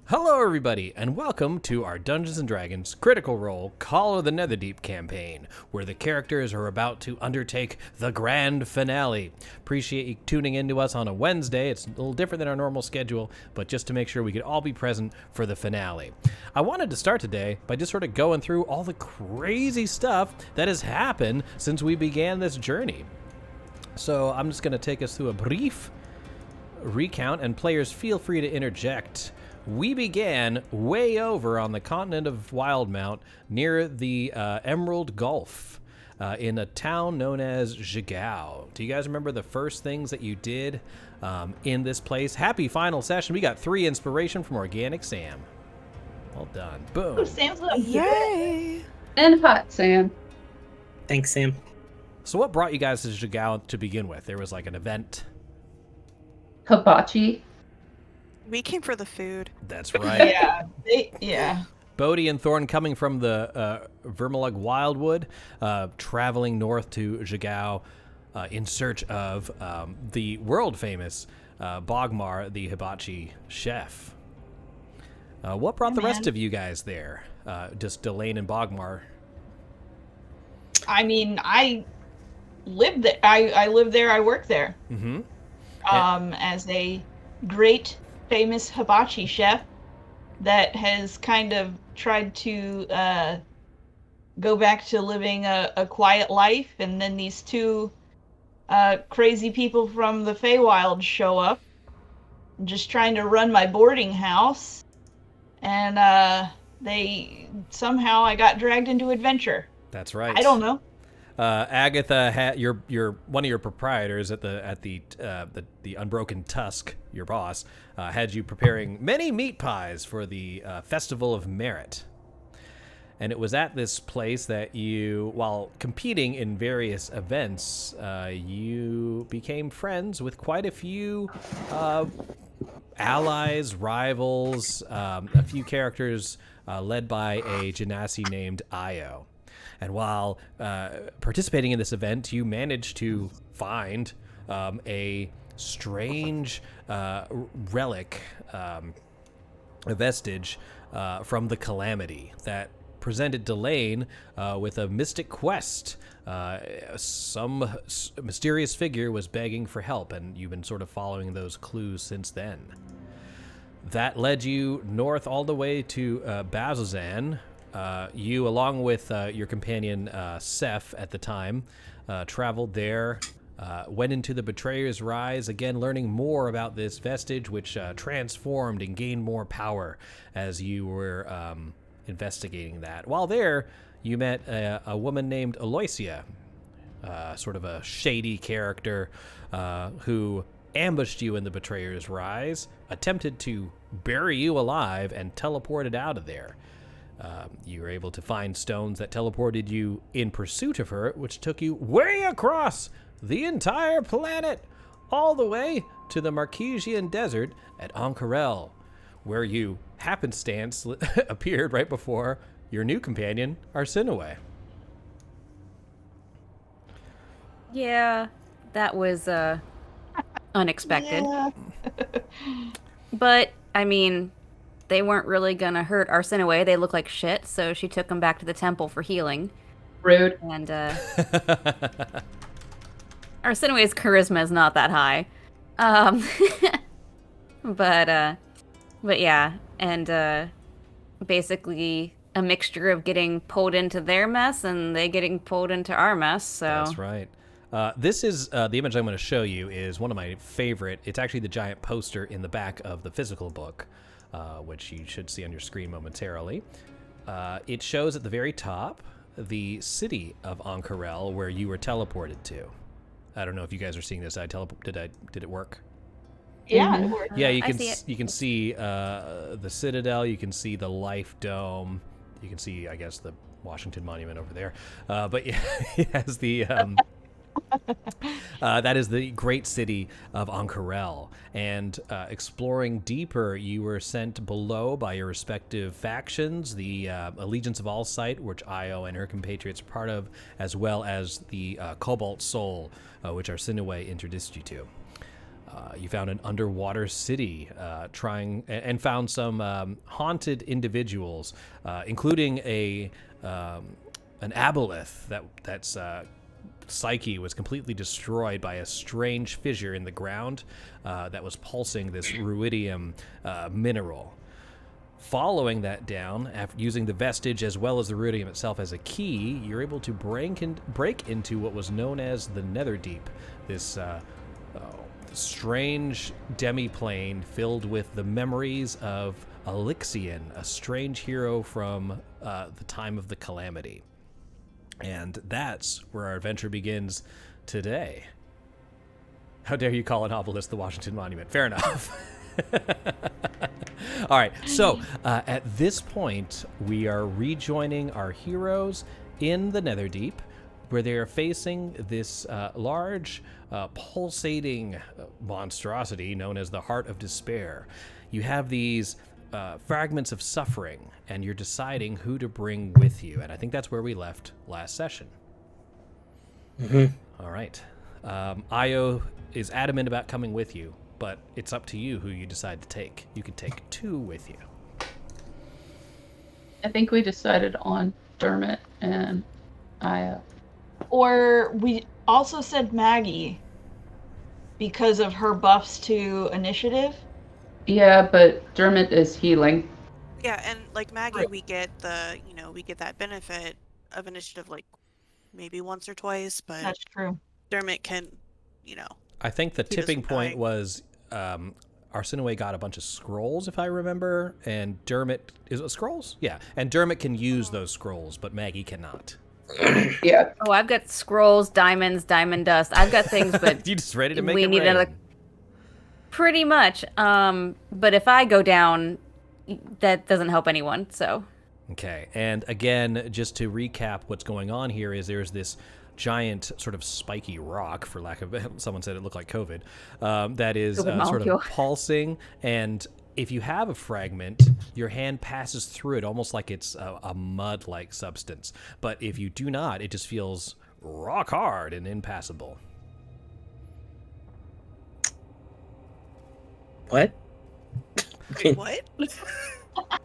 Hello, everybody, and welcome to our Dungeons & Dragons Critical Role Call of the Netherdeep campaign, where the characters are about to undertake the grand finale. Appreciate you tuning in to us on a Wednesday. It's a little different than our normal schedule, but just to make sure we could all be present for the finale. I wanted to start today by just sort of going through all the crazy stuff that has happened since we began this journey. So I'm just going to take us through a brief recount, and players feel free to interject. We began way over on the continent of Wildmount near the Emerald Gulf in a town known as Zhigao. Do you guys remember the first things that you did in this place? Happy final session. We got 3 inspiration from Organic Sam. Well done. Boom. Oh, Sam's up. Yay! And hot Sam. Thanks, Sam. So what brought you guys to Zhigao to begin with? There was like an event. Hibachi. We came for the food. That's right. Yeah. Bodhi and Thorn coming from the Vermalug Wildwood, traveling north to Zhigao in search of the world-famous Bogmar, the hibachi chef. What brought the rest of you guys there? Just Delane and Bogmar. I mean, I lived there. I live there. I work there. Mm-hmm. As a great, famous hibachi chef that has kind of tried to go back to living a quiet life, and then these 2 crazy people from the Feywild show up, just trying to run my boarding house, and I got dragged into adventure. That's right. I don't know. Agatha, your one of your proprietors at the Unbroken Tusk, your boss, had you preparing many meat pies for the Festival of Merit. And it was at this place that you, while competing in various events, you became friends with quite a few allies, rivals, a few characters led by a genasi named Io. And while participating in this event, you managed to find a strange relic, a vestige from the Calamity that presented Delane with a mystic quest. Some mysterious figure was begging for help, and you've been sort of following those clues since then. That led you north all the way to Bazozan. You, along with your companion Seth at the time, traveled there, went into the Betrayer's Rise, again learning more about this vestige, which transformed and gained more power as you were investigating that. While there, you met a woman named Alyxian, sort of a shady character who ambushed you in the Betrayer's Rise, attempted to bury you alive, and teleported out of there. You were able to find stones that teleported you in pursuit of her, which took you way across the entire planet, all the way to the Marquesian Desert at Ank'Harel, where you happenstance appeared right before your new companion, Arsinoe. Yeah, that was unexpected. Yeah. But, I mean, they weren't really gonna hurt Arsinoe. They look like shit, so she took them back to the temple for healing. Rude. And Arsinoe's charisma is not that high. But yeah, and basically a mixture of getting pulled into their mess and they getting pulled into our mess. So That's right. This is the image I'm going to show you is one of my favorite. It's actually the giant poster in the back of the physical book, which you should see on your screen momentarily. It shows at the very top the city of Ank'Harel, where you were teleported to. I don't know if you guys are seeing this. Did it work? Yeah, it worked. Yeah, you I can see it. you can see the Citadel. You can see the Life Dome. You can see, I guess, the Washington Monument over there. But yeah, it has the that is the great city of Ank'Harel. And exploring deeper, you were sent below by your respective factions, the Allegiance of Allsight, which Io and her compatriots are part of, as well as the Cobalt Soul, which Arsinoe introduced you to. You found an underwater city, and found some haunted individuals, including an aboleth that's psyche was completely destroyed by a strange fissure in the ground that was pulsing this ruidium mineral. Following that down, after using the vestige as well as the ruidium itself as a key, you're able to break into what was known as the Netherdeep, this strange demiplane filled with the memories of Alyxian, a strange hero from the time of the Calamity. And that's where our adventure begins today. How dare you call an obelisk the Washington Monument? Fair enough. All right, so at this point, we are rejoining our heroes in the Netherdeep, where they are facing this large, pulsating monstrosity known as the Heart of Despair. You have these fragments of suffering, and you're deciding who to bring with you. And I think that's where we left last session. All right. Io is adamant about coming with you, but it's up to you who you decide to take. You can take 2 with you. I think we decided on Dermot and Io. Or we also said Maggie because of her buffs to initiative. Yeah, but Dermot is healing. Yeah, and like Maggie, Right. we get we get that benefit of initiative like maybe once or twice, but That's true. Dermot can, I think the He tipping doesn't point die. was Arsinoe got a bunch of scrolls, if I remember, and Dermot... Is it scrolls? Yeah, and Dermot can use those scrolls, but Maggie cannot. Yeah. Oh, I've got scrolls, diamonds, diamond dust. I've got things, but You just ready to make we it need rain. another. Pretty much. But if I go down, that doesn't help anyone. So Okay, and again, just to recap what's going on here is there's this giant sort of spiky rock, for lack of... Someone said it looked like COVID, that is COVID sort molecule. of pulsing, and if you have a fragment, your hand passes through it almost like it's a mud-like substance. But if you do not, it just feels rock hard and impassable. What? what?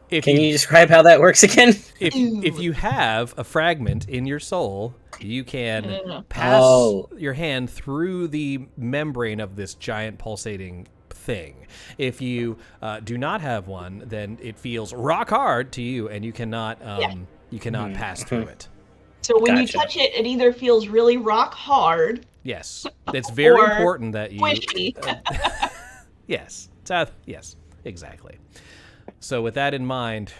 If Can you describe how that works again? if you have a fragment in your soul, you can Yeah. pass Oh. your hand through the membrane of this giant pulsating thing. If you do not have one, then it feels rock hard to you, and you cannot pass through it. So when you Gotcha. touch it, it either feels really rock hard. Yes, it's very Or important that you. squishy. Yes, yes, exactly. So with that in mind,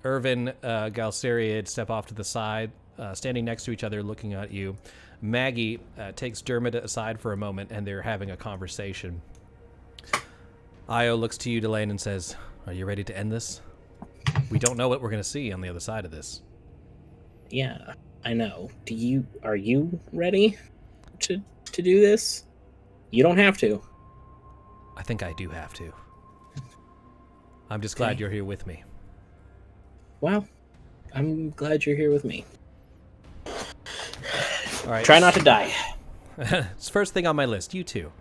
Irvin, Galceriad step off to the side, standing next to each other, looking at you. Maggie takes Dermot aside for a moment, and they're having a conversation. Io looks to you, Delane, and says, "Are you ready to end this? We don't know what we're going to see on the other side of this." Yeah, I know. Are you ready to do this? You don't have to. I think I do have to. I'm just glad Okay. you're here with me. Well, I'm glad you're here with me. All right. Try not to die. It's first thing on my list. You too.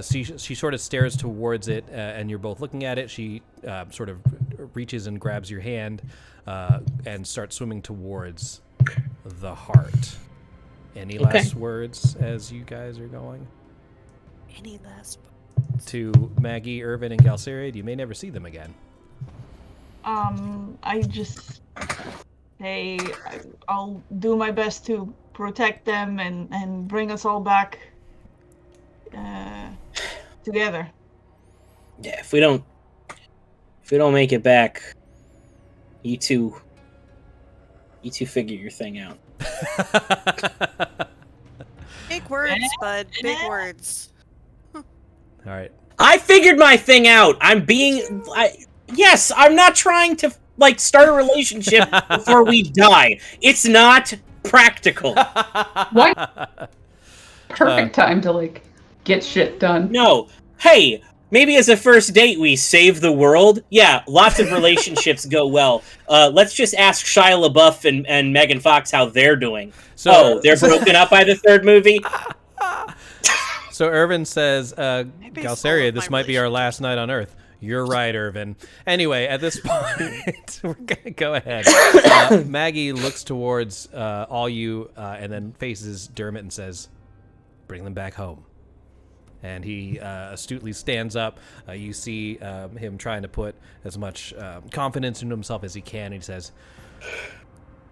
She sort of stares towards it, and you're both looking at it. She sort of reaches and grabs your hand and starts swimming towards the heart. Any Okay. last words as you guys are going? Any last? To Maggie, Irvin, and Galceriad, you may never see them again. I just say I'll do my best to protect them and bring us all back together. Yeah, if we don't make it back, you two figure your thing out. Big words, bud. Big words. All right. I figured my thing out. Yes, I'm not trying to start a relationship before we die. It's not practical. What? Perfect time to get shit done. No. Hey, maybe as a first date we save the world. Yeah, lots of relationships go well. Let's just ask Shia LaBeouf and Megan Fox how they're doing. They're broken up by the third movie. So Irvin says, Maybe it's all Galceria, of this my might be our last night on Earth. You're right, Irvin. Anyway, at this point, we're going to go ahead. Maggie looks towards all you and then faces Dermot and says, bring them back home. And he astutely stands up. You see him trying to put as much confidence into himself as he can. And he says,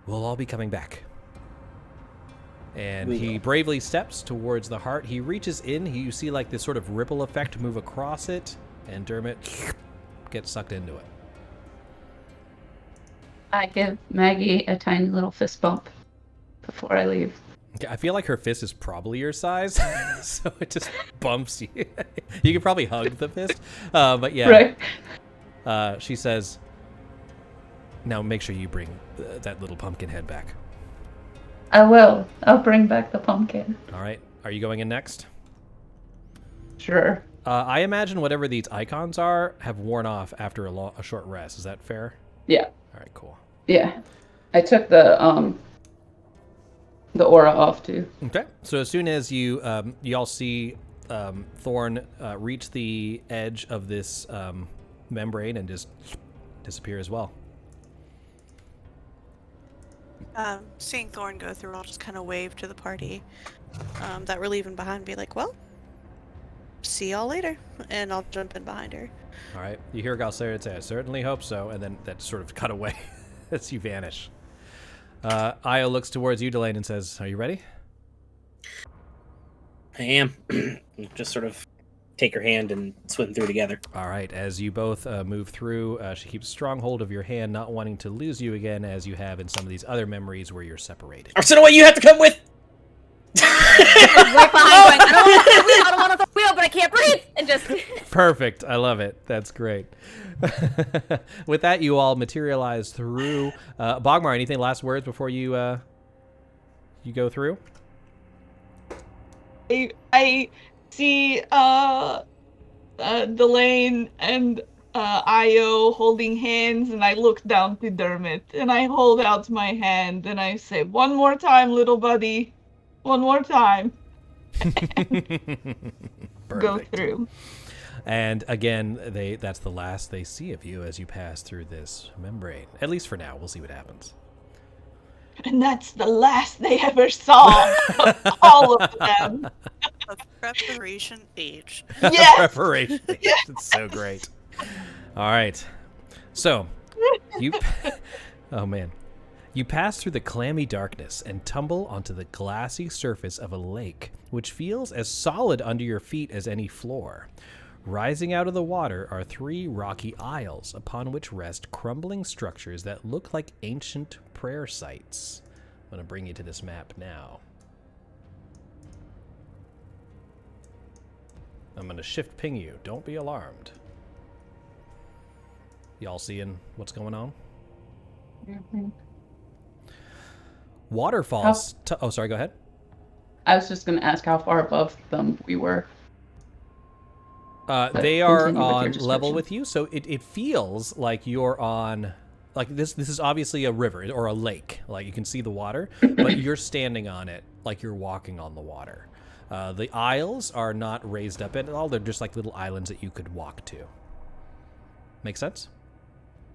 we'll all be coming back. And he bravely steps towards the heart. He reaches in. You see like this sort of ripple effect move across it. And Dermot gets sucked into it. I give Maggie a tiny little fist bump before I leave. Okay, I feel like her fist is probably your size, so it just bumps you. You could probably hug the fist, but yeah. Right. She says, now make sure you bring that little pumpkin head back. I will. I'll bring back the pumpkin. All right. Are you going in next? Sure. I imagine whatever these icons are have worn off after a short rest. Is that fair? Yeah. All right, cool. Yeah. I took the aura off too. Okay. So as soon as you all see Thorn reach the edge of this membrane and just disappear as well. Seeing Thorn go through, I'll just kind of wave to the party that we're leaving behind and be like, well, see y'all later. And I'll jump in behind her. All right. You hear Galceria say, I certainly hope so. And then that sort of cut away as you vanish. Io looks towards you, Delane, and says, are you ready? I am. Just sort of take her hand and swim through together. All right. As you both move through, she keeps a strong hold of your hand, not wanting to lose you again as you have in some of these other memories where you're separated. Arsinoe, you have to come with! Right behind going, I don't want to throw wheel, but I can't breathe. And just Perfect. I love it. That's great. With that, you all materialize through. Bogmar, anything last words before you go through? I see Delane and Io holding hands, and I look down to Dermot, and I hold out my hand, and I say, one more time, little buddy. One more time. Go through. And again, that's the last they see of you as you pass through this membrane. At least for now. We'll see what happens. And that's the last they ever saw of all of them. Of preparation age. Yes! Preparation. Yes! It's so great. All right. So, oh man. You pass through the clammy darkness and tumble onto the glassy surface of a lake, which feels as solid under your feet as any floor. Rising out of the water are 3 rocky isles, upon which rest crumbling structures that look like ancient prayer sites. I'm going to bring you to this map now. I'm going to shift ping you. Don't be alarmed. Y'all seeing what's going on? Mm-hmm. Waterfalls. Oh, sorry, go ahead. I was just going to ask how far above them we were. They are continue with your on level description. with you, so it feels like you're on, like this is obviously a river or a lake. Like you can see the water, but you're standing on it like you're walking on the water. The isles are not raised up at all. They're just like little islands that you could walk to. Make sense?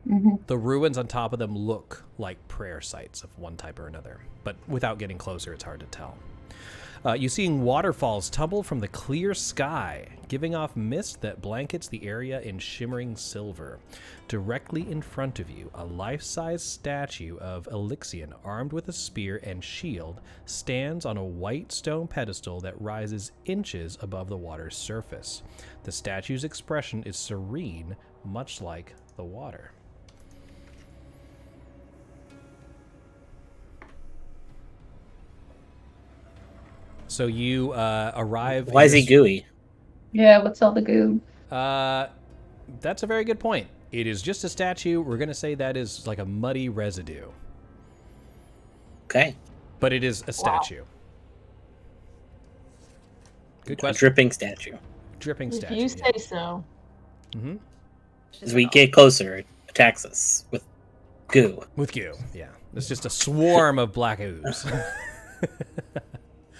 Mm-hmm. The ruins on top of them look like prayer sites of one type or another, but without getting closer, it's hard to tell. You're seeing waterfalls tumble from the clear sky, giving off mist that blankets the area in shimmering silver. Directly in front of you, a life-size statue of Alyxian, armed with a spear and shield, stands on a white stone pedestal that rises inches above the water's surface. The statue's expression is serene, much like the water. So you arrive... Why is he gooey? Yeah, what's all the goo? That's a very good point. It is just a statue. We're going to say that is like a muddy residue. Okay. But it is a statue. Good A question. dripping statue. Dripping If statue. you yeah. say so. Mm-hmm. As we get closer, it attacks us with goo. With goo, yeah. It's just a swarm of black ooze.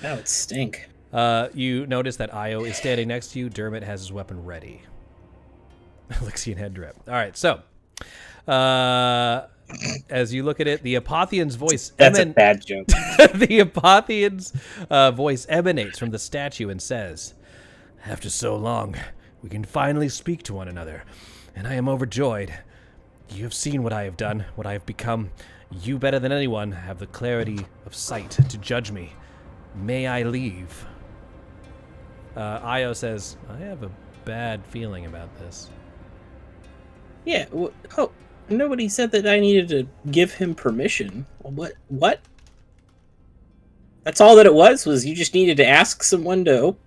That would stink. You notice that Io is standing next to you. Dermot has his weapon ready. Alyxian head drip. All right, so as you look at it, the Apotheon's voice. That's a bad joke. The Apotheon's voice emanates from the statue and says, "After so long, we can finally speak to one another, and I am overjoyed. You have seen what I have done, what I have become. You, better than anyone, have the clarity of sight to judge me. May I leave?" Io says, "I have a bad feeling about this." Yeah. Oh, nobody said that I needed to give him permission. What? That's all that it was you just needed to ask someone to... Oh,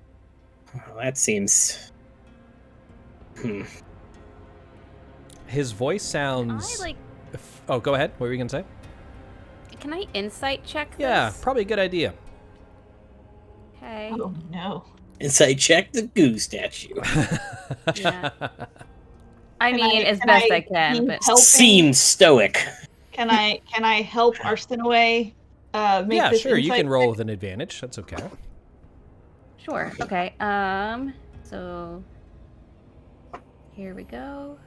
that seems... His voice sounds... Can I, Oh, go ahead. What were you going to say? can I insight check this? Yeah, probably a good idea. Okay. Oh no. Insight check the goo statue. Yeah. I Can mean, I- as can best I I can, be but helping? Seems stoic. Can I help Arsenaway make Yeah, this sure. You insight can roll check? with an advantage. That's okay. sure. Okay. So here we go.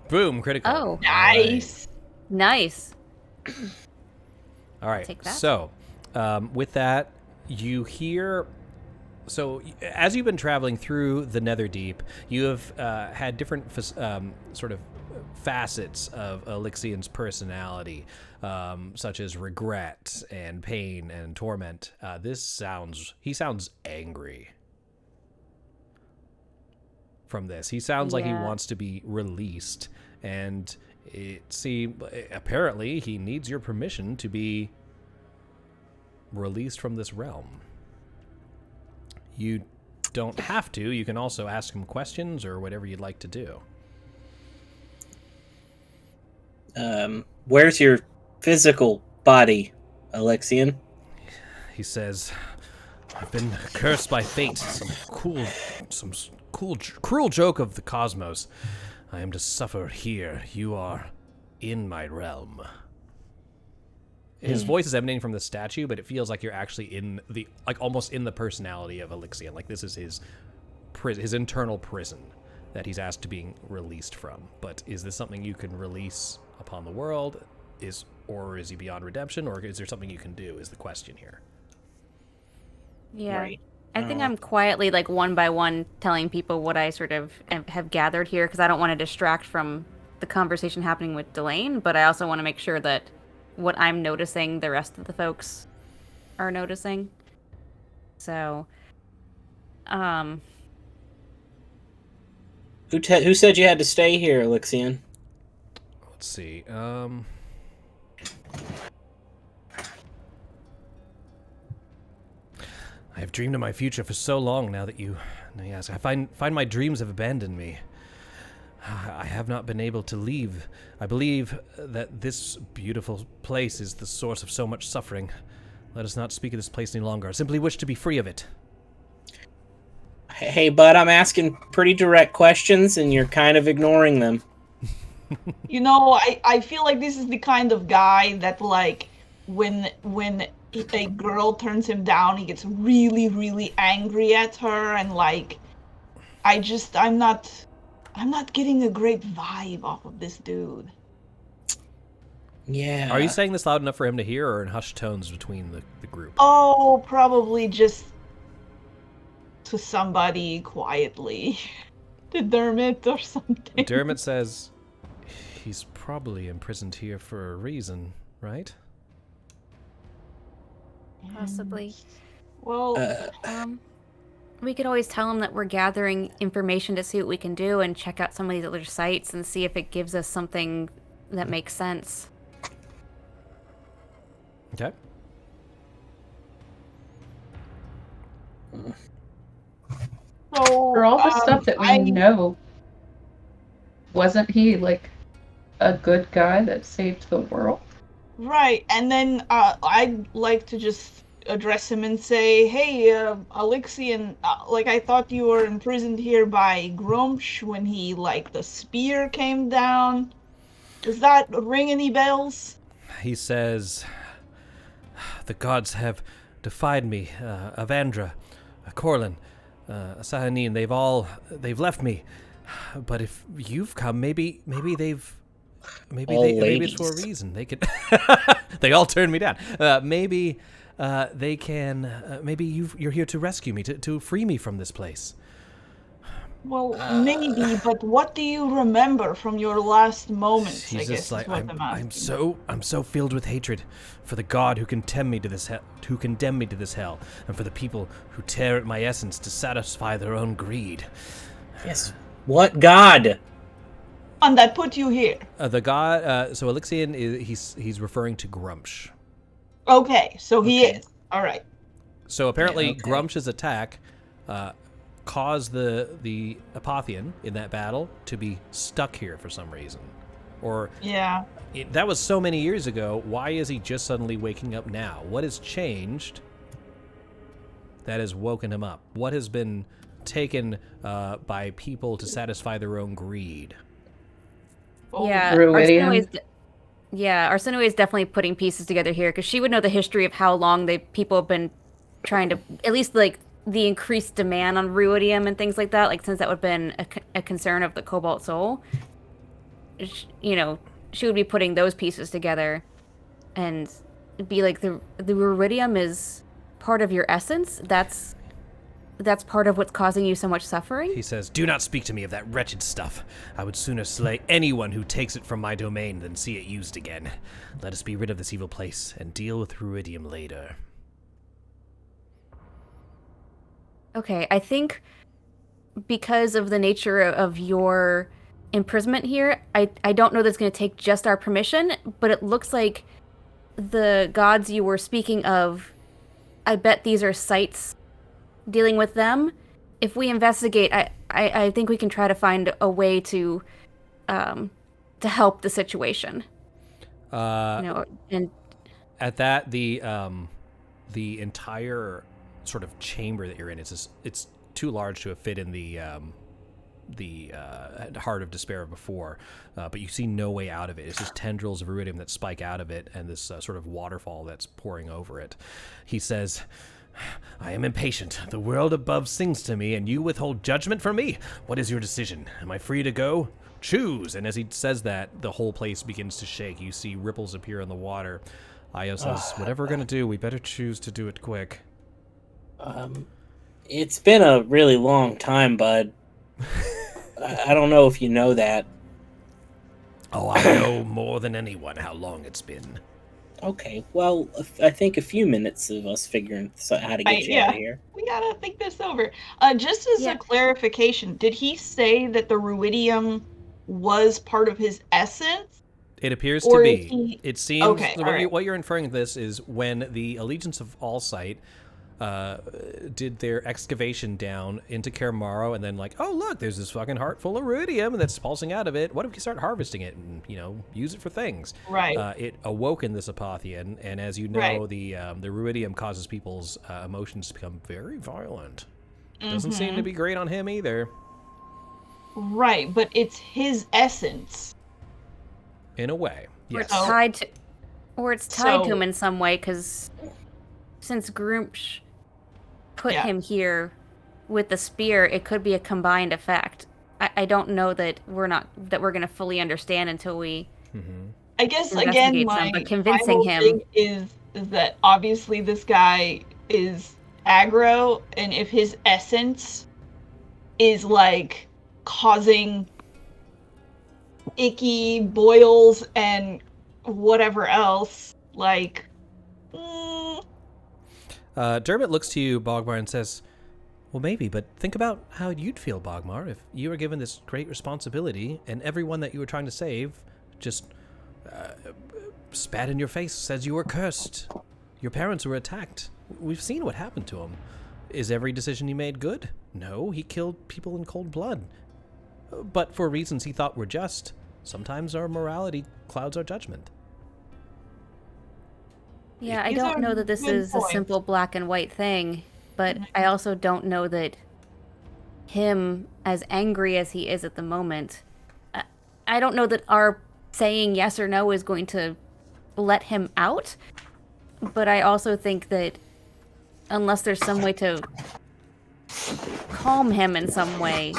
Boom, critical. Oh, Nice. nice. All right. Take that. So, with that, you hear. So, as you've been traveling through the Netherdeep, you have had different sort of facets of Alyxian's personality, such as regret and pain and torment. He sounds angry from this. He sounds like he Yeah. wants to be released, and apparently he needs your permission to be released from this realm. You don't have to. You can also ask him questions or whatever you'd like to do. Where's your physical body, Alyxian? He says, "I've been cursed by fate, some cruel joke of the cosmos. I am to suffer here. You are in my realm." His voice is emanating from the statue, but it feels like you're actually almost in the personality of Alyxian. Like this is his internal prison that he's asked to be released from. But is this something you can release upon the world? Or is he beyond redemption? Or is there something you can do? Is the question here. Yeah. Right. I think I'm quietly, like, one by one, telling people what I sort of have gathered here, because I don't want to distract from the conversation happening with Delane, but I also want to make sure that what I'm noticing, the rest of the folks are noticing. So, Who said you had to stay here, Alyxian? Let's see. I have dreamed of my future for so long now that you ask. I find my dreams have abandoned me. I have not been able to leave. I believe that this beautiful place is the source of so much suffering. Let us not speak of this place any longer. I simply wish to be free of it. Hey, bud, I'm asking pretty direct questions, and you're kind of ignoring them. You know, I feel like this is the kind of guy that, like, when a girl turns him down, he gets really, really angry at her, and, like, I'm not getting a great vibe off of this dude. Yeah. Are you saying this loud enough for him to hear, or in hushed tones between the group? Oh, probably just to somebody quietly. To Dermot or something. Dermot says, "He's probably imprisoned here for a reason, right?" possibly. Well, We could always tell him that we're gathering information to see what we can do and check out some of these other sites and see if it gives us something that makes sense. Okay. so For all the stuff that we know, wasn't he like a good guy that saved the world? Right, and then I'd like to just address him and say, "Hey, Alyxian, like I thought you were imprisoned here by Grumsh when he, like, the spear came down. Does that ring any bells?" He says, "The gods have defied me, Avandra, Corlin, Sahanin, they've left me. But if you've come, maybe it's for a reason. They could. They all turned me down. Maybe they can. Maybe you're here to rescue me, to free me from this place. Well, maybe, but what do you remember from your last moments? He's I guess just like, is what I'm asking. I'm so filled with hatred for the god who condemned me to this hell, and for the people who tear at my essence to satisfy their own greed. Yes. What god? And that put you here. The god. So Alyxian he's referring to Grumsh. Okay, so he is. All right. So apparently, Yeah, okay. Grumsh's attack caused the Apotheon in that battle to be stuck here for some reason. Or Yeah. that was so many years ago. Why is he just suddenly waking up now? What has changed that has woken him up? What has been taken by people to satisfy their own greed? Yeah, Ruidium. Arsenoi is definitely putting pieces together here because she would know the history of how long people have been trying to, at least like the increased demand on ruidium and things like that. Like since that would have been a concern of the Cobalt Soul, she would be putting those pieces together, and it'd be like the ruidium is part of your essence. That's part of what's causing you so much suffering? He says, "Do not speak to me of that wretched stuff. I would sooner slay anyone who takes it from my domain than see it used again. Let us be rid of this evil place and deal with ruidium later." Okay, I think because of the nature of your imprisonment here, I don't know that's going to take just our permission, but it looks like the gods you were speaking of, I bet these are sites dealing with them. If we investigate, I think we can try to find a way to help the situation. And At that, the entire sort of chamber that you're in, it's too large to have fit in the Heart of Despair before, but you see no way out of it. It's just tendrils of ruidium that spike out of it, and this sort of waterfall that's pouring over it. He says, "I am impatient. The world above sings to me, and you withhold judgment from me. What is your decision? Am I free to go? Choose." And as he says that, the whole place begins to shake. You see ripples appear in the water. Io says, "Whatever we're going to do, we better choose to do it quick." It's been a really long time, bud. I don't know if you know that. Oh, I know more than anyone how long it's been. Okay, well, I think a few minutes of us figuring out how to get you out of here. We gotta think this over. Just as a clarification, did he say that the ruidium was part of his essence? It appears Or to is be. he- It seems Okay, what you're inferring this is when the Allegiance of Allsight did their excavation down into Karamaro, and then like, oh look, there's this fucking heart full of ruidium that's pulsing out of it. What if we start harvesting it and use it for things? Right. It awoke in this Apotheon, and as you know, Right. the ruidium causes people's emotions to become very violent. Doesn't seem to be great on him either. Right, but it's his essence. In a way, yes. It's tied to him in some way, because since Grumsh put him here with the spear, it could be a combined effect. I don't know that we're going to fully understand until we. I guess investigate again, some, my but convincing whole him thing is that obviously this guy is aggro, and if his essence is like causing icky boils and whatever else, like. Dermot looks to you, Bogmar, and says, "Well, maybe, but think about how you'd feel, Bogmar, if you were given this great responsibility and everyone that you were trying to save just spat in your face, says you were cursed. Your parents were attacked. We've seen what happened to him. Is every decision he made good? No, he killed people in cold blood. But for reasons he thought were just. Sometimes our morality clouds our judgment." Yeah, I These don't are know that this good is a points. simple black and white thing, but I also don't know that him, as angry as he is at the moment, I don't know that our saying yes or no is going to let him out, but I also think that unless there's some way to calm him in some way.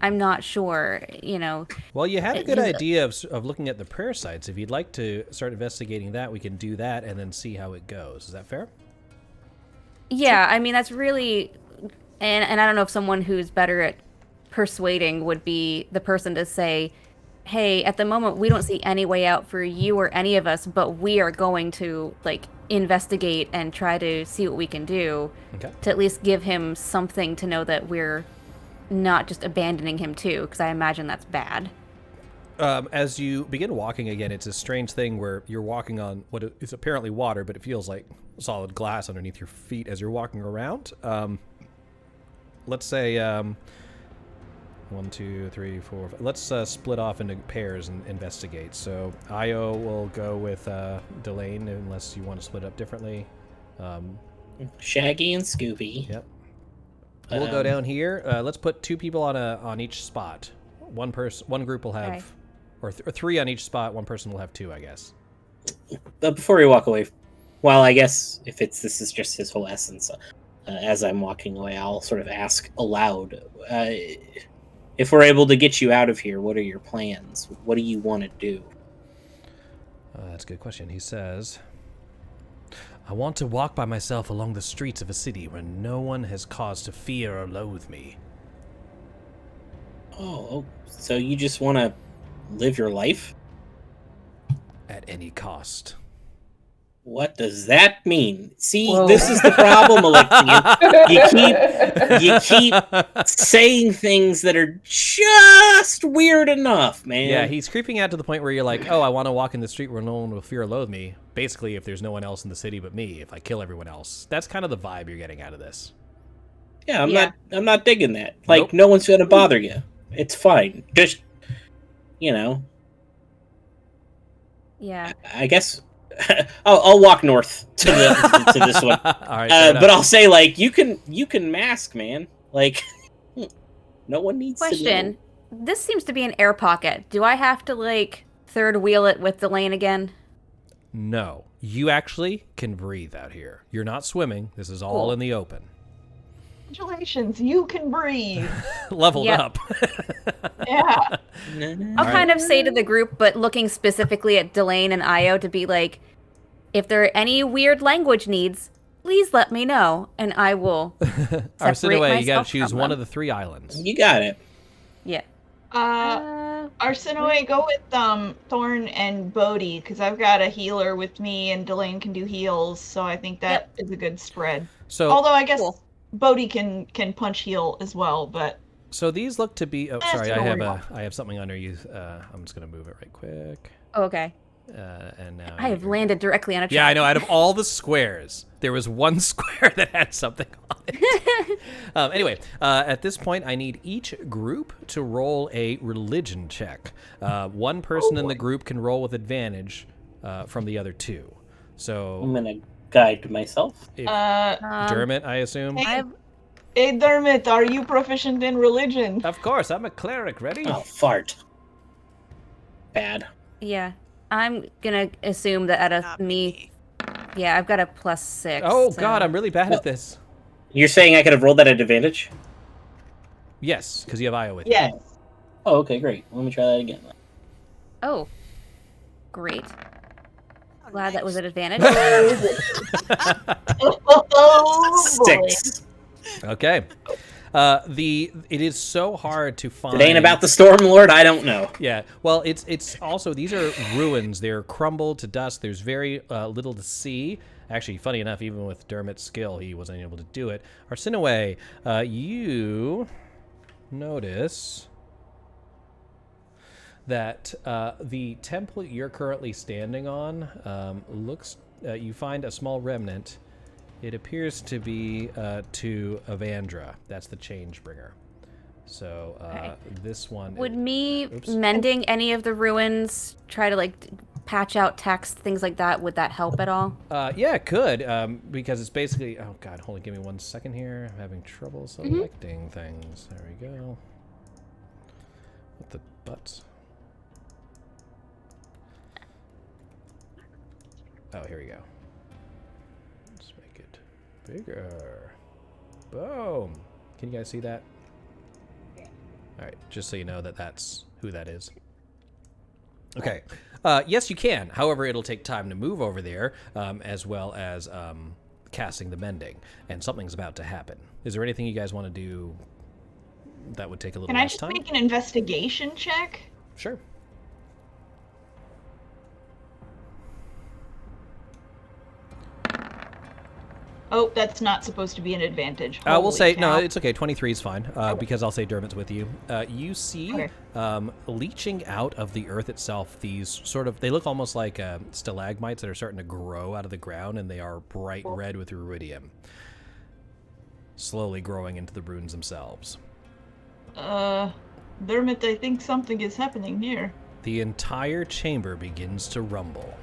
I'm not sure, you know. Well, you had a good his- idea of looking at the prayer sites. If you'd like to start investigating that, we can do that and then see how it goes. Is that fair? Yeah, I mean, that's really... And I don't know if someone who's better at persuading would be the person to say, hey, at the moment, we don't see any way out for you or any of us, but we are going to, like, investigate and try to see what we can do Okay. to at least give him something to know that we're not just abandoning him, too, because I imagine that's bad. As you begin walking again, it's a strange thing where you're walking on what is apparently water, but it feels like solid glass underneath your feet as you're walking around. Let's say 1, 2, 3, 4. Let's split off into pairs and investigate. So Io will go with Delane unless you want to split up differently. Shaggy and Scooby. Yep. We'll go down here. Let's put 2 people on each spot. One group will have, Okay. or 3 on each spot. One person will have 2, I guess. But before we walk away, well, I guess if this is just his whole essence, as I'm walking away, I'll sort of ask aloud, if we're able to get you out of here, what are your plans? What do you want to do? That's a good question. He says, I want to walk by myself along the streets of a city where no one has cause to fear or loathe me. Oh, so you just want to live your life? At any cost. What does that mean? See, Whoa. this is the problem, Alyxian. You keep saying things that are just weird enough, man. Yeah, he's creeping out to the point where you're like, oh, I want to walk in the street where no one will fear or loathe me. Basically, if there's no one else in the city but me, if I kill everyone else. That's kind of the vibe you're getting out of this. Yeah, Yeah. I'm not digging that. Like, Nope. no one's gonna bother you. It's fine. Just, Yeah. I guess I'll walk north to this one. All right, fair But enough. I'll say, like, you can mask, man. Like, no one needs to Question. know. This seems to be an air pocket. Do I have to, like, third wheel it with Delane again? No, you actually can breathe out here. You're not swimming. This is all Cool. in the open. Congratulations, you can breathe. Leveled Yep. up. Yeah. I'll kind of say to the group, but looking specifically at Delane and Io to be like, if there are any weird language needs, please let me know, and I will separate Arsenaway, you got myself to choose from one them. of the 3 islands. You got it. Yeah. Arsinoe, go with Thorn and Bodhi, because I've got a healer with me, and Delane can do heals, so I think that is a good spread. So, Although I guess Cool. Bodhi can punch heal as well, but so these look to be. Oh, sorry, don't worry I have something under you. I'm just gonna move it right quick. Oh, okay. And now I have landed directly on a track. Yeah, I know. Out of all the squares, there was one square that had something on it. Anyway, at this point, I need each group to roll a religion check. One person in the group can roll with advantage from the other 2. So, I'm gonna guide myself. if, Um, Dermot, I assume. hey Dermot, are you proficient in religion? Of course, I'm a cleric. Ready? Oh, fart. Bad. Yeah. I'm gonna assume that out of Not me, yeah, I've got a +6. Oh so- God, I'm really bad at this. You're saying I could have rolled that at advantage? Yes, because you have Io with you. Yes. Oh, okay, great. Let me try that again. Oh. Great. Oh, Glad that was nice. at advantage. Oh, boy. 6. Okay. It is so hard to find. It ain't about the Storm Lord. I don't know. Yeah. Well, it's also, these are ruins. They're crumbled to dust. There's very little to see. Actually, funny enough, even with Dermot's skill, he wasn't able to do it. Arsenaway, you notice that the temple you're currently standing on looks. You find a small remnant. It appears to be to Avandra. That's the change bringer. So Okay. this one. Would me Oops. mending any of the ruins, try to like patch out text, things like that, would that help at all? Yeah, it could, because it's basically. Oh God, hold on, give me 1 second here. I'm having trouble selecting things. There we go. What the butts? Oh, here we go. Let's make it bigger. Boom. Can you guys see that? All right, just so you know that that's who that is. Okay. Yes, you can. However, it'll take time to move over there, as well as casting the mending. And something's about to happen. Is there anything you guys want to do that would take a little Can I less just time? make an investigation check? Sure. Oh, that's not supposed to be an advantage. We'll Holy say, cow. no, it's okay. 23 is fine, because I'll say Dermot's with you. You see, Okay. leaching out of the earth itself, these sort of, they look almost like stalagmites that are starting to grow out of the ground, and they are bright red with ruidium. Slowly growing into the runes themselves. Dermot, I think something is happening here. The entire chamber begins to rumble.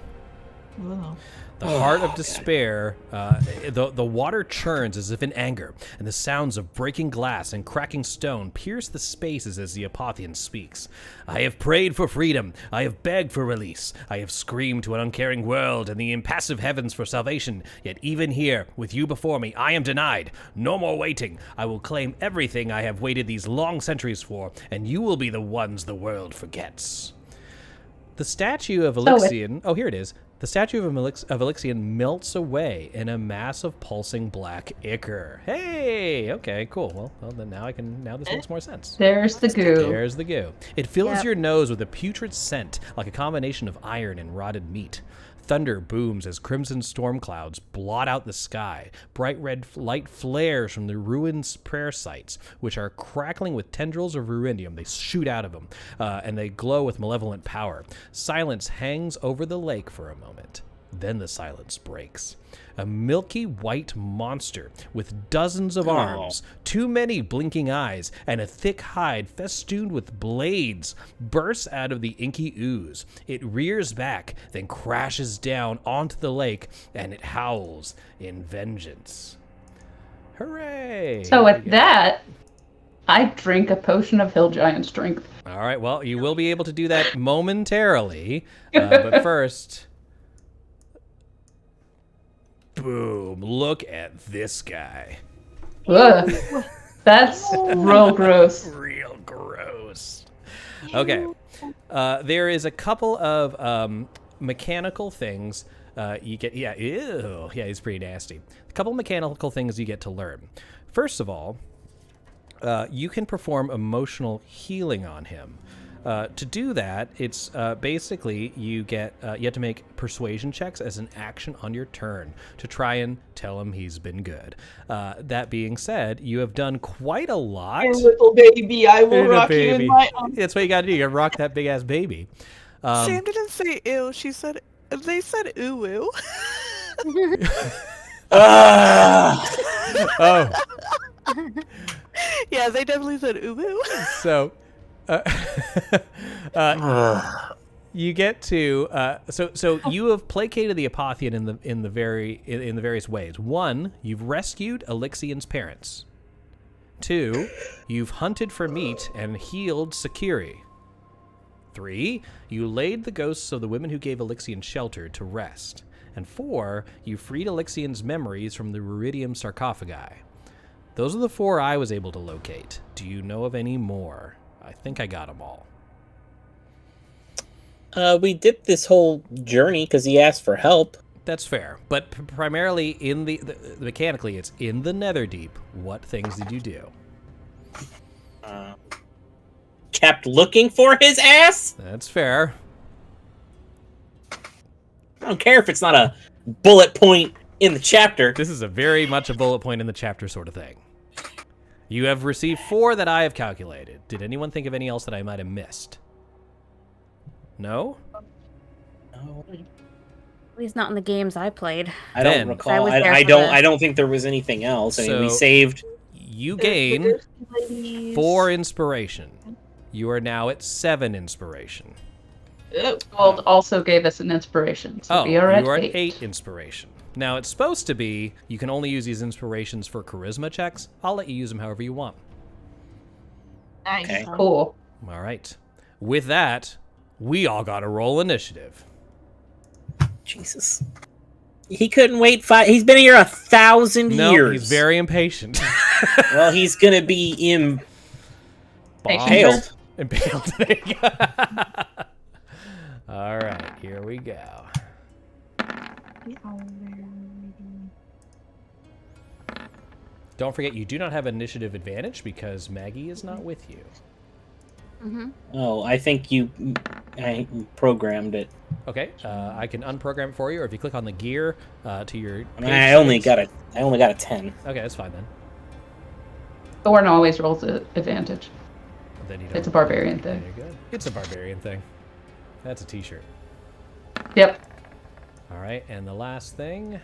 Oh. The heart of despair, the water churns as if in anger, and the sounds of breaking glass and cracking stone pierce the spaces as the Apotheon speaks. I have prayed for freedom. I have begged for release. I have screamed to an uncaring world and the impassive heavens for salvation. Yet even here, with you before me, I am denied. No more waiting. I will claim everything I have waited these long centuries for, and you will be the ones the world forgets. The statue of Alyxian... Oh, here it is. The statue of Alyxian melts away in a mass of pulsing black ichor. Hey! Okay, cool. Well, then now this makes more sense. There's the goo. There's the goo. It fills Yep. your nose with a putrid scent, like a combination of iron and rotted meat. Thunder booms as crimson storm clouds blot out the sky. Bright red light flares from the ruins' prayer sites, which are crackling with tendrils of ruinium. They shoot out of them, and they glow with malevolent power. Silence hangs over the lake for a moment. Then the silence breaks. A milky white monster with dozens of arms, too many blinking eyes, and a thick hide festooned with blades bursts out of the inky ooze. It rears back, then crashes down onto the lake, and it howls in vengeance. Hooray! So with that, I drink a potion of hill giant strength. All right, well, you will be able to do that momentarily, but first... Boom, look at this guy. Ugh. That's real gross. Real gross. Okay. There is a couple of mechanical things you get. Yeah, ew. Yeah, he's pretty nasty. A couple mechanical things you get to learn. First of all, you can perform emotional healing on him. To do that, it's basically you have to make persuasion checks as an action on your turn to try and tell him he's been good. That being said, you have done quite a lot. Dear little baby, I will Little rock you baby. in my arms. That's what you got to do. You got to rock that big ass baby. Sam didn't say ew. They said ooh ooh. Oh, Yeah, they definitely said ooh ooh. so. You get to so you have placated the Apotheon in the various ways. 1, you've rescued Alyxian's parents. 2, you've hunted for meat and healed Sakiri. 3, you laid the ghosts of the women who gave Alyxian shelter to rest. And 4, you freed Alyxian's memories from the ruidium sarcophagi. Those are the 4 I was able to locate. Do you know of any more? I think I got them all. We did this whole journey because he asked for help. That's fair, but primarily in the mechanically, it's in the Netherdeep. What things did you do? Kept looking for his ass? That's fair. I don't care if it's not a bullet point in the chapter. This is a very much a bullet point in the chapter sort of thing. You have received 4 that I have calculated. Did anyone think of any else that I might have missed? No? No, At least not in the games I played. I Ben. don't recall. I was there I for don't. the- I don't think there was anything else. I mean, we So- saved. You gain 4 inspiration. You are now at 7 inspiration. Oh, Gold also gave us an inspiration, so Oh, we are at you are 8. at 8 inspiration. Now, it's supposed to be you can only use these inspirations for charisma checks. I'll let you use them however you want. nice. Okay. Cool. All right. With that, we all got to roll initiative. Jesus. He couldn't wait 5. He's been here 1,000 No, years. he's very impatient. Well, he's gonna be impaled. Impaled. There you go. All right, here we go. Don't forget, you do not have initiative advantage because Maggie is not with you. Oh, I think I programmed it. Okay, I can unprogram it for you, or if you click on the gear to your. I only got a 10. Okay, that's fine then. Thorn always rolls at advantage. Then you don't. It's a barbarian thing. There you go. It's a barbarian thing. That's a T-shirt. Yep. All right, and the last thing.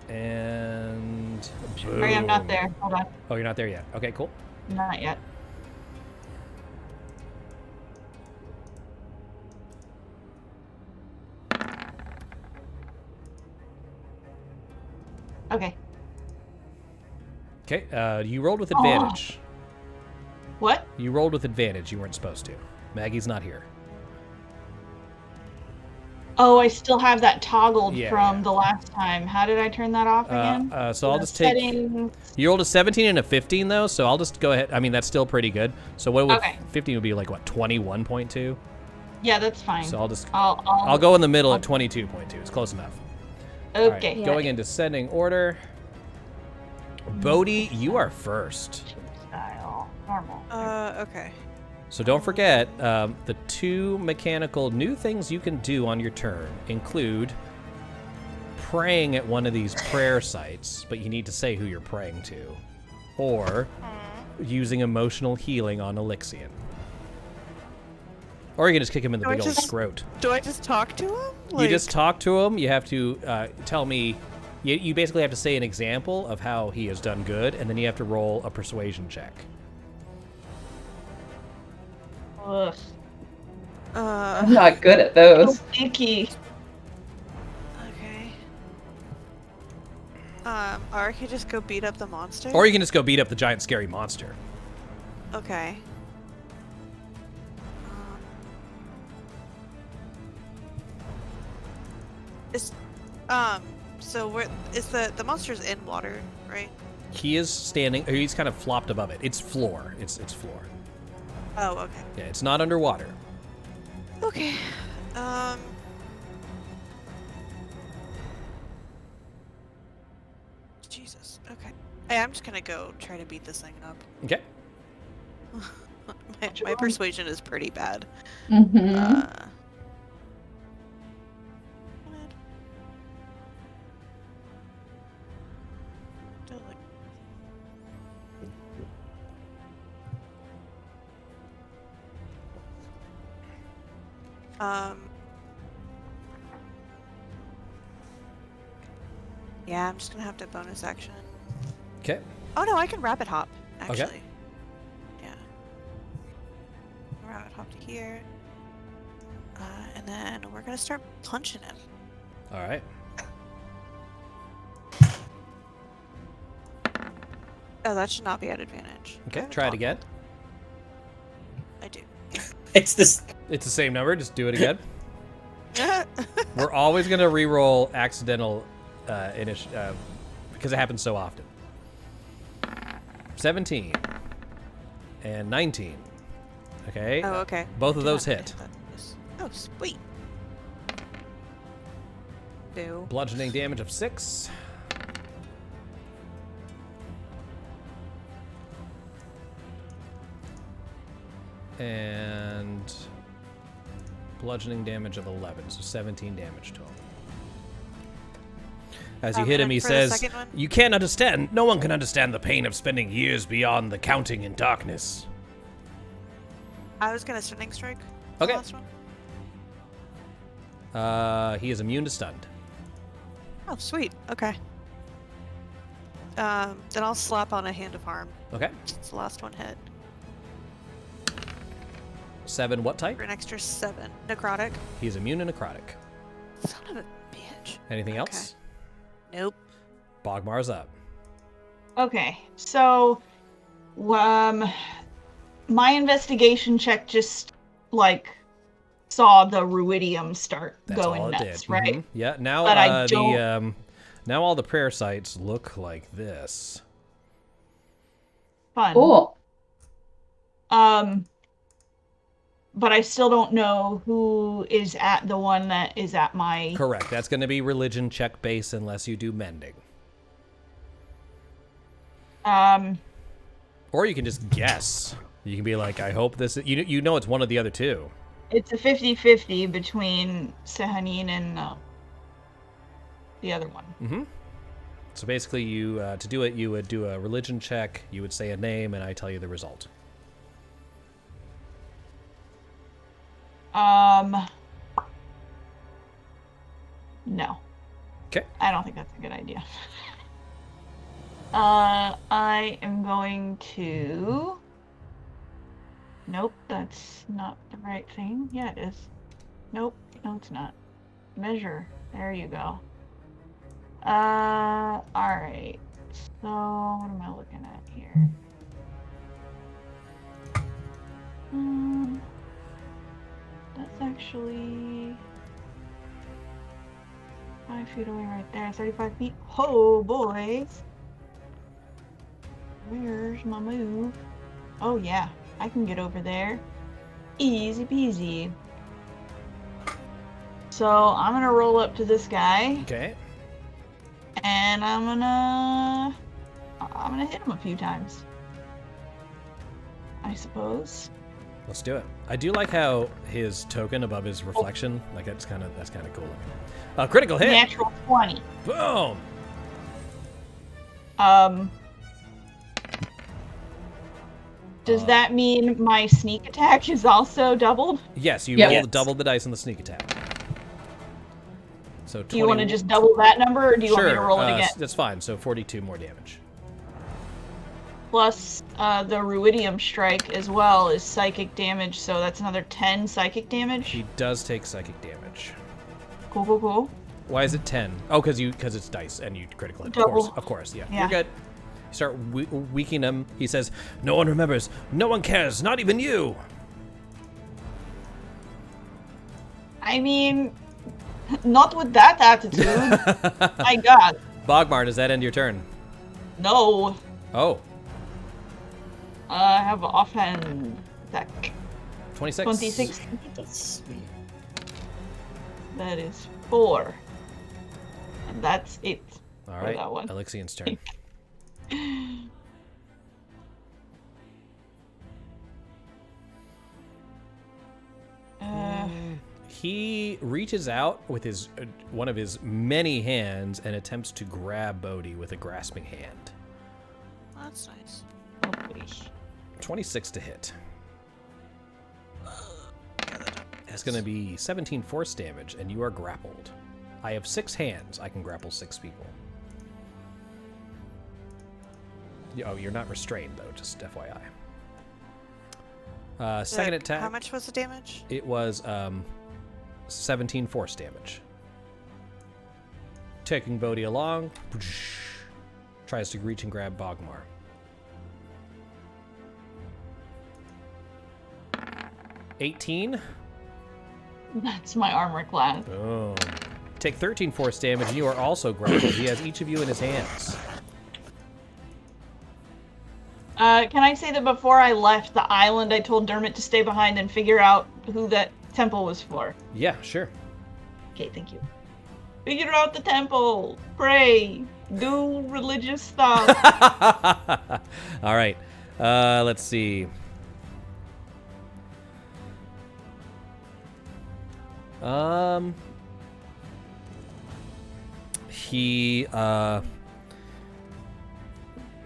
And Sorry, I'm not there. Hold on. Oh, you're not there yet. Okay, cool. Not yet. Okay. Okay, you rolled with advantage. What? You rolled with advantage. You weren't supposed to. Maggie's not here. Oh, I still have that toggled Yeah, from yeah. the last time. How did I turn that off again? So I'll just take. Settings. You rolled a 17 and a 15 though, so I'll just go ahead. I mean, that's still pretty good. So what would Okay. 15 would be like what 21.2? Yeah, that's fine. So I'll just I'll go in the middle at 22.2. It's close enough. All right, Okay. going in descending order. Bodhi, you are first. Style. Normal. Okay. So don't forget, the 2 mechanical new things you can do on your turn include praying at one of these prayer sites, but you need to say who you're praying to, or using emotional healing on Alyxian. Or you can just kick him in the Do I big old just- scrote. Do I just talk to him? You just talk to him. You have to tell me. You basically have to say an example of how he has done good, and then you have to roll a persuasion check. Ugh. I'm not good at those. So icky. Okay. Or I could just go beat up the monster. Or you can just go beat up the giant scary monster. Okay. Is so where is the monster's in water, right? He is standing. Or he's kind of flopped above it. It's floor. It's floor. Oh, okay. Yeah, it's not underwater. Okay. Jesus. Okay. Hey, I'm just gonna go try to beat this thing up. Okay. My persuasion is pretty bad. Mm-hmm. Yeah, I'm just gonna have to bonus action. Okay. Oh no, I can rapid hop, Okay. actually. Yeah. Rapid hop to here. And then we're gonna start punching him. All right. Oh, that should not be at advantage. Okay. I have Try it a again. I do. It's this. It's the same number. Just do it again. We're always gonna re-roll accidental because it happens so often. 17 and 19. Okay. Oh, okay. Both of Do those not hit. that. Oh, sweet. Boo. Bludgeoning damage of 6. And bludgeoning damage of 11, so 17 damage total. As you hit him, and he for the says, second one? "You can't understand. No one can understand the pain of spending years beyond the counting in darkness." I was gonna stunning strike. the Okay. last one. He is immune to stunned. Oh, sweet. Okay. Then I'll slap on a hand of harm. Okay. Since the last one hit. 7, what type? For an extra 7. Necrotic. He's immune to necrotic. Son of a bitch. Anything Okay. else? Nope. Bogmar's up. Okay, so my investigation check just like saw the ruidium start That's going all it nuts, did. right? Yeah. Now But I now all the prayer sites look like this. Fun. Cool. But I still don't know who is at the one that is at my. Correct. That's going to be religion check base unless you do mending. Or you can just guess. You can be like, I hope this is... You know it's one of the other two. It's a 50-50 between Sehanin and the other one. Mm-hmm. So basically, you to do it, you would do a religion check, you would say a name, and I tell you the result. No. Okay. I don't think that's a good idea. I am going to... Nope, that's not the right thing. Yeah, it is. Nope, no it's not. Measure. There you go. Alright. So, what am I looking at here? That's actually 5 feet away right there. 35 feet. Oh, boys. Where's my move? Oh, yeah. I can get over there. Easy peasy. So, I'm gonna roll up to this guy. Okay. And I'm gonna hit him a few times. I suppose. Let's do it. I do like how his token above his reflection, like that's kind of cool looking. Critical hit. Natural 20. Boom. Does that mean my sneak attack is also doubled? Yes, you Yeah. roll Yes. double the dice on the sneak attack. So 20, Do you want to just double that number, or do you sure, want me to roll it again? That's fine. So 42 more damage. Plus, the Ruidium strike as well is psychic damage, so that's another 10 psychic damage. He does take psychic damage. Cool, cool, cool. Why is it 10? Oh, because it's dice and you critical hit. Double. Of course, yeah. Yeah. You're good. You start weakening him. He says, "No one remembers. No one cares. Not even you." I mean, not with that attitude. My God. Bogmar, does that end your turn? No. Oh, I have offhand attack. 26. 26. That's That is 4. And that's it. All for right, that one. Alyxian's turn. He reaches out with his one of his many hands and attempts to grab Bodhi with a grasping hand. That's nice. 26 to hit. That's going to be 17 force damage, and you are grappled. I have 6 hands. I can grapple 6 people. Oh, you're not restrained, though, just FYI. Second attack. How much was the damage? It was 17 force damage. Taking Bodhi along, tries to reach and grab Bogmar. 18. That's my armor class. Boom. Take 13 force damage, and you are also grappled. He has each of you in his hands. Can I say that before I left the island, I told Dermot to stay behind and figure out who that temple was for? Yeah, sure. Okay, thank you. Figure out the temple. Pray. Do religious stuff. All right. Let's see.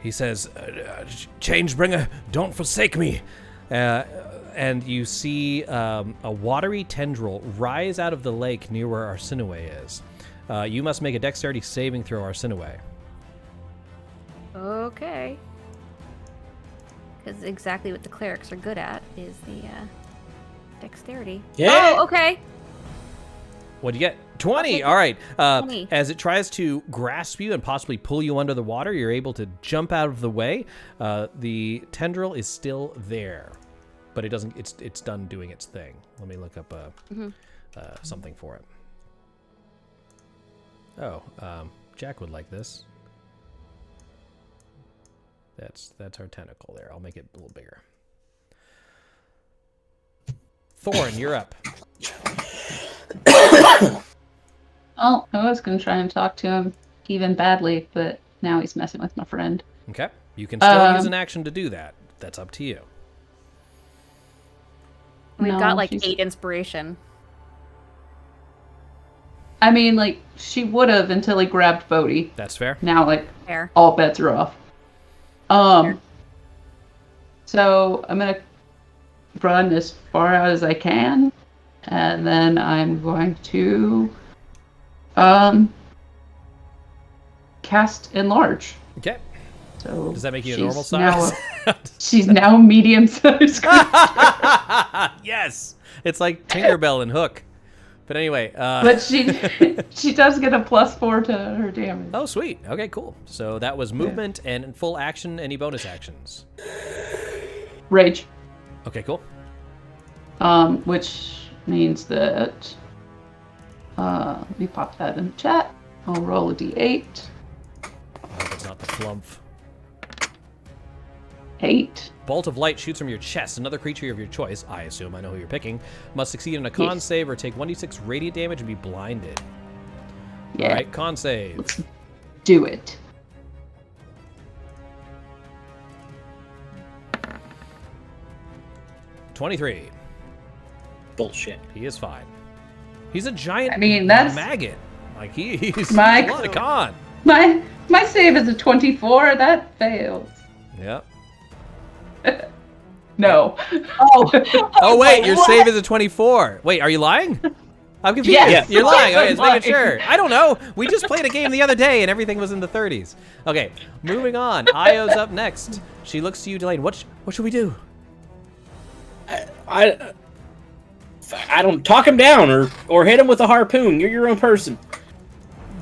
He says, "Changebringer, don't forsake me." And you see a watery tendril rise out of the lake near where Arsinoe is. You must make a dexterity saving throw, Arsinoe. Okay. Because exactly what the clerics are good at is the dexterity. Yeah. Oh, okay. What'd you get? 20. Okay. All right. 20. As it tries to grasp you and possibly pull you under the water, you're able to jump out of the way. The tendril is still there. but it doesn't. It's done doing its thing. Let me look up Mhm. something for it. Oh, Jack would like this. That's our tentacle there. I'll make it a little bigger. Thorn, you're up. Oh, I was gonna try and talk to him even badly, but now he's messing with my friend. Okay. You can still use an action to do that. That's up to you. We've No, got like she's- 8 inspiration. I mean, like, she would have until he grabbed Bodhi. That's fair. Now, like, Fair. all bets are off. So I'm gonna run as far out as I can, and then I'm going to cast enlarge. Okay. So Does that make you a she's normal now size? she's now medium sized. Yes. It's like Tinkerbell and Hook. But anyway, But she does get a +4 to her damage. oh, sweet. Okay, cool. So that was movement and full action. Any bonus actions? Rage. Okay, cool. Which means that let me pop that in the chat. I'll roll a d8. I hope it's not the flump. 8. Bolt of light shoots from your chest. Another creature of your choice, I assume I know who you're picking, must succeed in a con Yes. save or take 1d6 radiant damage and be blinded. Yeah. All right, con save. Let's do it. $23. Bullshit. He is fine. He's a giant I mean, that's- maggot. Like, he's My- a lot of con. My save is a 24. That fails. Yep. No. Oh, wait, your save is a 24. Wait, are you lying? I'm confused. Yes. You're lying. Okay, I'm just making lying. sure. I don't know. We just played a game the other day and everything was in the 30s. Okay, moving on. Io's up next. She looks to you, Delane. What should we do? I don't talk him down or hit him with a harpoon. You're your own person.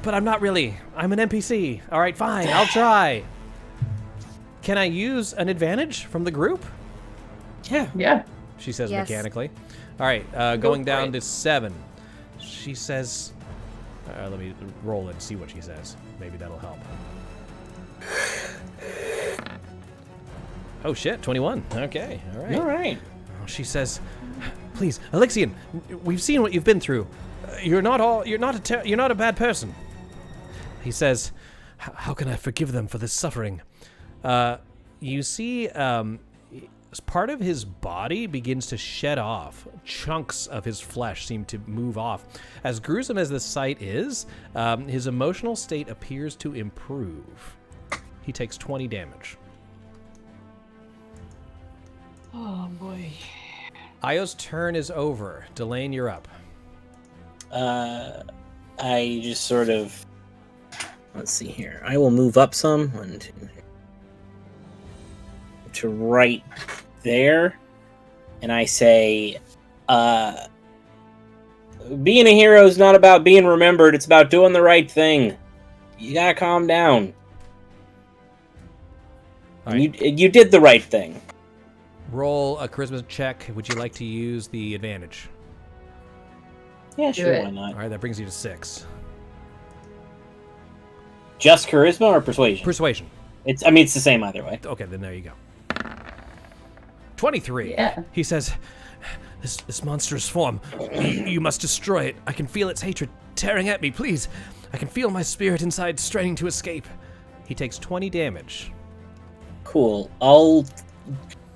But I'm not really. I'm an NPC. All right, fine. I'll try. Can I use an advantage from the group? Yeah. Yeah. She says Yes. mechanically. All right, going for down it. to 7. She says, let me roll it and see what she says. Maybe that'll help. Oh shit, 21. Okay, all right. All right. She says, "Please, Alyxian, we've seen what you've been through. You're not a bad person." He says, "How can I forgive them for this suffering?" You see, part of his body begins to shed off. Chunks of his flesh seem to move off. As gruesome as this sight is, his emotional state appears to improve. He takes 20 damage. Oh boy. Io's turn is over. Delane, you're up. I just sort of... Let's see here. I will move up some. 1, 2, 3. To right there. And I say, being a hero is not about being remembered. It's about doing the right thing. You gotta calm down. All And right. you did the right thing. Roll a charisma check. Would you like to use the advantage? Yeah, sure, it. why not? All right, that brings you to 6. Just charisma or persuasion? Persuasion. It's the same either way. Okay, then there you go. 23. Yeah. He says, this monstrous form, you must destroy it. I can feel its hatred tearing at me, please. I can feel my spirit inside straining to escape. He takes 20 damage. Cool. I'll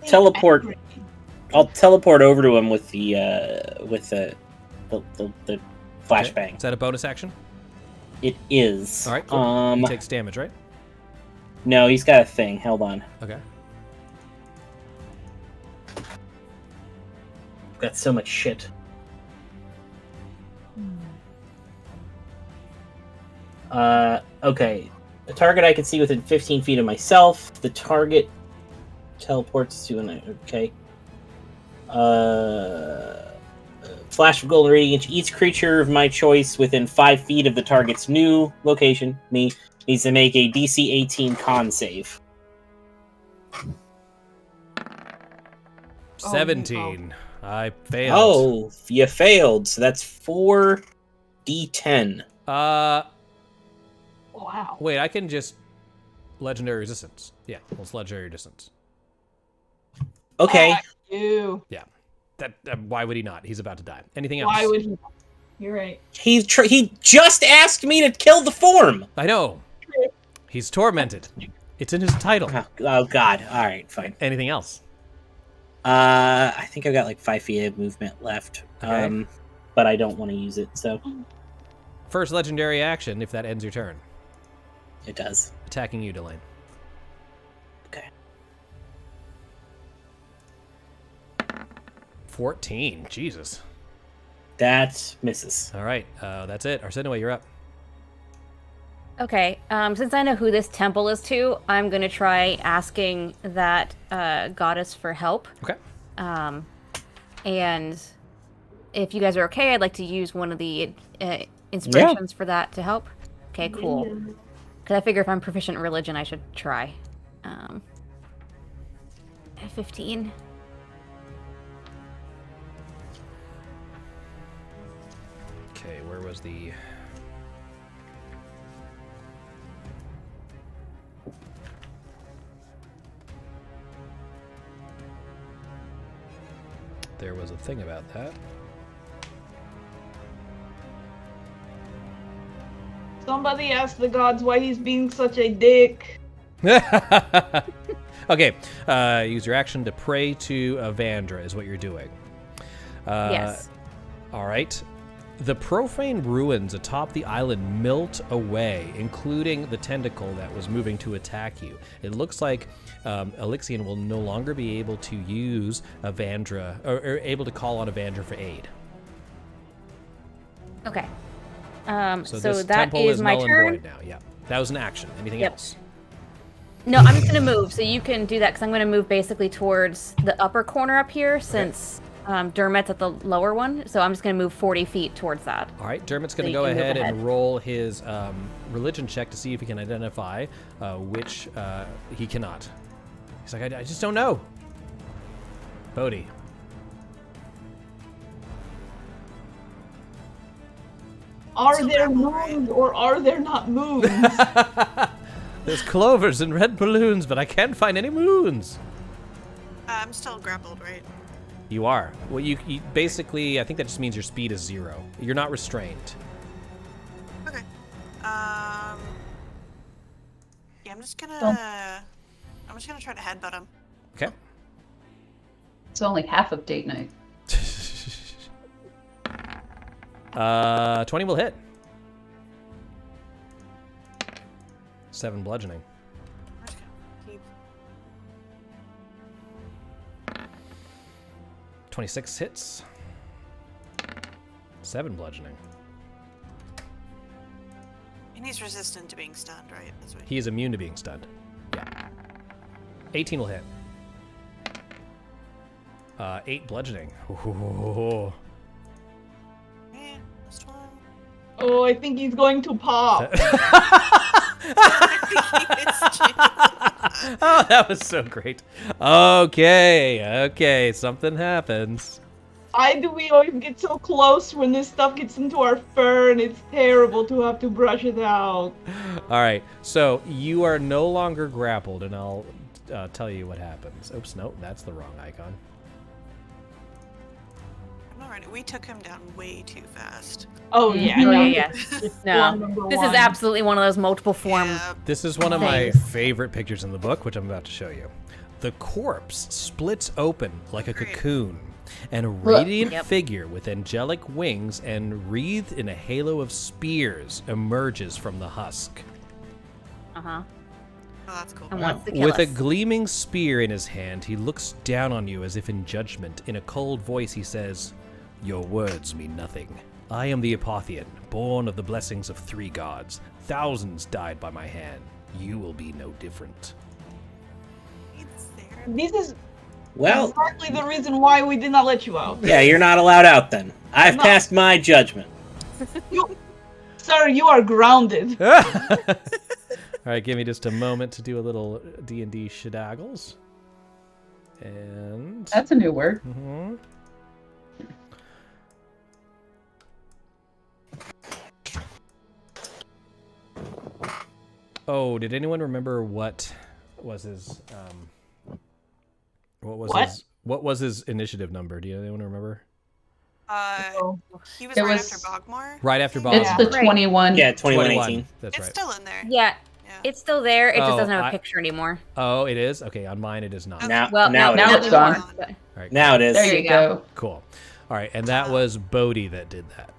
teleport over to him with the flashbang. Okay. Is that a bonus action? It is. All right, cool. He takes damage, right? No, he's got a thing. Hold on. Okay. I've got so much shit. Okay. The target I can see within 15 feet of myself. The target teleports to an... Okay. Flash of golden radiance. Each creature of my choice within 5 feet of the target's new location, me, needs to make a DC 18 con save. 17. I failed. Oh, you failed. So that's 4d10. Wow. Wait, I can just legendary resistance. Yeah, let's legendary resistance. Okay. You. Yeah. That why would he not? He's about to die. Anything else? Why would he? You're right. He just asked me to kill the form. I know. He's tormented. It's in his title. Oh God. All right, fine. Anything else? I think I've got like 5 feet of movement left. Okay. But I don't want to use it, so First legendary action, if that ends your turn. it does. Attacking you, Delane. Okay. 14. Jesus. That misses. All right. That's it. Arsenio, you're up. Okay, since I know who this temple is to, I'm gonna try asking that goddess for help. Okay. And if you guys are okay, I'd like to use one of the inspirations for that to help. Okay, cool. Because I figure if I'm proficient in religion, I should try. 15. Okay, where was the... There was a thing about that. Somebody ask the gods why he's being such a dick. Okay, use your action to pray to Avandra is what you're doing. Yes. All right. The profane ruins atop the island melt away, including the tentacle that was moving to attack you. It looks like Alyxian will no longer be able to use Avandra, or able to call on Avandra for aid. Okay. So So this that temple is my null turn. and void now. Yeah, that was an action. Anything Yep. else? No, I'm just gonna move. So you can do that because I'm gonna move basically towards the upper corner up here since Dermot's at the lower one. So I'm just gonna move 40 feet towards that. All right, Dermot's going to So go you can move ahead and ahead. roll his religion check to see if he can identify which he cannot. He's like, I just don't know. Bodhi. Are there moons or are there not moons? There's clovers and red balloons, but I can't find any moons. I'm still grappled, right? You are. Well, you basically, I think that just means your speed is 0. You're not restrained. Okay. Yeah, I'm just gonna try to headbutt him. Okay. It's only half of date night. 20 will hit. 7 bludgeoning. I'm just gonna keep. 26 hits. 7 bludgeoning. And he's resistant to being stunned, right? That's what He is immune to being stunned. Yeah. 18 will hit. 8 bludgeoning. Ooh. Yeah, that's 12. Oh, I think he's going to pop. Oh, that was so great. Okay, something happens. Why do we always get so close when this stuff gets into our fur and it's terrible to have to brush it out? All right, so you are no longer grappled, and I'll tell you what happens. Oops, no, that's the wrong icon. Alright, we took him down way too fast. Oh yeah. Oh, no. yeah. No, number this is one. absolutely one of those multiple form. Yeah, This is one of my Thanks. favorite pictures in the book, which I'm about to show you. The corpse splits open like a Great. cocoon, and a radiant Yep. figure with angelic wings and wreathed in a halo of spears emerges from the husk. Uh-huh. oh, that's cool. And wants to kill With a us. gleaming spear in his hand, he looks down on you as if in judgment. In a cold voice, he says, "Your words mean nothing. I am the Apotheon, born of the blessings of 3 gods. Thousands died by my hand. You will be no different." It's there. This is Well, exactly the reason why we did not let you out. yeah, you're not allowed out then. I've No. passed my judgment. Sir, you are grounded. All right, give me just a moment to do a little D&D shedaggles. And That's a new word. Mhm. Oh, did anyone remember what was his what was his initiative number? Do anyone remember? Oh, He was It right was- after Bogmar. Right after I think? It's Bogmar. the Right. 21. Yeah, 2118. That's It's right. still in there. Yeah, Yeah. it's still there. It just Oh, doesn't have a I- picture anymore. Oh, it is? Okay, on mine it is not. Okay. Now, Well, now, no, it now not is. it's gone. anymore, but- All right, Now it is. There There you you go. cool. All right, and that was Bodhi that did that.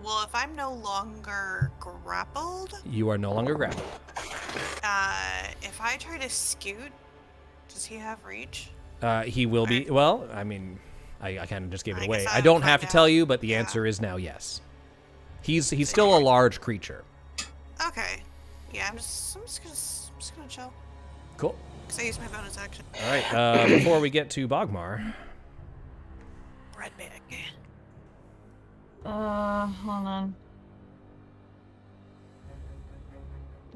Well, if I'm no longer grappled, You are no longer grappled. if I try to scoot, does he have reach? He will be. Well, I mean, I kind of just gave it I away. guess I I don't would have to find tell out. you, but the Yeah. answer is now yes. He's still a large creature. Okay. Yeah, I'm just gonna chill. Cool. Cause I used my bonus action. All right. Before we get to Bogmar, Bread bag. hold on.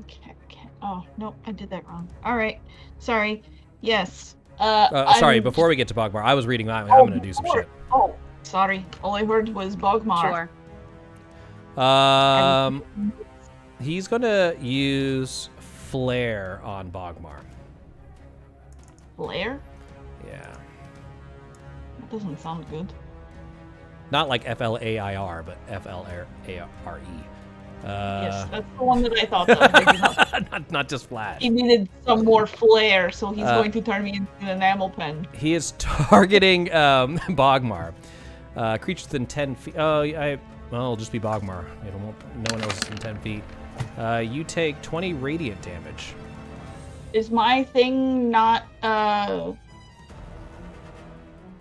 Okay. Oh no, I did that wrong. All right, sorry. Yes. sorry. I'm- Before we get to Bogmar, I was reading mine. I'm Oh, gonna do some before- shit. Oh, sorry. All I heard was Bogmar. Sure. He's gonna use Flare on Bogmar. Blair? Yeah. That doesn't sound good. Not like FLAIR, but FLARE. Yes, that's the one that I thought of. not just flash. He needed some more flair, so he's Uh, going to turn me into an enamel pen. He is targeting Bogmar. Creatures within 10 feet. Oh, well, it'll just be Bogmar. No one else is in 10 feet. You take 20 radiant damage. Is my thing not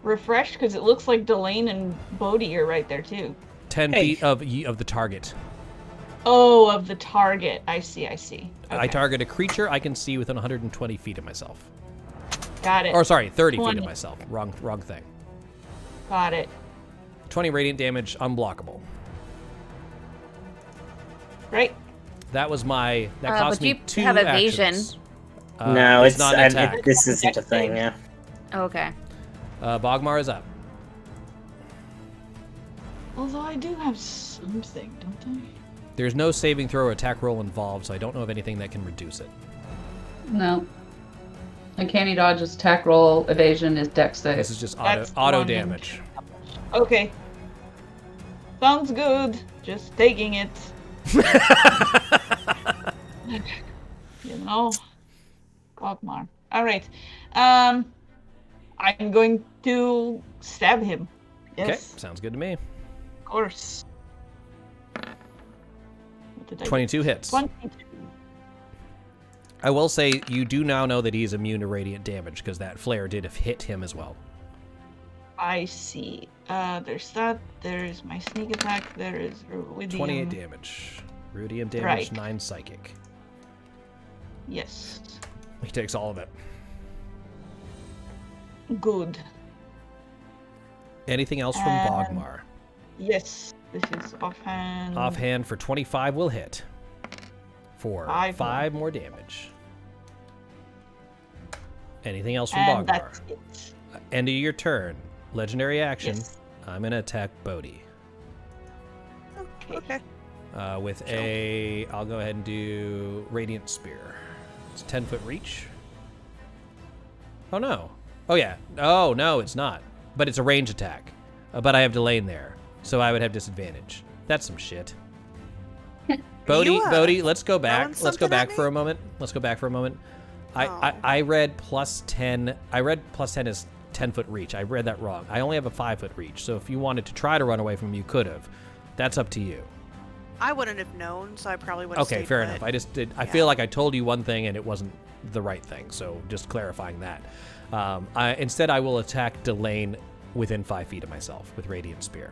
refreshed? Because it looks like Delane and Bodhi are right there too. 10 Hey. feet of the target. Oh, of the target. I see. I Okay. target a creature I can see within 120 feet of myself. Got it. Or sorry, 30 feet 20. of myself. Wrong thing. Got it. 20 radiant damage, unblockable. Right. That was my. That cost but me you 2 have evasion. actions. No, it's not an attack. this isn't a thing. Yeah. Okay. Bogmar is up. Although I do have something, don't I? There's no saving throw or attack roll involved, so I don't know of anything that can reduce it. No. Uncanny dodge is attack roll, evasion is dex save. This is just That's auto one damage. Okay. Sounds good. Just taking it. You know. Gogmar. Alright. I'm going to stab him. Yes. Okay, sounds good to me. Of course. What did I 22 hits. 22. I will say you do now know that he's immune to radiant damage because that flare did have hit him as well. I see. There's that. There's my sneak attack. There is Ruidium. 28 damage. Rudium damage, Right. 9 psychic. Yes. He takes all of it. Good. Anything else from Bogmar? Yes. This is offhand. Offhand for 25 will hit. For 5 5 more damage. Anything else from And Bogmar? that's it. End of your turn. Legendary action. Yes. I'm going to attack Bodhi. Okay. With a... I'll go ahead and do Radiant Spear. It's 10-foot reach. Oh, no. Oh, yeah. Oh, no, it's not. But it's a range attack. But I have Delane there. So I would have disadvantage. That's some shit. Bodhi, let's go back. throwing Let's go something back at for me? a moment. Let's go back for a moment. Oh. I read plus 10. I read plus 10 is 10-foot reach. I read that wrong. I only have a 5-foot reach. So if you wanted to try to run away from him, you could have. That's up to you. I wouldn't have known, so I probably would have Okay, stayed fair put. enough. I just did. I Yeah. feel like I told you one thing and it wasn't the right thing. So just clarifying that. Instead, I will attack Delane within 5 feet of myself with Radiant Spear.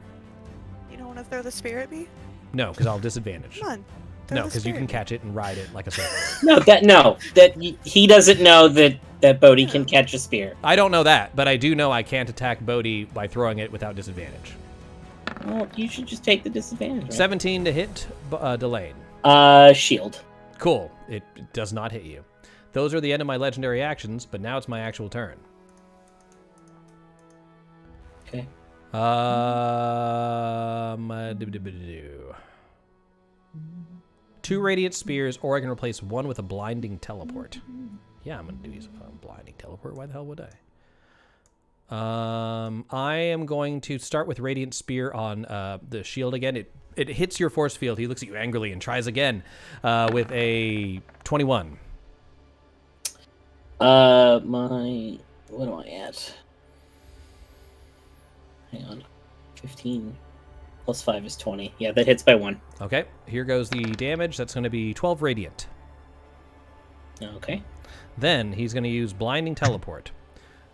You don't want to throw the spear at me? No, because I'll disadvantage. Come on. Throw No, the because you spear can at me. catch it and ride it like a surfboard. He doesn't know that Bodhi can catch a spear. I don't know that, but I do know I can't attack Bodhi by throwing it without disadvantage. Well, you should just take the disadvantage. Right? 17 to hit Delane. Shield. Cool. It does not hit you. Those are the end of my legendary actions, but now it's my actual turn. Okay. Two radiant spears, or I can replace one with a blinding teleport. Yeah, I'm gonna use a blinding teleport. Why the hell would I am going to start with radiant spear on the shield again. It hits your force field. He looks at you angrily and tries again with a 21. What am I at? Hang on. 15 plus 5 is 20. Yeah, that hits by 1. Okay, here goes the damage. That's going to be 12 radiant. Okay. Then he's going to use blinding teleport.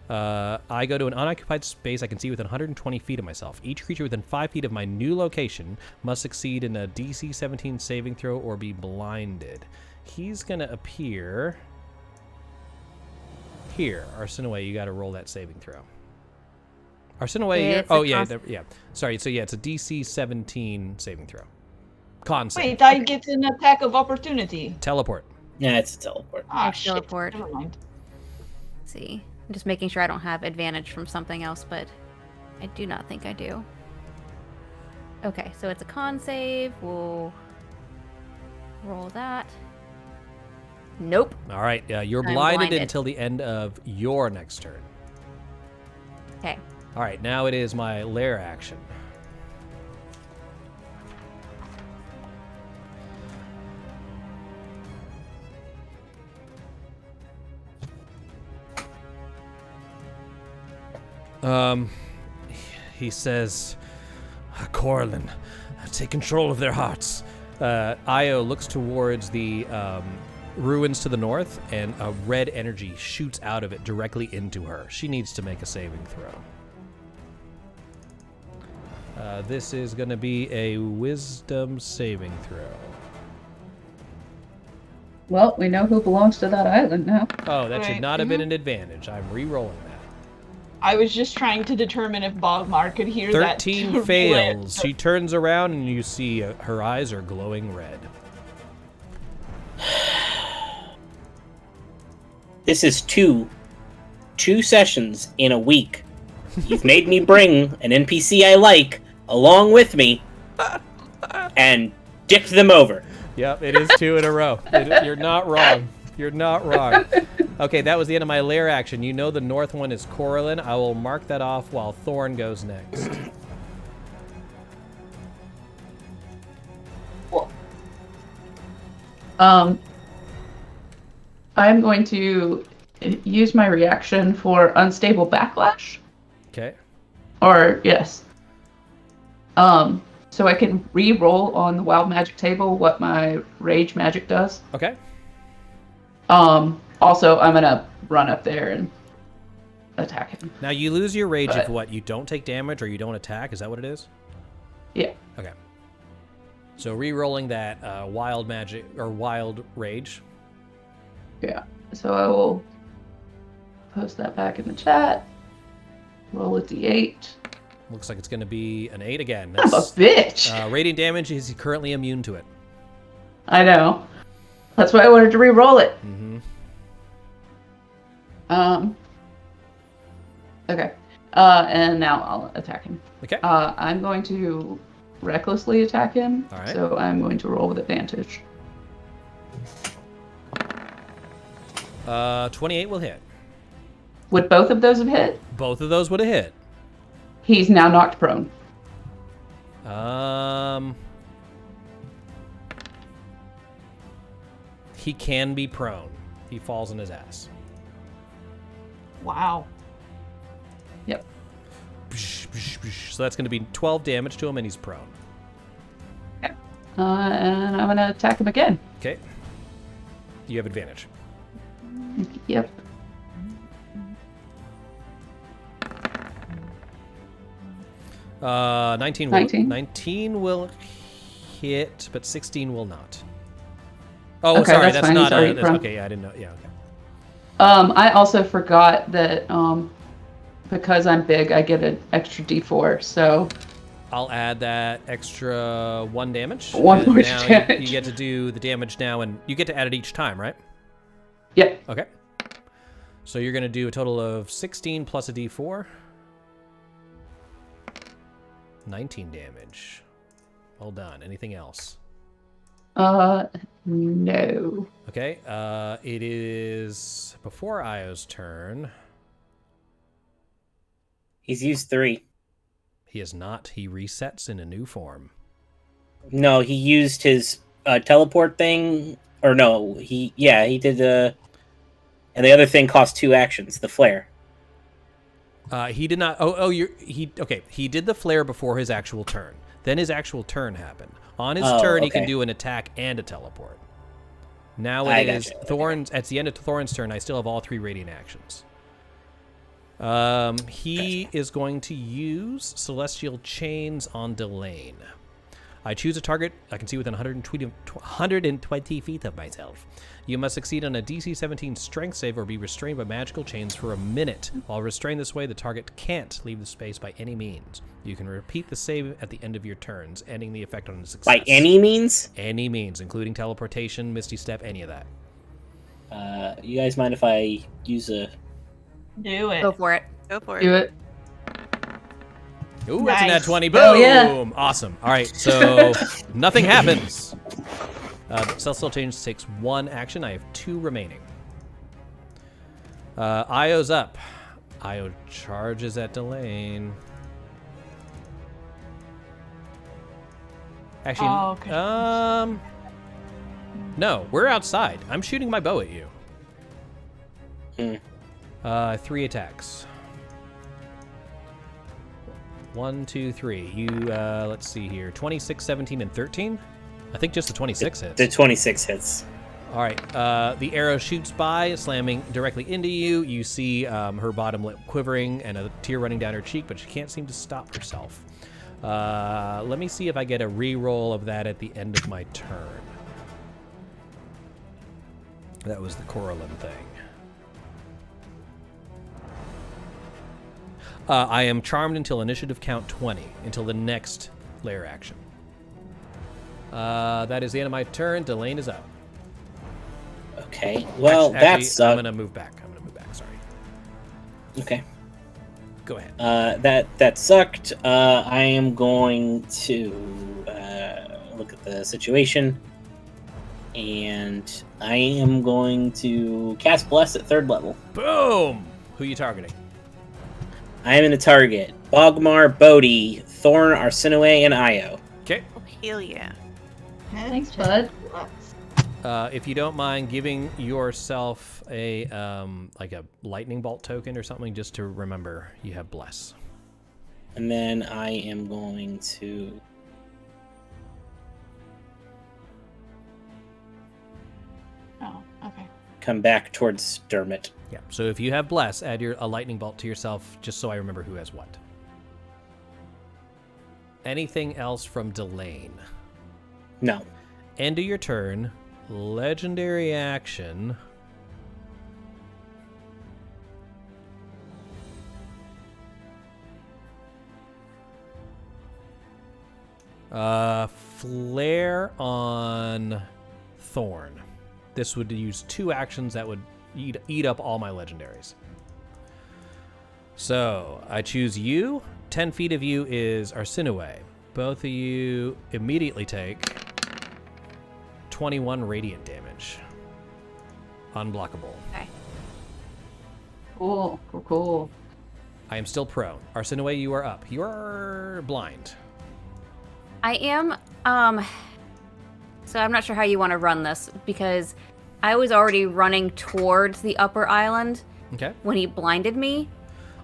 I go to an unoccupied space I can see within 120 feet of myself. Each creature within 5 feet of my new location must succeed in a DC 17 saving throw or be blinded. He's going to appear here. Arsinoe, you got to roll that saving throw. Arsinoe, yeah. Sorry, so yeah, it's a DC 17 saving throw. Con save. Wait, I get an attack of opportunity. Teleport. Yeah, it's a teleport. Ah, It's shit. teleport. Never mind. Let's see. I'm just making sure I don't have advantage from something else, but I do not think I do. Okay, so it's a con save. We'll roll that. Nope. All right, you're I'm blinded blinded. until the end of your next turn. Okay. All right, now it is my lair action. He says, Corlin, take control of their hearts. Io looks towards the ruins to the north, and a red energy shoots out of it directly into her. She needs to make a saving throw. This is going to be a wisdom saving throw. Well, we know who belongs to that island now. Oh, that should Right. not have been an advantage. I'm re-rolling that. I was just trying to determine if Bogmar could hear that. 13 fails. She turns around and you see her eyes are glowing red. This is two sessions in a week. You've made me bring an NPC I like along with me and dicked them over. Yep, it is 2 in a row. You're not wrong. You're not wrong. Okay, that was the end of my lair action. You know the north one is Corlin. I will mark that off while Thorn goes next. Cool. I'm going to use my reaction for unstable backlash. Okay. Or yes. So I can re-roll on the wild magic table what my rage magic does. Okay. Also, I'm gonna run up there and attack him. Now you lose your rage if But- what? You don't take damage or you don't attack? Is that what it is? Yeah. Okay. So re-rolling that wild magic or wild rage. Yeah. So I will post that back in the chat. Roll a d8. Looks like it's going to be an 8 again. I'm a That's bitch. radiant damage. He's currently immune to it. I know. That's why I wanted to re-roll it. Mm-hmm. Okay. And now I'll attack him. Okay. I'm going to recklessly attack him. All right. So I'm going to roll with advantage. 28 will hit. Would both of those have hit? Both of those would have hit. He's now knocked prone. He can be prone. He falls on his ass. Wow. Yep. So that's going to be 12 damage to him, and he's prone. And I'm going to attack him again. Okay. You have advantage. Yep. Uh, 19 will 19. 19 will hit, but 16 will not. Oh, Okay, sorry, that's that's fine. not. He's already prone. Okay, yeah, I didn't know. Yeah, okay. I also forgot that because I'm big, I get an extra d4. So I'll add that extra 1 damage. One and more now damage. You get to do the damage now, and you get to add it each time, right? yep. Okay. So you're going to do a total of 16 plus a d4. 19 damage. Well done. Anything else? No. Okay, it is before Io's turn. He's used 3. He is not. He resets in a new form. No, he used his teleport thing. Or no, he did the... And the other thing cost 2 actions, the flare. He did not... he did the flare before his actual turn. Then his actual turn happened. On his turn, he can do an attack and a teleport. Now it is Thorn's... At the end of Thorn's turn, I still have all 3 radiant actions. He is going to use Celestial Chains on Delane. I choose a target I can see within 120 feet of myself. You must succeed on a DC 17 strength save or be restrained by magical chains for a minute. While restrained this way, the target can't leave the space by any means. You can repeat the save at the end of your turns, ending the effect on a success. By any means? Any means, including teleportation, Misty Step, any of that. You guys mind if I use a... Do it. Go for it. Go for Do it. it. Ooh, that's a nat Nice. 20. Boom! Oh, yeah. Awesome. All right, so nothing happens. Celestial Change takes 1 action. I have 2 remaining. Io's up. Io charges at Delane. Actually, okay. no, we're outside. I'm shooting my bow at you. 3 attacks. 1, 2, 3. You, let's see here. 26, 17, and 13? I think just the 26 hits. The 26 hits. All right. The arrow shoots by, slamming directly into you. You see her bottom lip quivering and a tear running down her cheek, but she can't seem to stop herself. Let me see if I get a re-roll of that at the end of my turn. That was the Coralin thing. I am charmed until initiative count 20, until the next lair action. That is the end of my turn. Delane is up. Okay. Well, that's... I'm going to move back. Sorry. Okay. Go ahead. That sucked. I am going to look at the situation. And I am going to cast Bless at 3rd level. Boom! Who are you targeting? I am in a target. Bogmar, Bodhi, Thorn, Arsinoe, and Io. Okay. Oh, hell yeah. Thanks, bud. If you don't mind giving yourself a like a lightning bolt token or something, just to remember you have Bless. And then I am going to... Oh, okay. come back towards Dermot. Yeah. So if you have Bless, add a lightning bolt to yourself, just so I remember who has what. Anything else from Delane? No. End of your turn. Legendary action. Flare on Thorn. This would use 2 actions that would eat up all my legendaries. So I choose you. 10 feet of you is Arsinoe. Both of you immediately take 21 radiant damage. Unblockable. Okay. Cool. I am still prone. Arsinoe, you are up. You are blind. I am, so I'm not sure how you want to run this, because I was already running towards the upper island Okay. when he blinded me.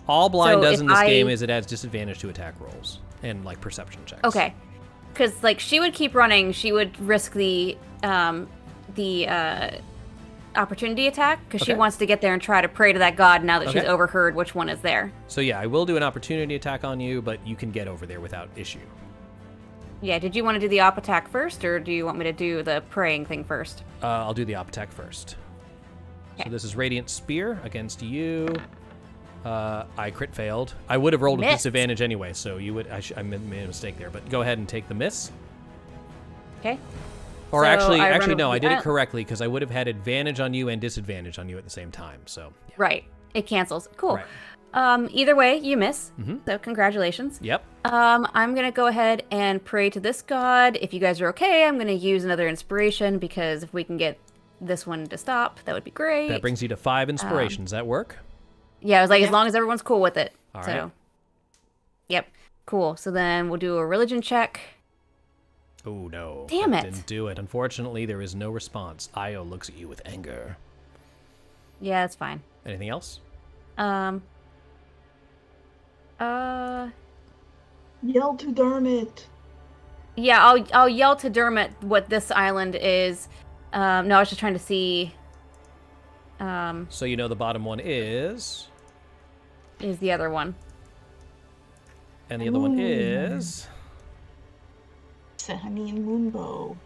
All blind So does if in this I- game is it adds disadvantage to attack rolls and like perception checks. Okay. Because, like, she would keep running, she would risk the opportunity attack, because she Okay. wants to get there and try to pray to that god now that she's Okay. overheard which one is there. So yeah, I will do an opportunity attack on you, but you can get over there without issue. Yeah, did you want to do the op attack first, or do you want me to do the praying thing first? I'll do the op attack first. Okay. So this is Radiant Spear against you. I crit failed. I would have rolled with Missed. disadvantage anyway, so you would. I made a mistake there, but go ahead and take the miss. Okay. Or So actually, I run no, over I the did it island. correctly because I would have had advantage on you and disadvantage on you at the same time. So yeah. Right. It cancels. Cool. Right. Either way, you miss. Mhm. So congratulations. Yep. I'm gonna go ahead and pray to this god. If you guys are okay, I'm gonna use another inspiration because if we can get this one to stop, that would be great. That brings you to 5 inspirations. Does that work? Yeah, I was like, as Yeah. long as everyone's cool with it. All So, right. yep, cool. So then we'll do a religion check. Oh, no. Damn That it. didn't do it. Unfortunately, there is no response. Io looks at you with anger. Yeah, that's fine. Anything else? Yell to Dermot. Yeah, I'll yell to Dermot what this island is. No, I was just trying to see. So you know the bottom one is, Is the other one? and the other one Ooh. is. Sahani and Moonbow.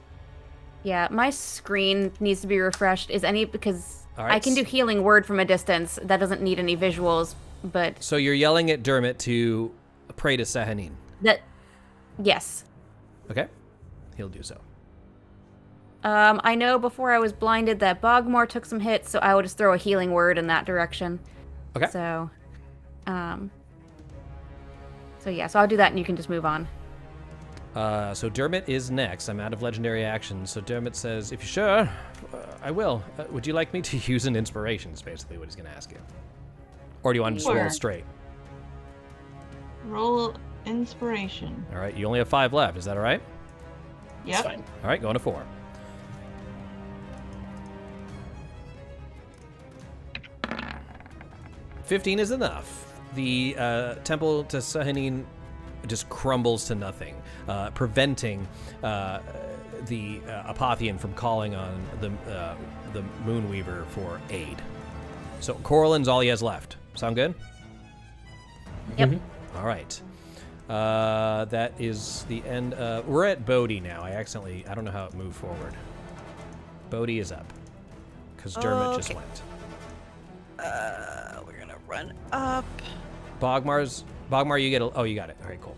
Yeah, my screen needs to be refreshed. Because All right, I can do healing word from a distance. That doesn't need any visuals, but So you're yelling at Dermot to pray to Sahanin. yes. Okay? He'll do so. I know before I was blinded that Bogmore took some hits, so I will just throw a healing word in that direction. Okay. So yeah, so I'll do that and you can just move on. So Dermot is next. I'm out of legendary actions. So Dermot says, if you're sure, I will. Would you like me to use an inspiration, is basically what he's going to ask you. Or do you want to just roll Sure. straight? Roll inspiration. All right, you only have 5 left. Is that all right? It's Yep. fine. All right, going to 4. $15 is enough. The temple to Sahanin just crumbles to nothing, preventing the Apotheon from calling on the Moonweaver for aid. So Corallin's all he has left. Sound good? Yep. All right. That is the end. We're at Bodhi now. I don't know how it moved forward. Bodhi is up. Because Dermot just Okay. went. We're gonna run up. Bogmar, you get oh, you got it. All right, cool.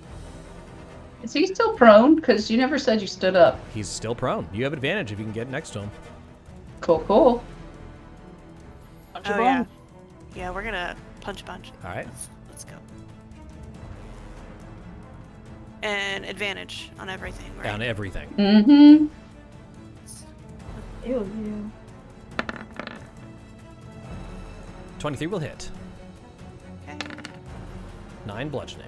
Is he still prone? Because you never said you stood up. He's still prone. You have advantage if you can get next to him. Cool, cool. Punch a Oh yeah. bunch. Yeah, we're gonna punch a bunch. All right. Let's go. And advantage on everything, right? On everything. Mm-hmm. Ew. 23 will hit. Okay. 9 bludgeoning.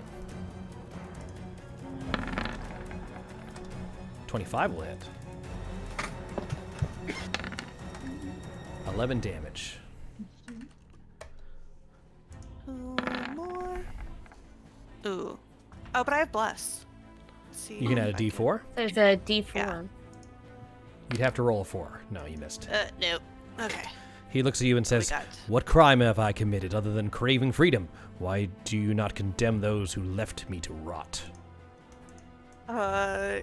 25 will hit. 11 damage. 2 more. Ooh. Oh, but I have bless. Let's see. You can add a if I D4. There's a D4. Yeah. You'd have to roll a 4. No, you missed. Nope. Okay. He looks at you and says, got? "What crime have I committed other than craving freedom? Why do you not condemn those who left me to rot?" Yeah,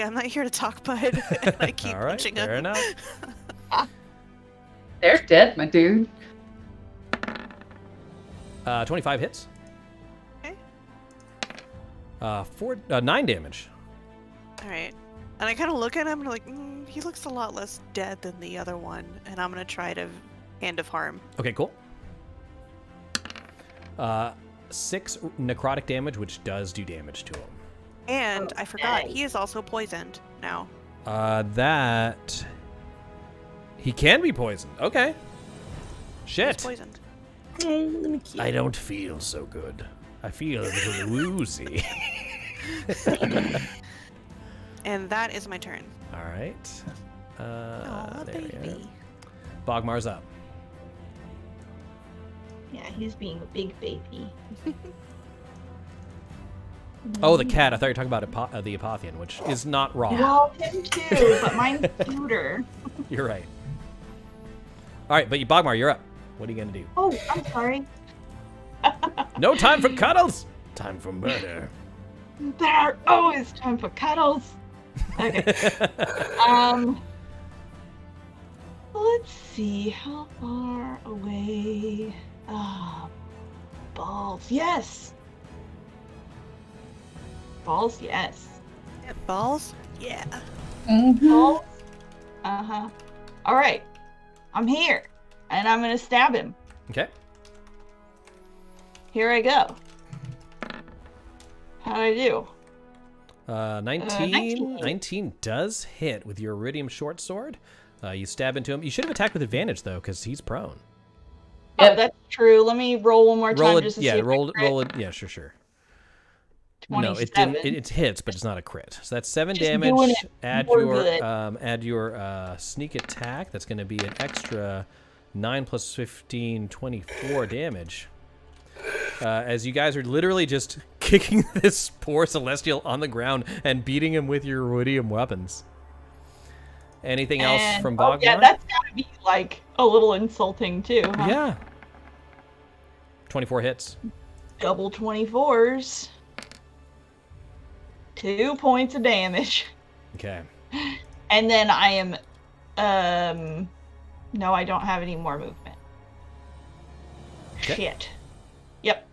I'm not here to talk, bud. And I keep All right, punching fair him. enough. They're dead, my dude. 25 hits. Okay. 9 damage. All right. And I kind of look at him and I'm like, he looks a lot less dead than the other one, and I'm gonna try to hand of harm. Okay, cool. 6 necrotic damage, which does do damage to him. And I forgot, Okay. he is also poisoned now. That he can be poisoned. Okay. He's Shit. poisoned. Let me keep. I don't feel so good. I feel a little woozy. And that is my turn. All right. Aw, There we baby. go. Bogmar's up. Yeah, he's being a big baby. Oh, the cat. I thought you were talking about the Apotheon, which is not wrong. Well, him too, but mine's cuter. You're right. All right, but Bogmar, you're up. What are you going to do? Oh, I'm sorry. No time for cuddles. Time for murder. There always time for cuddles. Okay. Let's see, how far away? Balls. Yes. Balls. Yes. Yeah, balls? Yeah. Mm-hmm. Balls. Uh-huh. All right. I'm here, and I'm gonna stab him. Okay. here I go. How'd I do? 19. 19 does hit with your iridium short sword. You stab into him. You should have attacked with advantage though, because he's prone. Oh, that's true. Let me roll one more time Roll it. just to Yeah, see. roll it. Yeah, sure. No, it 27. didn't. It hits, but it's not a crit. So that's 7 Just damage. doing it Add your sneak attack. That's going to be an extra 9 plus 15, 24 damage. As you guys are literally just kicking this poor celestial on the ground and beating him with your iridium weapons. Anything else from Bogmar? Yeah, that's gotta be like a little insulting too. Huh? Yeah. 24 hits. Double 24s. 2 points of damage. Okay. And then I am, no, I don't have any more movement. Okay. Shit. Yep.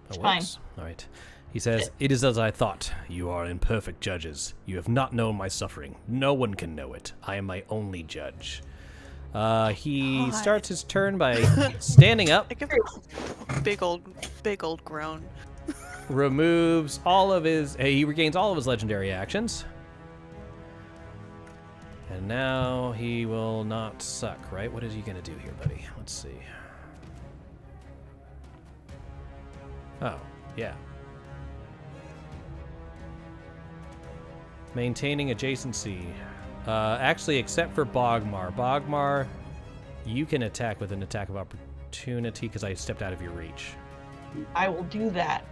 That Fine. works. All right. He says, "It is as I thought. You are imperfect judges. You have not known my suffering. No one can know it. I am my only judge." He God. starts his turn by standing up, I give a big old groan. removes all of his... he regains all of his legendary actions. And now he will not suck, right? What is he going to do here, buddy? Let's see. Oh, yeah. Maintaining adjacency. Actually, except for Bogmar. Bogmar, you can attack with an attack of opportunity because I stepped out of your reach. I will do that.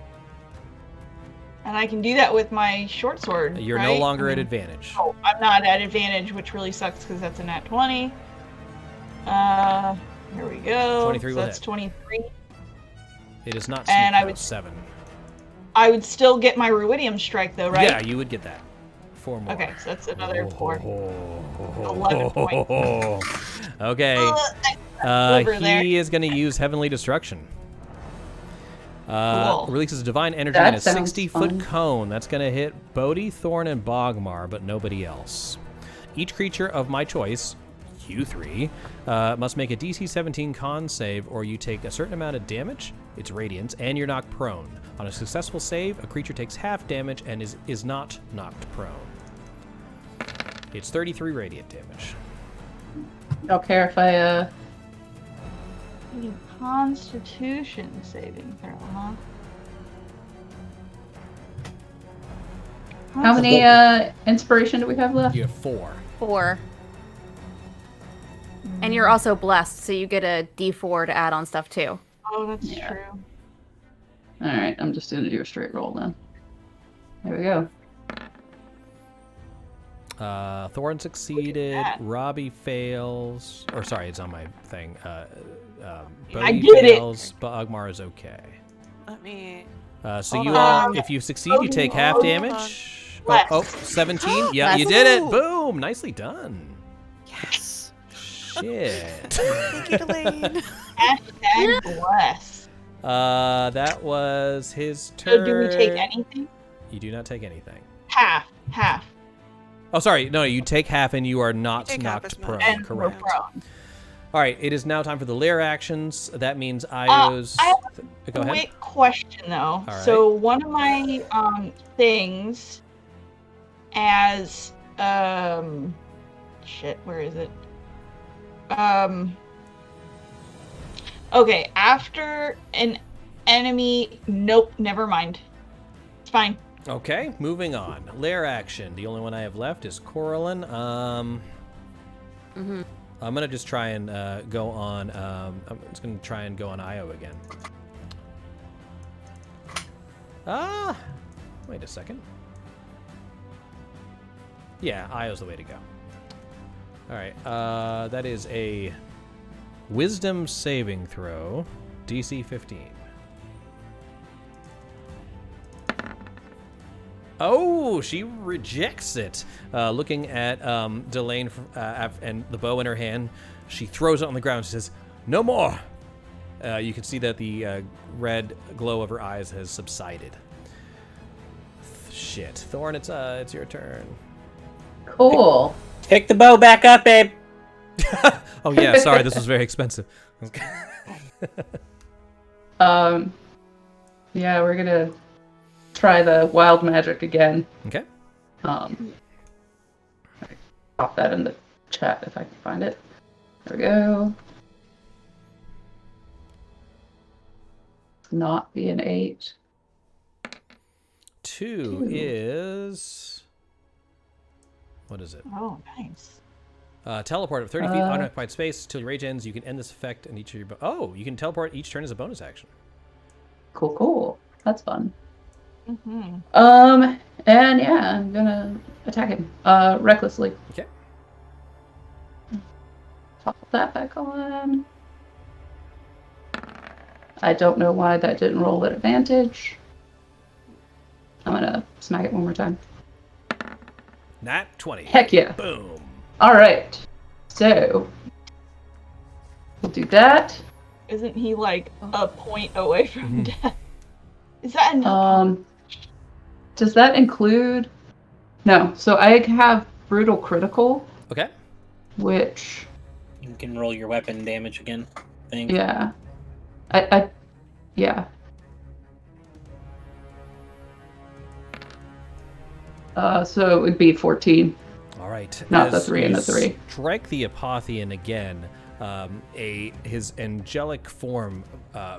And I can do that with my short sword. You're right? no longer at advantage. Oh, I'm not at advantage, which really sucks because that's a nat 20. Here we go. 23 so will that's hit. 23. It is not And sneak, I though, would- 7. I would still get my ruidium strike though, right? Yeah, you would get that. 4 more. Okay, so that's another 4. Oh, 11 points. Okay. Over there. He is going to use Heavenly Destruction. Cool. Releases divine energy That in a sounds 60-foot fun. cone. That's going to hit Bodhi, Thorn, and Bogmar, but nobody else. Each creature of my choice, you three, must make a DC 17 con save, or you take a certain amount of damage. It's radiance, and you're knocked prone. On a successful save, a creature takes half damage and is not knocked prone. It's 33 radiant damage. Don't care if I Constitution saving throw, huh? How many inspiration do we have left? You have 4. 4. And you're also blessed, so you get a D4 to add on stuff too. Oh, that's Yeah. true. Alright, I'm just gonna do a straight roll then. There we go. Thorn succeeded. that. Robbie fails. Or sorry, it's on my thing. I Bodhi did it! fails. Bogmar is okay. Let me. So Hold you on. are, if you succeed, you take half Hold damage. Less. Oh, 17. Yeah, you Less. did it. Ooh. Boom. Nicely done. Yes. Shit. Thank you, Delane. Hashtag bless. That was his turn. So do we take anything? You do not take anything. Half. Oh, sorry. No, you take half and you are not take half knocked as much. prone. And we're Correct. prone. All right. It is now time for the lair actions. That means Io's. I have Go ahead. Quick question though. right. So one of my things as shit, where is it? Okay, after an enemy, nope, never mind. It's fine. Okay, moving on. Lair action. The only one I have left is Coraline. I'm gonna just try and go on. I'm just gonna try and go on Io again. Wait a second. Yeah, Io's the way to go. All right. That is a Wisdom saving throw, DC 15. Oh, she rejects it. Looking at Delane and the bow in her hand, she throws it on the ground. She says, "No more." You can see that the red glow of her eyes has subsided. Shit, Thorn, it's your turn. Cool. Pick the bow back up, babe. Oh yeah, sorry, this was very expensive. Yeah, we're gonna try the wild magic again. Okay. Pop that in the chat if I can find it. There we go. Not be an 8. 2 is... What is it? Oh, nice. Teleport of 30 feet unoccupied space till your rage ends. You can end this effect and each of your... Oh, you can teleport each turn as a bonus action. Cool. That's fun. Mm-hmm. And yeah, I'm gonna attack him. Recklessly. Okay. Pop that back on. I don't know why that didn't roll at advantage. I'm gonna smack it one more time. Nat 20. Heck yeah. Boom. Alright. So, we'll do that. Isn't he like a point away from death? Is that enough? Does that include... No, so I have brutal critical, Okay. which... You can roll your weapon damage again, I think. Yeah. Yeah. So it would be 14. All right. Not the As 3 and you the 3. Strike the Apotheon again. His angelic form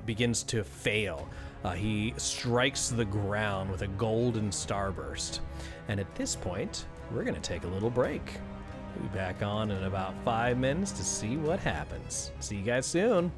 begins to fail. He strikes the ground with a golden starburst. And at this point, we're going to take a little break. We'll be back on in about 5 minutes to see what happens. See you guys soon.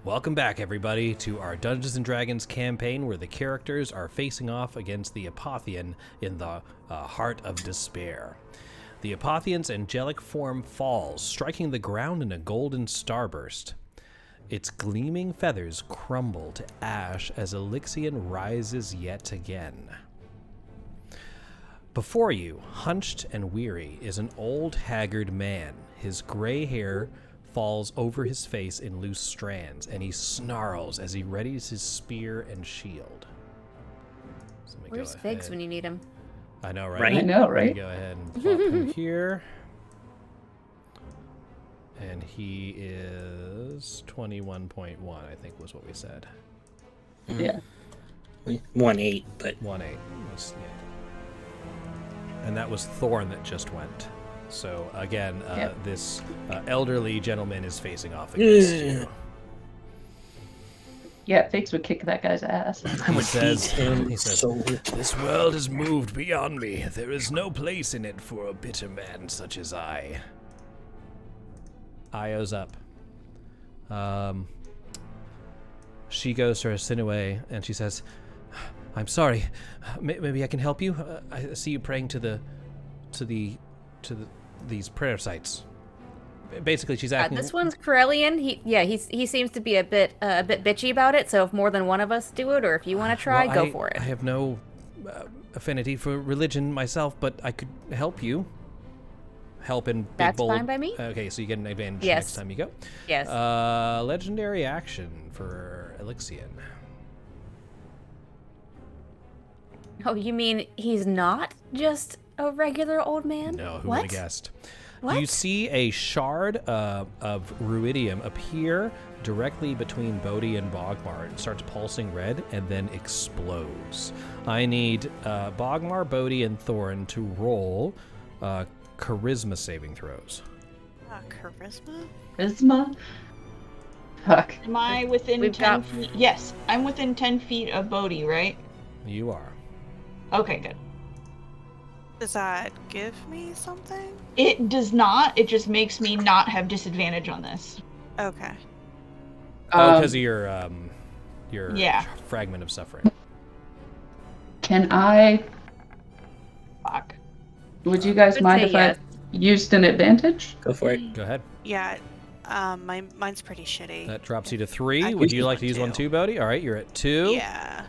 Welcome back, everybody, to our Dungeons & Dragons campaign where the characters are facing off against the Apotheon in the heart of despair. The Apotheon's angelic form falls, striking the ground in a golden starburst. Its gleaming feathers crumble to ash as Alyxian rises yet again. Before you, hunched and weary, is an old, haggard man. His gray hair falls over his face in loose strands, and he snarls as he readies his spear and shield. So let me Where's go Figs ahead. when you need him? I know, right? Right. I know, Let me right? go ahead and plop him here. And he is 21.1, I think was what we said. Yeah. 1-8, but 1-8. And that was Thorn that just went. So again, Yep. this elderly gentleman is facing off against you. Yeah, Figs would kick that guy's ass. He says, him so "This world has moved beyond me. There is no place in it for a bitter man such as I." Io's up. She goes to her Sinue and she says, "I'm sorry. Maybe I can help you. I see you praying to these prayer sites." Basically, she's asking. This one's Corellian. He seems to be a bit bitchy about it. So if more than one of us do it, or if you want to try, go for I it. have no affinity for religion myself, but I could help you. Help in big That's bold. fine by me. Okay, so you get an advantage Yes. next time you go. Yes. Legendary action for Alyxian. Oh, you mean he's not just a regular old man? No, who would what? have guessed? What? You see a shard of ruidium appear directly between Bodhi and Bogmar. It starts pulsing red and then explodes. I need Bogmar, Bodhi, and Thorn to roll charisma saving throws. Charisma? Charisma? Fuck. Am I within We've 10 got- feet? Yes, I'm within 10 feet of Bodhi, right? You are. Okay, good. Does that give me something? It does not. It just makes me not have disadvantage on this. Okay. Because of your Yeah. fragment of suffering. Can I... Fuck. Would you guys Would mind say if yes. I used an advantage? go for it. Go ahead. Yeah. Mine's pretty shitty. That drops you to 3. I Would could you use like one to use one too. too, Bodhi? All right, you're at 2. Yeah.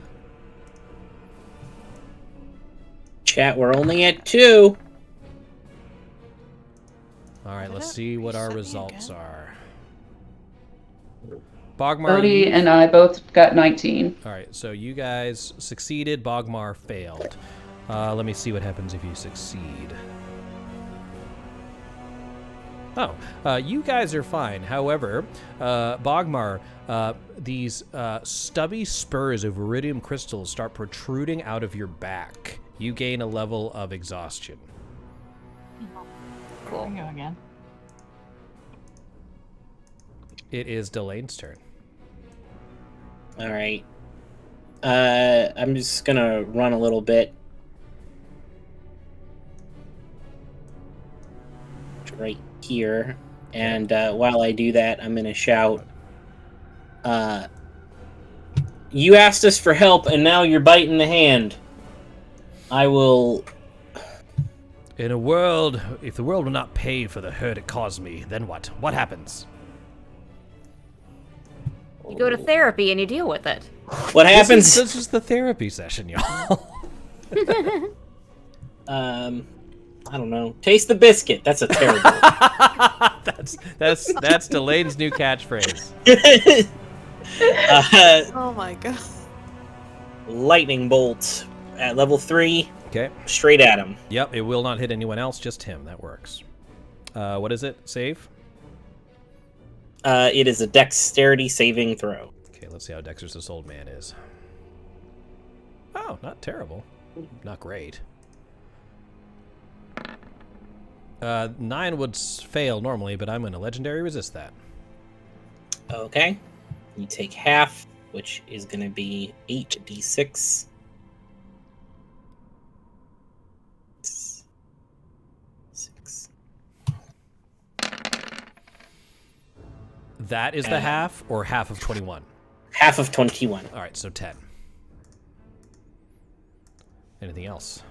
Chat, we're only at 2. All right, Put it let's up. see what our Reset me results again. are. Bogmar, Bodhi you- and I both got 19. all right, so you guys succeeded. Bogmar failed. Let me see what happens if you succeed. Oh, you guys are fine. However, Bogmar, these stubby spurs of iridium crystals start protruding out of your back. You gain a level of exhaustion. Cool. Go again. It is Delane's turn. All right. I'm just gonna run a little bit. Right here, and while I do that, I'm gonna shout. You asked us for help, and now you're biting the hand. I will. In a world, if the world will not pay for the hurt it caused me, then what? What happens? You go to therapy and you deal with it. What happens? This is the therapy session, y'all. I don't know. Taste the biscuit. That's a terrible. that's Delane's new catchphrase. Oh my god. Lightning bolt at level 3, Okay. straight at him. Yep, it will not hit anyone else, just him. That works. What is it? Save? It is a dexterity saving throw. Okay, let's see how dexterous this old man is. Oh, not terrible. Not great. 9 would fail normally, but I'm going to legendary resist that. Okay. You take half, which is going to be 8d6. That is the half, or half of 21? Half of 21. All right, so 10. Anything else?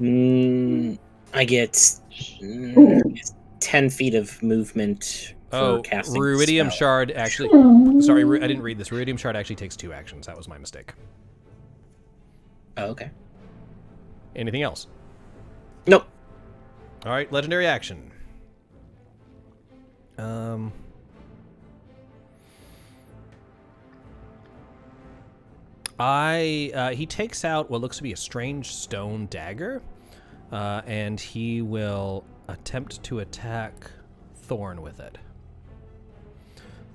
I get 10 feet of movement for casting Ruidium spell. Shard actually... Sorry, I didn't read this. Ruidium Shard actually takes 2 actions. That was my mistake. Oh, okay. Anything else? Nope. All right, legendary action. He takes out what looks to be a strange stone dagger, and he will attempt to attack Thorn with it.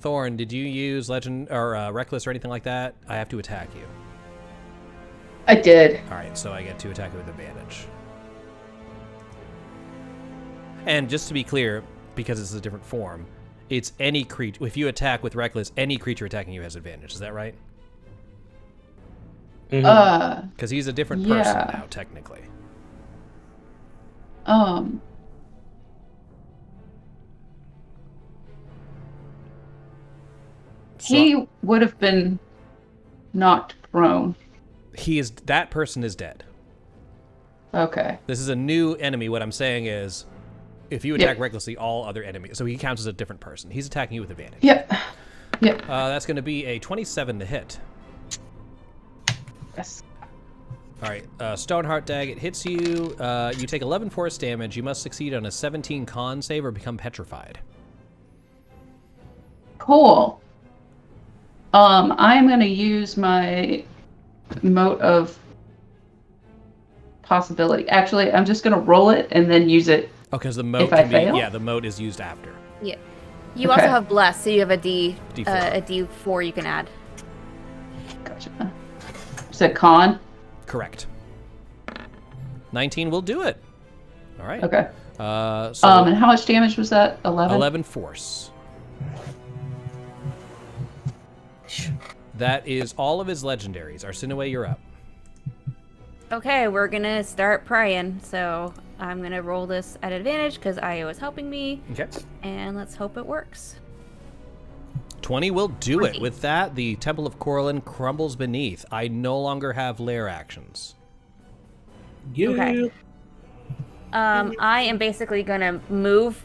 Thorn, did you use Legend or Reckless or anything like that? I have to attack you. I did. All right, so I get to attack it with advantage. And just to be clear, because this is a different form, it's any creature. If you attack with Reckless, any creature attacking you has advantage. Is that right? Because he's a different person now, technically. He would have been knocked prone. That person is dead. Okay. This is a new enemy. What I'm saying is, if you attack recklessly, all other enemies. So he counts as a different person. He's attacking you with advantage. Yep. That's going to be a 27 to hit. Yes. All right. Stoneheart Dag, it hits you. You take 11 force damage. You must succeed on a 17 con save or become petrified. Cool. I'm going to use my mote of possibility. Actually, I'm just going to roll it and then use it. Oh, because the mote if I fail? Yeah, the mote is used after. Yeah. You also have bless, so you have a D4. D4. A D4 you can add. Gotcha. Is it con? Correct. 19 will do it. All right. Okay. So and how much damage was that? 11? 11 force. That is all of his legendaries. Arsinoe, you're up. Okay, we're gonna start praying. So I'm gonna roll this at advantage because Io is helping me. Okay. And let's hope it works. 20 will do it. With that, the Temple of Corlin crumbles beneath. I no longer have lair actions. Yeah. Okay. I am basically gonna move,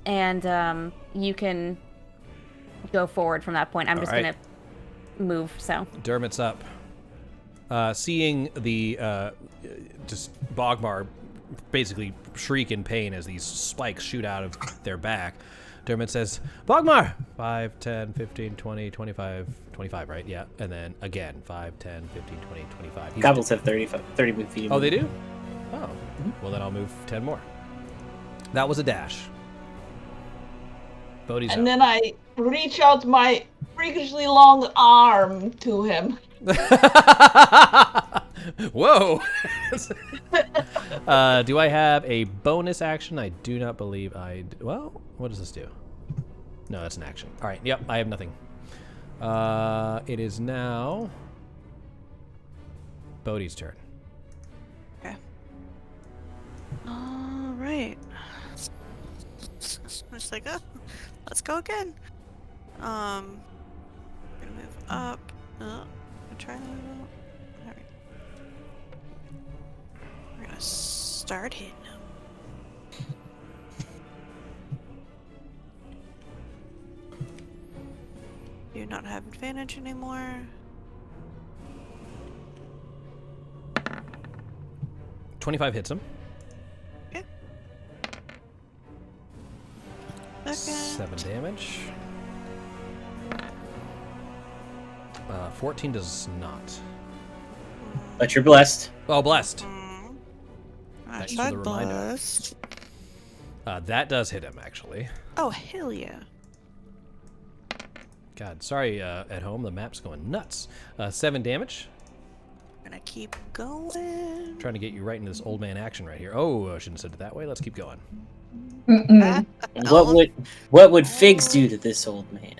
and you can go forward from that point. I'm just gonna move. So Dermot's up. Seeing the just Bogmar basically shriek in pain as these spikes shoot out of their back, Dermot says, Bogmar! 5, 10, 15, 20, 25, 25, right? Yeah. And then again, 5, 10, 15, 20, 25. Goblins have 30 feet. Oh, they do? Oh. Well, then I'll move 10 more. That was a dash. Bodhi's And up. then I reach out my freakishly long arm to him. Whoa! Do I have a bonus action? I do not believe I... Well, what does this do? No, that's an action. All right, yep, I have nothing. It is now... Bodhi's turn. Okay. All right. I'm just like, oh, let's go again. Gonna move up. I'm trying to move up. All right. We're gonna start hitting him. Do not have advantage anymore. $25 hits him. Okay. Second. 7 damage. 14 does not. But you're blessed. Oh, blessed. Thanks for the reminder. Blessed. That does hit him, actually. Oh, hell yeah. God, sorry, at home, the map's going nuts. 7 damage. Gonna keep going. Trying to get you right into this old man action right here. Oh, I shouldn't have said it that way. Let's keep going. What would Figs do to this old man?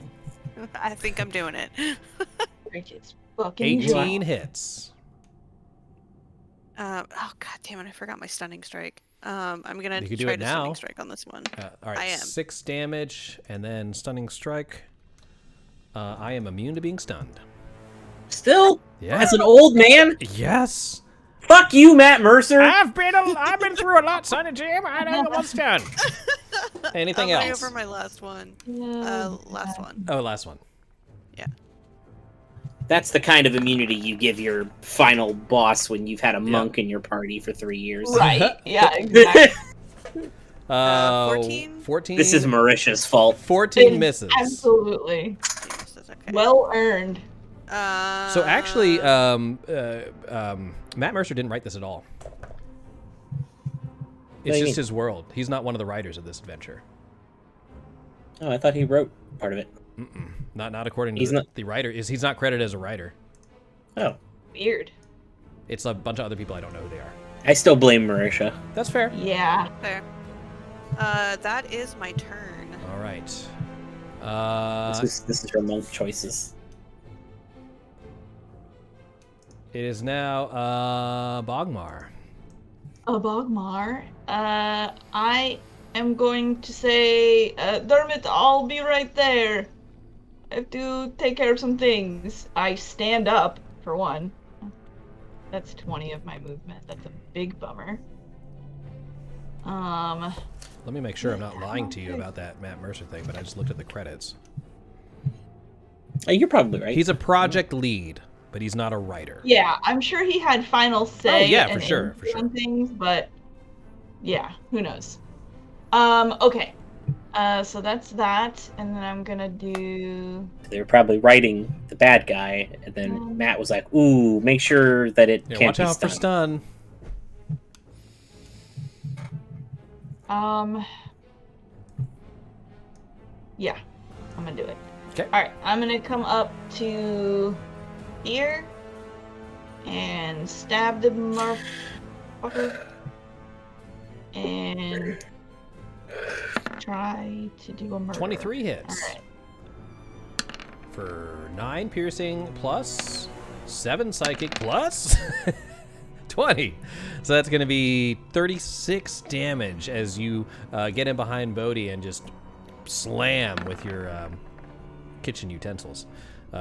I think I'm doing it. It's fucking 18 hits. Oh god damn it! I forgot my stunning strike. I'm gonna You could do try it to now. stunning strike on this one. All right, I am. 6 damage, and then stunning strike. I am immune to being stunned. Still? Yeah. As an old man? Yes. Fuck you, Matt Mercer! I've been through a lot, Sonny Jim. I know what's done. Anything I'm else? over my last one. Yeah. Last one. Oh, last one. Yeah. That's the kind of immunity you give your final boss when you've had a monk in your party for 3 years. Right. Yeah, exactly. 14? 14. This is Marisha's fault. 14 misses. Absolutely. Yes, that's okay. Well earned. So actually, Matt Mercer didn't write this at all. It's just his world. He's not one of the writers of this adventure. Oh, I thought he wrote part of it. Not according to the writer. He's not credited as a writer. Oh. Weird. It's a bunch of other people I don't know who they are. I still blame Marisha. That's fair. Yeah. Fair. That is my turn. All right. This is her monk choices. It is now Bogmar. Bogmar. I am going to say, Dermot, I'll be right there. I have to take care of some things. I stand up, for one. That's 20 of my movement. That's a big bummer. Let me make sure I'm not lying to you about that Matt Mercer thing, but I just looked at the credits. You're probably right. He's a project lead, but he's not a writer. Yeah, I'm sure he had final say. Oh, yeah, for and sure, input on things, but yeah, who knows? Okay. So that's that, and then I'm gonna do. They were probably writing the bad guy, and then Matt was like, "Ooh, make sure that it can't watch be out for stun." Yeah, I'm gonna do it. Okay. All right, I'm gonna come up to here and stab the motherfucker and try to do a murder. 23 hits. All right. For 9 piercing plus 7 psychic plus 20. So that's going to be 36 damage as you get in behind Bodhi and just slam with your kitchen utensils.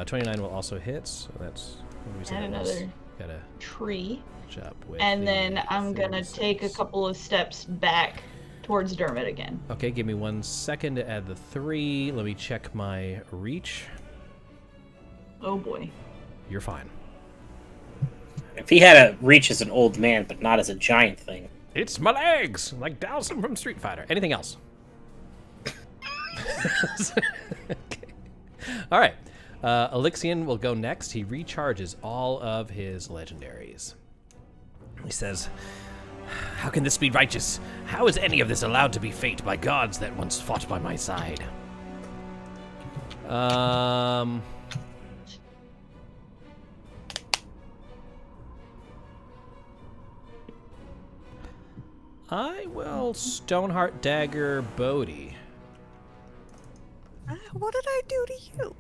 29 will also hit, so that's what we said. And another Gotta tree. up with And the then I'm gonna 36. take a couple of steps back towards Dermot again. Okay, give me 1 second to add the 3. Let me check my reach. Oh boy. You're fine. If he had a reach as an old man, but not as a giant thing. It's my legs, like Dowson from Street Fighter. Anything else? Okay. All right. Alyxian will go next. He recharges all of his legendaries. He says, "How can this be righteous? How is any of this allowed to be fate by gods that once fought by my side?" I will Stoneheart Dagger Bodhi. What did I do to you?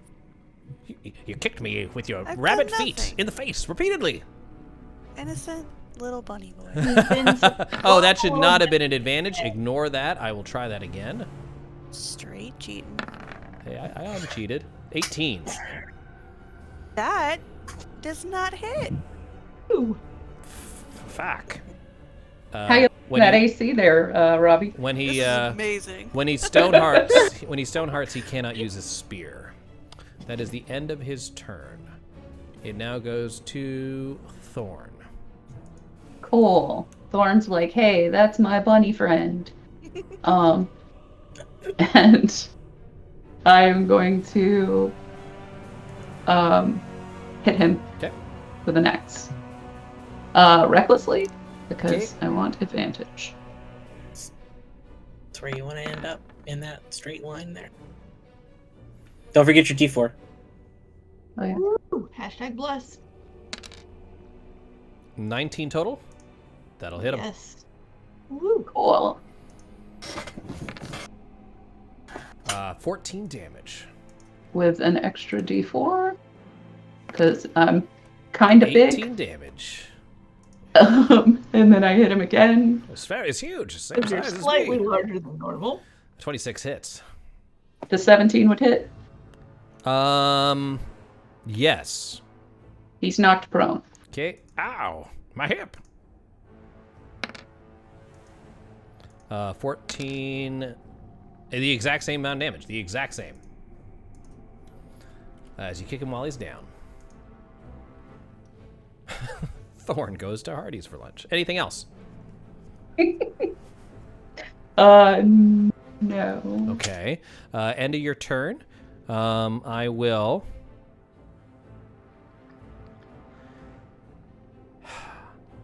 You kicked me with your I've rabbit done feet nothing. in the face repeatedly. Innocent little bunny boy. Oh, that should not have been an advantage. Ignore that. I will try that again. Straight cheating. Hey, I haven't cheated. 18. That does not hit. Ooh. Fuck. How you when that he- AC there, Robbie? When This he is amazing. when he stonehearts, he cannot use his spear. That is the end of his turn. It now goes to Thorn. Cool. Thorn's like, hey, that's my bunny friend. And I'm going to hit him Okay. with an axe. Recklessly, because Okay. I want advantage. That's where you want to end up, in that straight line there. Don't forget your D4. Oh yeah. Ooh, hashtag bless. 19 total. That'll hit him. Yes. Woo. Cool. 14 damage. With an extra D4, because I'm kind of 18 big. damage. And then I hit him again. It's huge. Same You're size as slightly me. larger than normal. 26 hits. The 17 would hit. Yes. He's knocked prone. Okay. Ow, my hip. 14. The exact same amount of damage. The exact same. As you kick him while he's down. Thorn goes to Hardy's for lunch. Anything else? No. Okay. End of your turn. I will.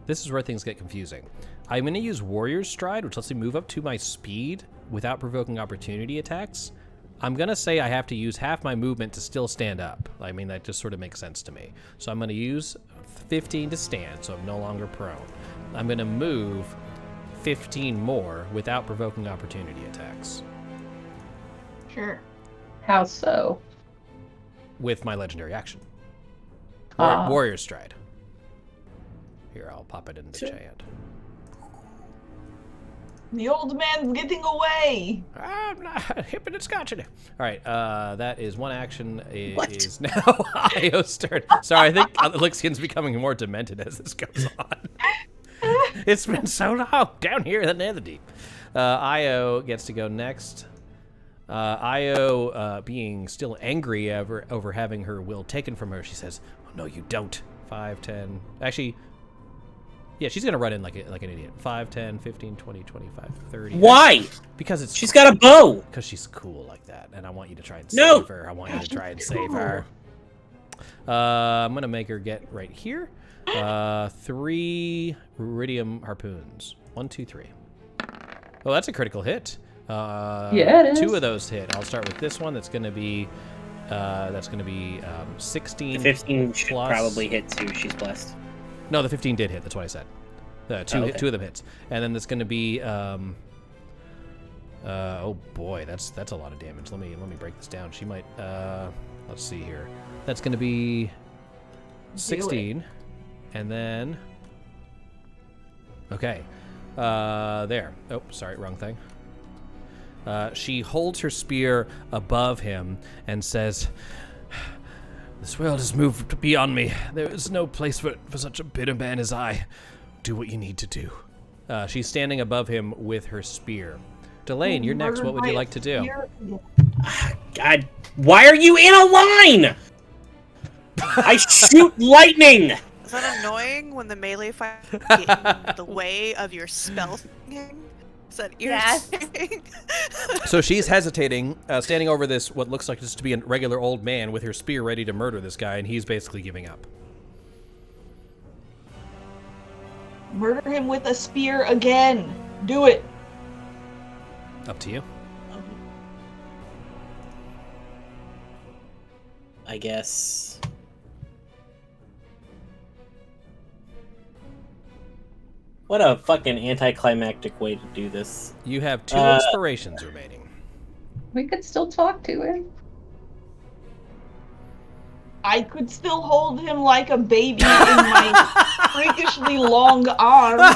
This is where things get confusing. I'm going to use Warrior's Stride, which lets me move up to my speed without provoking opportunity attacks. I'm going to say I have to use half my movement to still stand up. I mean, that just sort of makes sense to me. So I'm going to use 15 to stand, so I'm no longer prone. I'm going to move 15 more without provoking opportunity attacks. Sure. How so? With my legendary action. Warrior's Stride. Here, I'll pop it in the chat. The old man's getting away. I'm not hipping and scotching it. All right, that is one action. What? Is now Io's turn. Sorry, I think Alyxian's becoming more demented as this goes on. It's been so long down here in the Netherdeep. Io gets to go next. Io, being still angry over having her will taken from her, she says, "Oh no, you don't." 5, 10. Actually, yeah, she's gonna run in like an idiot. 5, 10, 15, 20, 25, 30. Why? Because She's got a bow. Because she's cool like that, and I want you to try and No. save her. I want you to try and save her. I'm gonna make her get right here. 3 Ruidium harpoons. 1, 2, 3. Oh, that's a critical hit. Yeah, it is. 2 of those hit. I'll start with this one. That's gonna be 16. 15 should plus- probably hit too. She's blessed. No, the 15 did hit. That's what I said. Two of them hits, and then it's going to be. Oh boy, that's a lot of damage. Let me break this down. She might. Let's see here. That's going to be 16, and then. Okay. There. Oh, sorry, wrong thing. She holds her spear above him and says, "This world has moved beyond me. There is no place for such a bitter man as I. Do what you need to do." She's standing above him with her spear. Delane, you're next. What would you like to do? God, why are you in a line? I shoot lightning. Is that annoying when the melee fight get in the way of your spell thinking? Is that irritating? So she's hesitating, standing over this, what looks like just to be a regular old man with her spear ready to murder this guy, and he's basically giving up. Murder him with a spear again. Do it. Up to you. I guess. What a fucking anticlimactic way to do this. You have 2 inspirations remaining. We could still talk to him. I could still hold him like a baby in my freakishly long arms.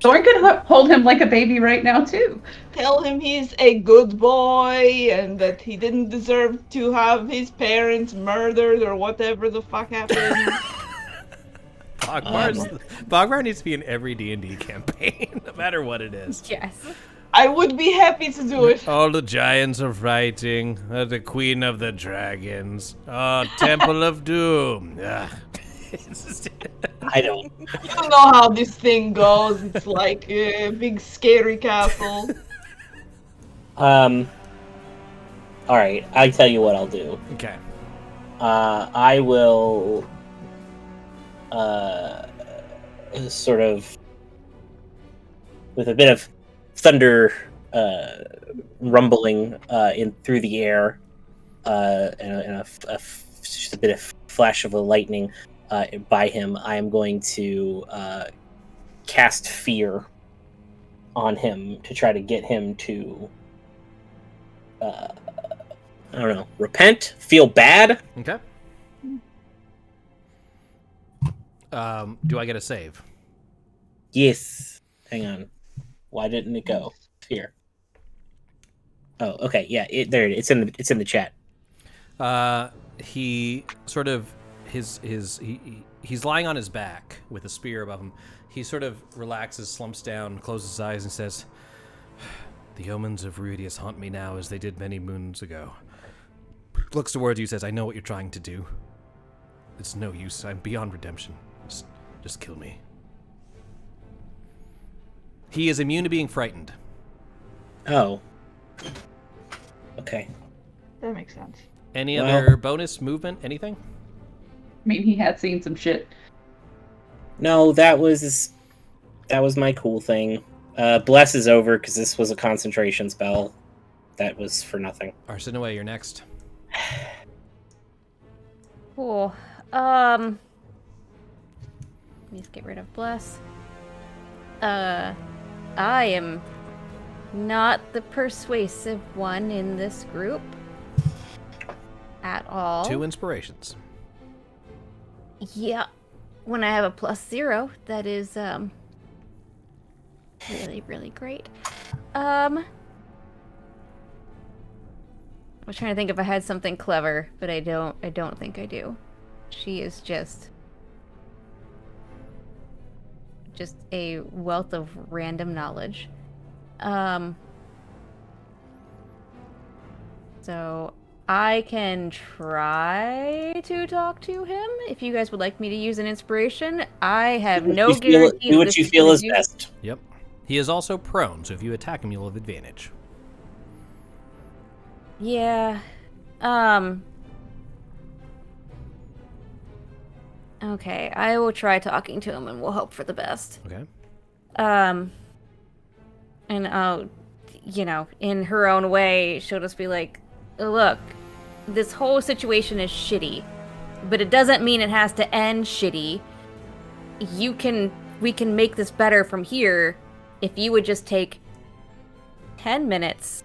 Thorn could hold him like a baby right now, too. Tell him he's a good boy and that he didn't deserve to have his parents murdered or whatever the fuck happened. Bogmar needs to be in every D&D campaign, no matter what it is. Yes. I would be happy to do it. All the giants are fighting. The queen of the dragons. Oh, Temple of Doom. Ugh. I don't. You know how this thing goes. It's like a big scary castle. All right, I tell you what I'll do. Okay. I will sort of with a bit of thunder rumbling in through the air and just a bit of flash of a lightning by him. I am going to cast fear on him to try to get him to I don't know, repent, feel bad. Okay. Do I get a save? Yes. Hang on. Why didn't it go? Here. Oh, okay. Yeah, there it is. It's in the chat. He sort of he's lying on his back with a spear above him. He sort of relaxes, slumps down, closes his eyes, and says, "The omens of Rudius haunt me now as they did many moons ago." Looks towards you, says, "I know what you're trying to do. It's no use. I'm beyond redemption. Just kill me." He is immune to being frightened. Oh. Okay. That makes sense. Any other bonus movement? Anything? I mean, he had seen some shit. No, that was my cool thing. Bless is over because this was a concentration spell. That was for nothing. Arsinoe, you're next. Cool. Let me just get rid of Bless. I am not the persuasive one in this group at all. 2 inspirations. Yeah. When I have a +0, that is really, really great. I was trying to think if I had something clever, but I don't think I do. She is just a wealth of random knowledge. So I can try to talk to him if you guys would like me to use an inspiration. I have no guarantees. Do what you feel is best. Yep. He is also prone, so if you attack him, you'll have advantage. Yeah. Okay, I will try talking to him and we'll hope for the best. Okay. And I'll, in her own way, she'll just be like, "Look, this whole situation is shitty, but it doesn't mean it has to end shitty. We can make this better from here if you would just take 10 minutes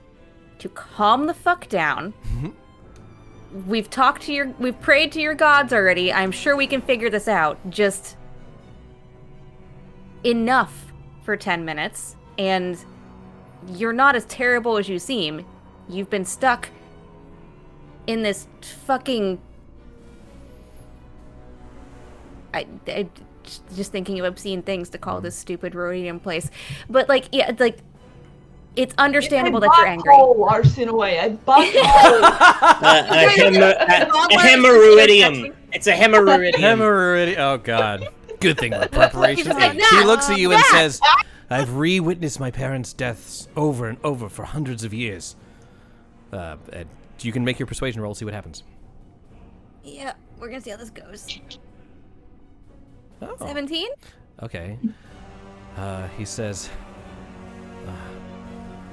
to calm the fuck down. We've prayed to your gods already. I'm sure we can figure this out. Just enough for 10 minutes. And you're not as terrible as you seem. You've been stuck in this fucking... I just thinking of obscene things to call this stupid rhodium place. But, it's understandable that you're angry. Arsinoe, A hemorrhoidium. It's a hemorrhoidium. Hemorrhoidium. Oh, God. Good thing with preparation. Like, He looks at you and says, "I've re-witnessed my parents' deaths over and over for hundreds of years." And you can make your persuasion roll, see what happens. Yeah, we're gonna see how this goes. Oh. 17? Okay. He says,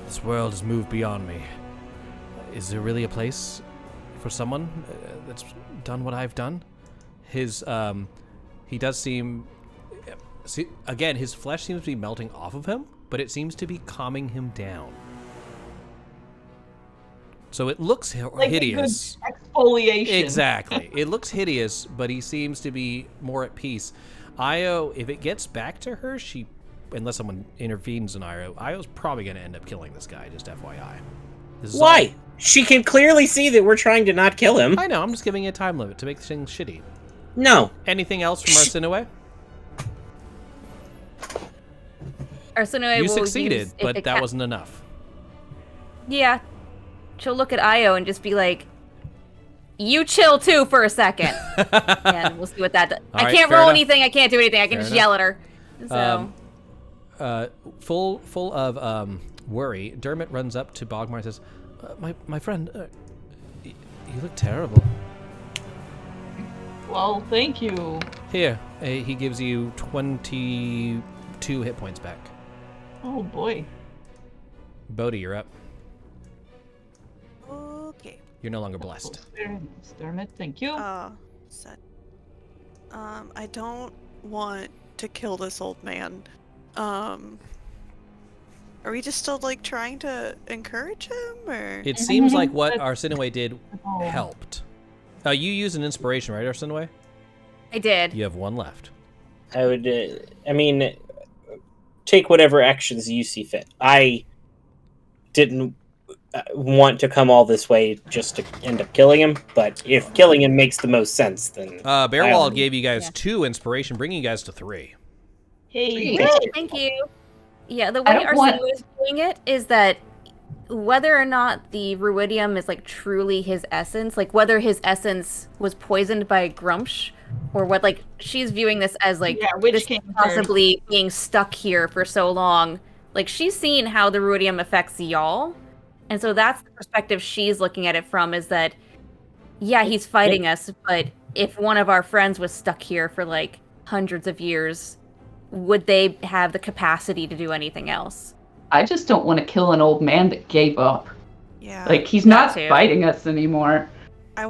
"This world has moved beyond me. Is there really a place for someone that's done what I've done?" He does seem... See, again, his flesh seems to be melting off of him, but it seems to be calming him down. So it looks hideous. A good exfoliation. Exactly. It looks hideous, but he seems to be more at peace. Io, if it gets back to her, unless someone intervenes in Io's probably going to end up killing this guy, just FYI. Why? She can clearly see that we're trying to not kill him. I know, I'm just giving you a time limit to make things shitty. No. Anything else from Arsinoe? Arsinoe You will succeeded, use but that wasn't enough. Yeah. She'll look at Io and just be like, "You chill too for a second." And we'll see what that does. I can't roll anything, I can't do anything, I can just yell at her. So full of worry, Dermot runs up to Bogmar and says, my friend, you look terrible." Well, thank you. Here, he gives you 22 hit points back. Oh boy. Bodhi, you're up. Okay. You're no longer blessed. Dermot, thank you. Set. I don't want to kill this old man. Are we just still trying to encourage him, or? It seems like what Arsinoe did helped. You used an inspiration, right, Arsinoe? I did. You have 1 left. I would. I mean, take whatever actions you see fit. I didn't want to come all this way just to end up killing him, but if killing him makes the most sense, then Bearwall gave you guys 2 inspiration, bringing you guys to 3. Hey, Thank you. Yeah, the I way don't want- Arsenio is doing it is that whether or not the ruidium is like truly his essence, like whether his essence was poisoned by Grumsh, or what, like she's viewing this as like which this came first? possibly being stuck here for so long. Like she's seen how the ruidium affects y'all, and so that's the perspective she's looking at it from. Is that yeah, he's fighting us, but if one of our friends was stuck here for like hundreds of years, would they have the capacity to do anything else? I just don't want to kill an old man that gave up. Yeah. Like, he's not too. fighting us anymore. I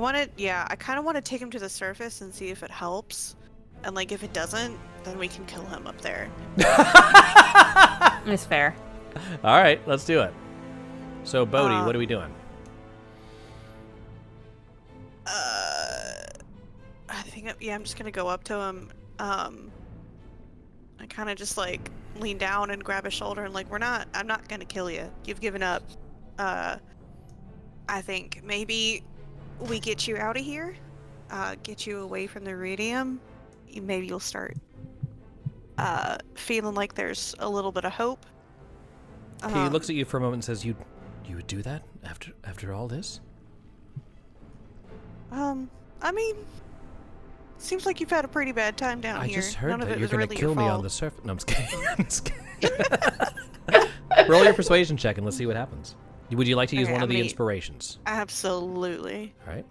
kind of want to take him to the surface and see if it helps. And, like, if it doesn't, then we can kill him up there. It's fair. All right, let's do it. So, Bodhi, what are we doing? I think, I'm just gonna go up to him. I kind of just, like, lean down and grab his shoulder and, like, I'm not gonna kill you. You've given up. I think maybe we get you out of here, get you away from the Iridium. Maybe you'll start feeling like there's a little bit of hope. He looks at you for a moment and says, "You would do that after all this?" I mean, seems like you've had a pretty bad time down here. I just heard None of that it you're was going to really kill your me on fault. the surface. No, I'm just kidding. I'm just kidding. Roll your persuasion check and let's see what happens. Would you like to use Okay, one how of the many- inspirations? Absolutely. All right.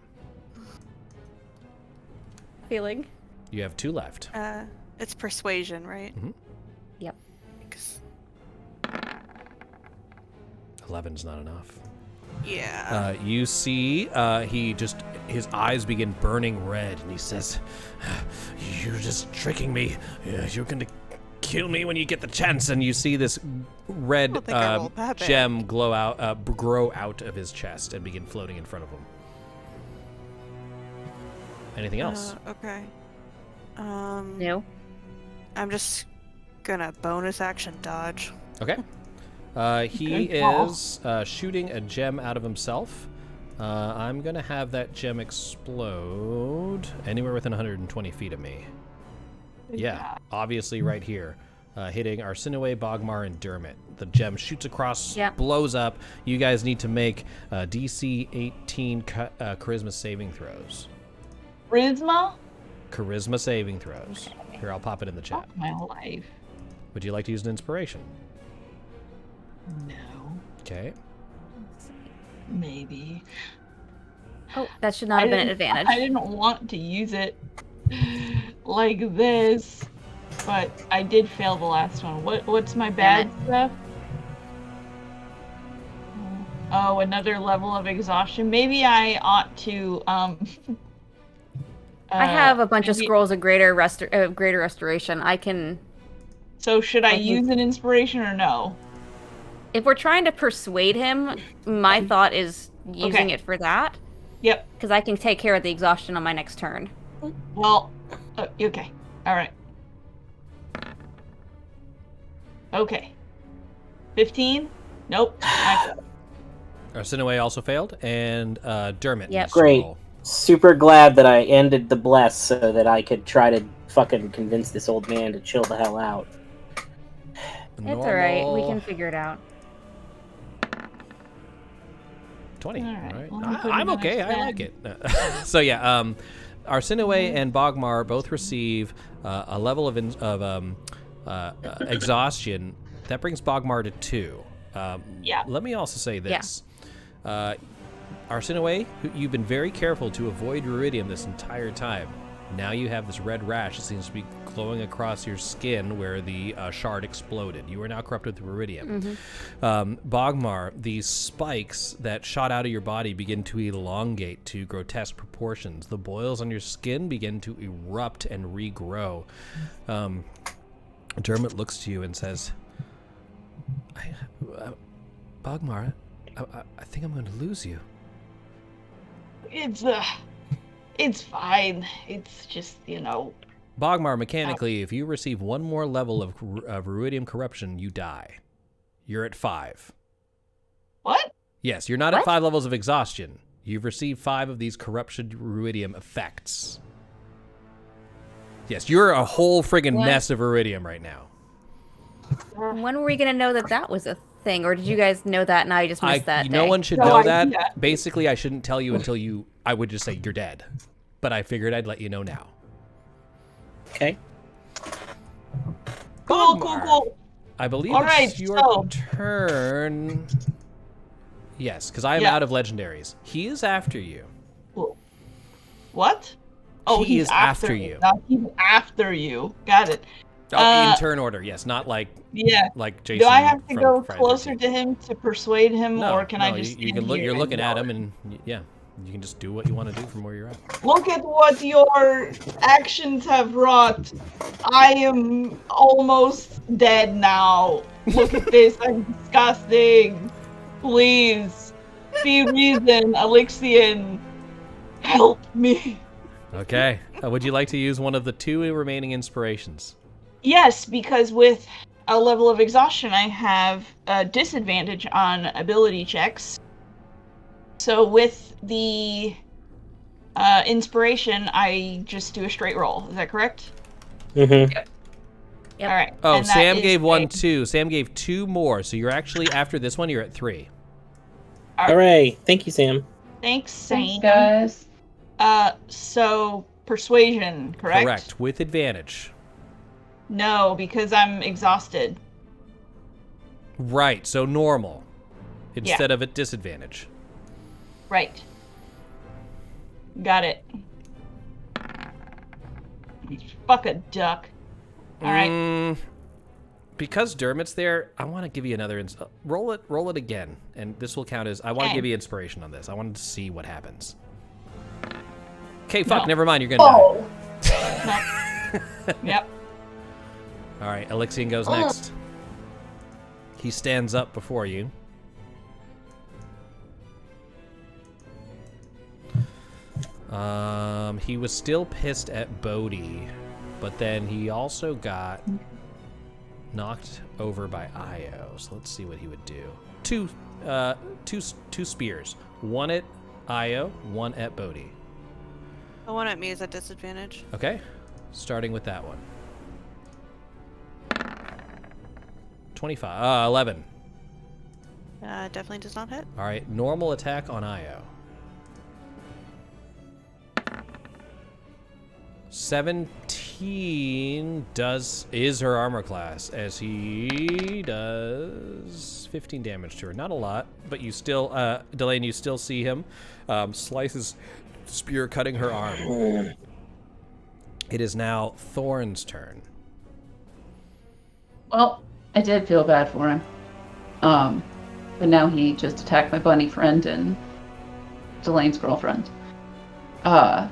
Feeling. You have 2 left. It's persuasion, right? Mhm. Yep. 'Cause- 11's not enough. Yeah. You see, his eyes begin burning red, and he says, "You're just tricking me. You're going to kill me when you get the chance." And you see this red don't think I rolled that bad. gem grow out of his chest and begin floating in front of him. Anything else? Okay. No. I'm just gonna bonus action dodge. Okay. He Good call. is shooting a gem out of himself. I'm going to have that gem explode anywhere within 120 feet of me. Yeah, obviously right here. Hitting Arsinoe, Bogmar, and Dermot. The gem shoots across, blows up. You guys need to make DC 18 charisma saving throws. Charisma? Charisma saving throws. Here, I'll pop it in the chat. Fuck my life. Would you like to use an inspiration? No. Okay. Maybe. Oh, that should not have been an advantage. I didn't want to use it like this, but I did fail the last one. What's my bad stuff? Oh, another level of exhaustion. Maybe I ought to I have a bunch of maybe- scrolls of greater restoration. I can. So should I I think- use an inspiration or no? If we're trying to persuade him, my thought is using Okay. it for that, Yep. because I can take care of the exhaustion on my next turn. Well, okay. All right. Okay. 15? Nope. Arsinoe also failed, and Dermot. Yep. needs to Great. roll. Super glad that I ended the bless so that I could try to fucking convince this old man to chill the hell out. It's alright, we Normal can figure it out. 20. All right, All right. well, I'm putting I'm on okay. a I like it. So yeah, Arsinoe and Bogmar both receive a level of exhaustion that brings Bogmar to 2. Yeah. Let me also say this. Arsinoe, you've been very careful to avoid Ruidium this entire time. Now you have this red rash that seems to be glowing across your skin where the shard exploded. You are now corrupted with Ruidium. Bogmar, these spikes that shot out of your body begin to elongate to grotesque proportions. The boils on your skin begin to erupt and regrow. Dermot looks to you and says, Bogmar, I think I'm going to lose you. It's fine. It's just, Bogmar, mechanically, if you receive one more level of ruidium corruption, you die. You're at 5. What? Yes, you're not at 5 levels of exhaustion. You've received 5 of these corruption ruidium effects. Yes, you're a whole friggin' mess of ruidium right now. When were we gonna know that that was a thing, or did you guys know that and I just missed that No day? one should No know idea. that. Basically, I shouldn't tell you until I would just say you're dead. But I figured I'd let you know now. Okay. Cool. I believe All it's right, your so- turn. Yes, because I am Yeah. out of legendaries. He is after you. What? Oh, He he's is after you. Now he's after you. Got it. Oh, in turn order, yes, not like Yeah. Jason. Do I have to from go Friday closer 13th. to him to persuade him, No, or can I no, just you stand can look? here You're and looking at yell him, it? and yeah, you can just do what you want to do from where you're at. Look at what your actions have wrought. I am almost dead now. Look at this. I'm disgusting. Please, be reason, Alyxian. Help me. Okay. Would you like to use one of the 2 remaining inspirations? Yes, because with a level of exhaustion, I have a disadvantage on ability checks. So with the inspiration, I just do a straight roll. Is that correct? Mm-hmm. Yep. All right. Oh, and that Sam is gave 1 a- too. Sam gave 2 more, so you're actually after this one. You're at 3. Hooray. Thank you, Sam. Thanks, Sam. Thanks, guys. So persuasion, correct? Correct, with advantage. No, because I'm exhausted. Right, so normal instead of at disadvantage. Right. Got it. Fuck a duck. All right. Because Dermot's there, I want to give you another. Roll it again, and this will count as. I want to Okay. give you inspiration on this. I wanted to see what happens. Okay, fuck. No. Never mind. You're gonna Oh, No. Yep. die. All right, Alyxian goes next. He stands up before you. He was still pissed at Bodhi, but then he also got knocked over by Io. So let's see what he would do. Two spears. One at Io, one at Bodhi. The one at me is at disadvantage. Okay, starting with that one. 25. 11. Definitely does not hit. All right, normal attack on Io. 17 is her armor class, as he does 15 damage to her. Not a lot, but you still, Delane, you still see him slice his spear, cutting her arm. It is now Thorn's turn. well, I did feel bad for him. But now he just attacked my bunny friend and Delane's girlfriend. So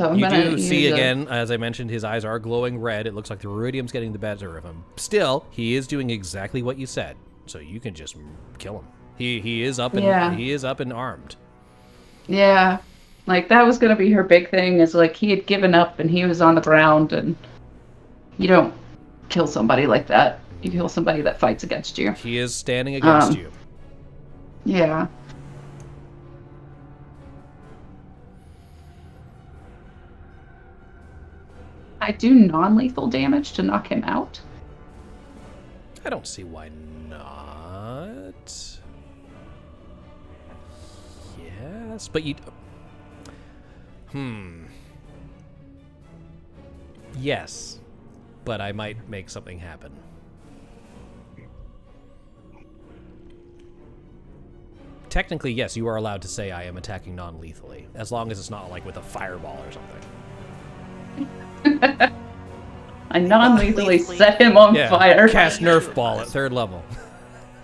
I'm You gonna do see use again, as I mentioned, his eyes are glowing red. It looks like the ruidium's getting the better of him. Still, he is doing exactly what you said, so you can just kill him. He is up and Yeah. he is up and armed. Yeah, like that was gonna be her big thing. Is like he had given up and he was on the ground, and you don't kill somebody like that. You kill somebody that fights against you. He is standing against you. Yeah. I do non-lethal damage to knock him out. I don't see why not. Yes, but you. Yes, but I might make something happen. Technically, yes, you are allowed to say I am attacking non-lethally, as long as it's not like with a fireball or something. I non-lethally Lethally. set him on Yeah, fire. cast Nerf ball at 3rd level.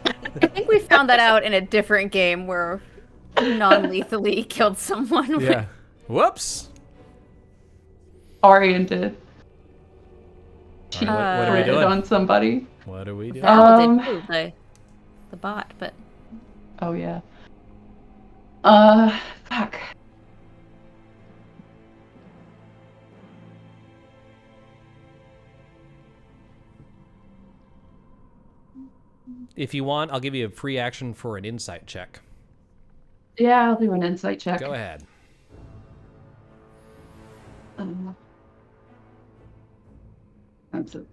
I think we found that out in a different game where non-lethally killed someone. with- Yeah. Whoops. Arian did. She All right, what are we critted doing? on somebody. What are we doing? Val did too, the bot, but Oh yeah. Fuck. If you want, I'll give you a free action for an insight check. Yeah, I'll do an insight check. Go ahead. That's a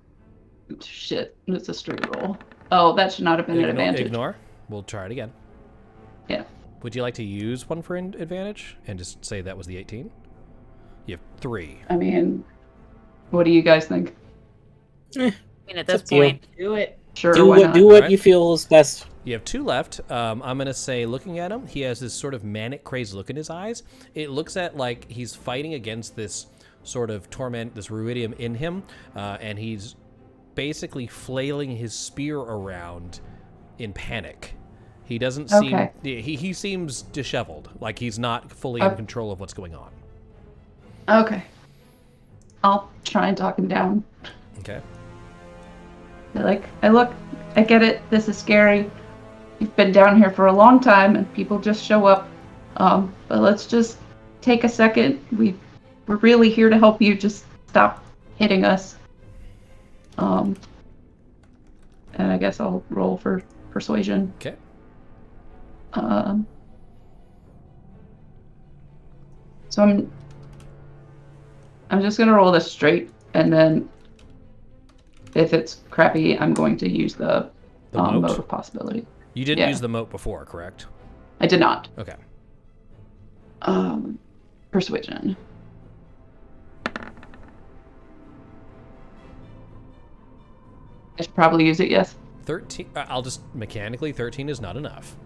shit. It's a straight roll. Oh, that should not have been an advantage. Ignore. We'll try it again. Yeah. Would you like to use one for an advantage and just say that was the 18? You have 3. I mean, what do you guys think? I mean, at this It's up to you. point, Do it. Sure, why not? Do what Alright. you feel is best. You have 2 left. I'm going to say, looking at him, he has this sort of manic, crazed look in his eyes. It looks at like he's fighting against this sort of torment, this ruidium in him, and he's basically flailing his spear around in panic. He doesn't seem... Okay. He seems disheveled, like he's not fully in control of what's going on. Okay. I'll try and talk him down. Okay. Like, I get it. This is scary. You've been down here for a long time, and people just show up. But let's just take a second. We're really here to help you. Just stop hitting us. And I guess I'll roll for persuasion. Okay. So I'm just gonna roll this straight, and then if it's crappy, I'm going to use the moat? mode of possibility. You didn't Yeah. use the moat before, correct? I did not. Okay. Persuasion. I should probably use it, yes. 13. I'll just mechanically, 13 is not enough.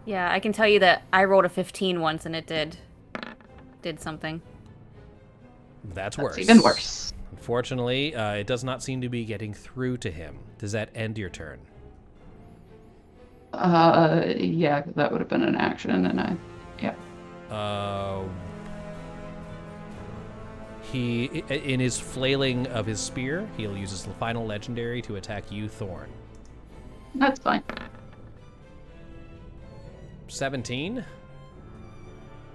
yeah, I can tell you that I rolled a 15 once and it did something. That's That's worse. even worse. Unfortunately, it does not seem to be getting through to him. Does that end your turn? Yeah, 'cause that would have been an action, and yeah. He, in his flailing of his spear, he'll use his final legendary to attack you, Thorn. That's fine. 17?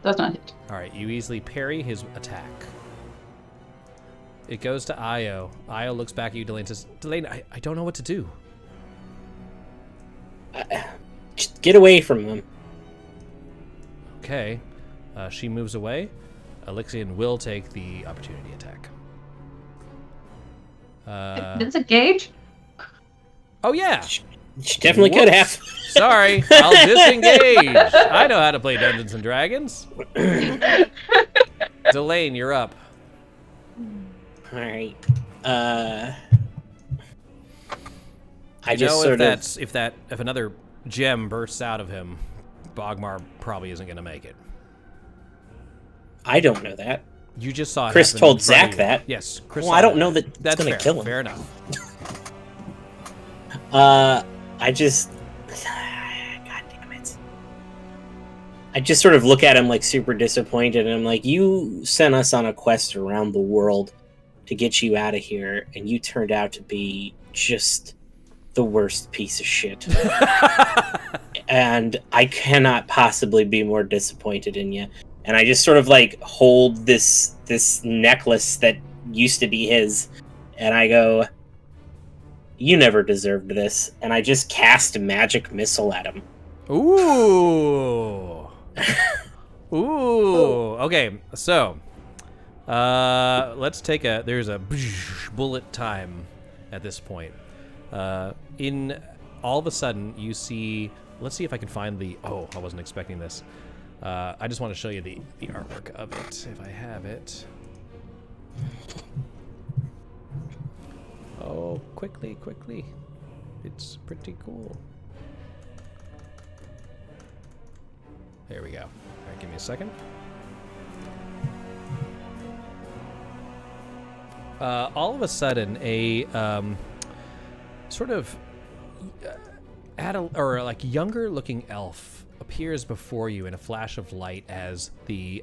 Does not hit. All right, you easily parry his attack. It goes to Io. Io looks back at you, Delane, says, Delane, I don't know what to do. Just get away from them. Okay. She moves away. Alyxian will take the opportunity attack. Does it gauge? Oh, yeah. She definitely could have. Sorry, I'll disengage. I know how to play Dungeons and Dragons. Delane, you're up. All right. I I just know sort if another gem bursts out of him, Bogmar probably isn't going to make it. I don't know that. You just saw it Chris happen told in front of Zach you. that. Yes, Chris. Well, saw I don't that. know that it's That's gonna fair. kill him. Fair enough. I just... God damn it. I just sort of look at him like super disappointed, and I'm like, you sent us on a quest around the world to get you out of here, and you turned out to be just the worst piece of shit. And I cannot possibly be more disappointed in you. And I just sort of like hold this necklace that used to be his, and I go, you never deserved this. And I just cast a magic missile at him. Ooh. Ooh. Okay, so let's take there's a bullet time at this point. In all of a sudden you see, let's see if I can find I wasn't expecting this. I just want to show you the artwork of it, if I have it. Oh, quickly. It's pretty cool. There we go. All right, give me a second. All of a sudden, a sort of younger-looking elf appears before you in a flash of light as the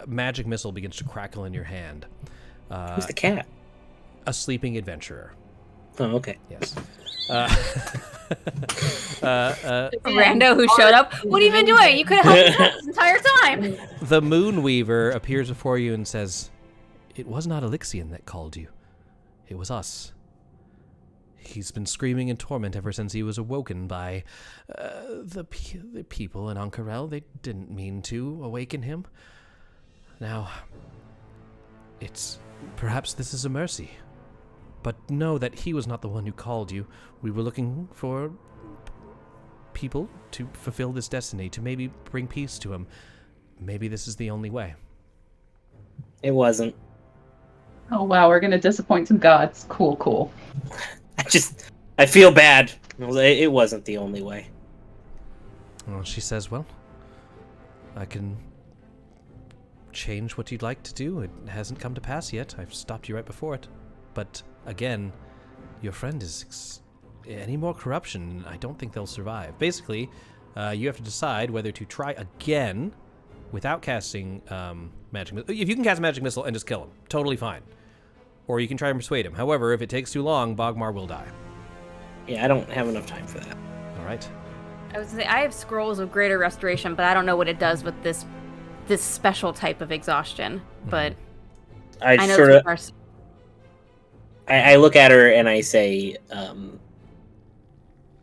magic missile begins to crackle in your hand. Who's the cat? A sleeping adventurer. Oh, okay. Yes. A rando who showed up. What have you been doing? You could have helped me out this entire time. The Moonweaver appears before you and says, "It was not Alyxian that called you. It was us. He's been screaming in torment ever since he was awoken by the people in Ankarel. They didn't mean to awaken him. Now, perhaps this is a mercy. But know that he was not the one who called you. We were looking for people to fulfill this destiny, to maybe bring peace to him. Maybe this is the only way. It wasn't. Oh wow, we're gonna disappoint some gods. Cool. I feel bad. It wasn't the only way. Well, she says, well, I can change what you'd like to do. It hasn't come to pass yet. I've stopped you right before it. But again, your friend is any more corruption, I don't think they'll survive. Basically, you have to decide whether to try again without casting magic missile. If you can cast magic missile and just kill him, totally fine. Or you can try and persuade him. However, if it takes too long, Bogmar will die. Yeah, I don't have enough time for that. All right. I was gonna say I have scrolls of greater restoration, but I don't know what it does with this special type of exhaustion. But I know sort of. some I look at her and I say,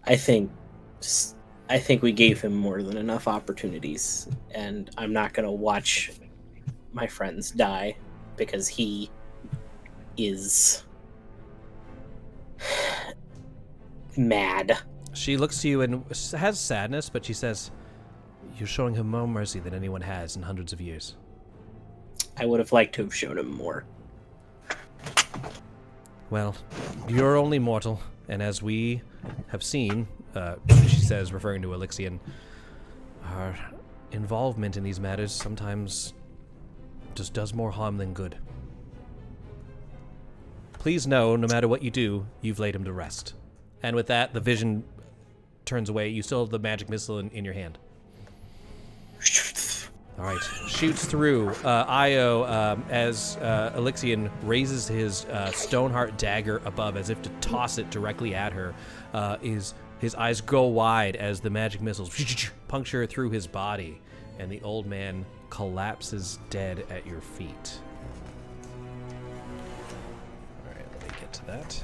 I think we gave him more than enough opportunities, and I'm not gonna watch my friends die because he is mad. She looks to you and has sadness, but she says, you're showing him more mercy than anyone has in hundreds of years. I would have liked to have shown him more. Well, you're only mortal, and as we have seen, she says, referring to Alyxian, our involvement in these matters sometimes just does more harm than good. Please know, no matter what you do, you've laid him to rest. And with that, the vision turns away. You still have the magic missile in your hand. All right, shoots through Io as Alyxian raises his Stoneheart dagger above as if to toss it directly at her. His eyes go wide as the magic missiles puncture through his body, and the old man collapses dead at your feet. All right, let me get to that.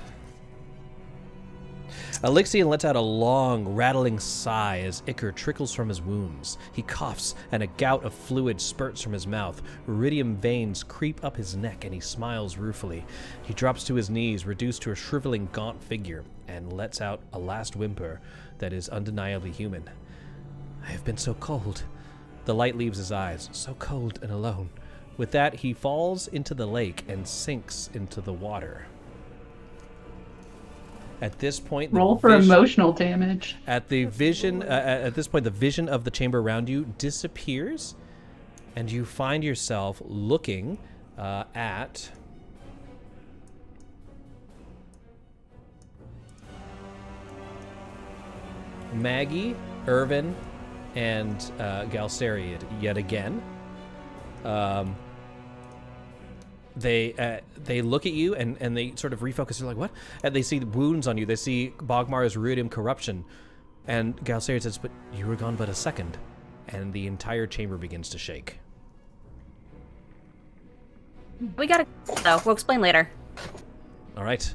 Alyxian lets out a long, rattling sigh as ichor trickles from his wounds. He coughs, and a gout of fluid spurts from his mouth. Iridium veins creep up his neck, and he smiles ruefully. He drops to his knees, reduced to a shriveling, gaunt figure, and lets out a last whimper that is undeniably human. I have been so cold. The light leaves his eyes, so cold and alone. With that, he falls into the lake and sinks into the water. At this point, Roll for emotional damage. At this point, the vision of the chamber around you disappears, and you find yourself looking at Maggie, Irvin, and Galceriad yet again. They look at you and they sort of refocus. They're like, what? And they see the wounds on you. They see Bogmar's iridium corruption. And Galceriad says, but you were gone but a second. And the entire chamber begins to shake. We gotta though. We'll explain later. All right.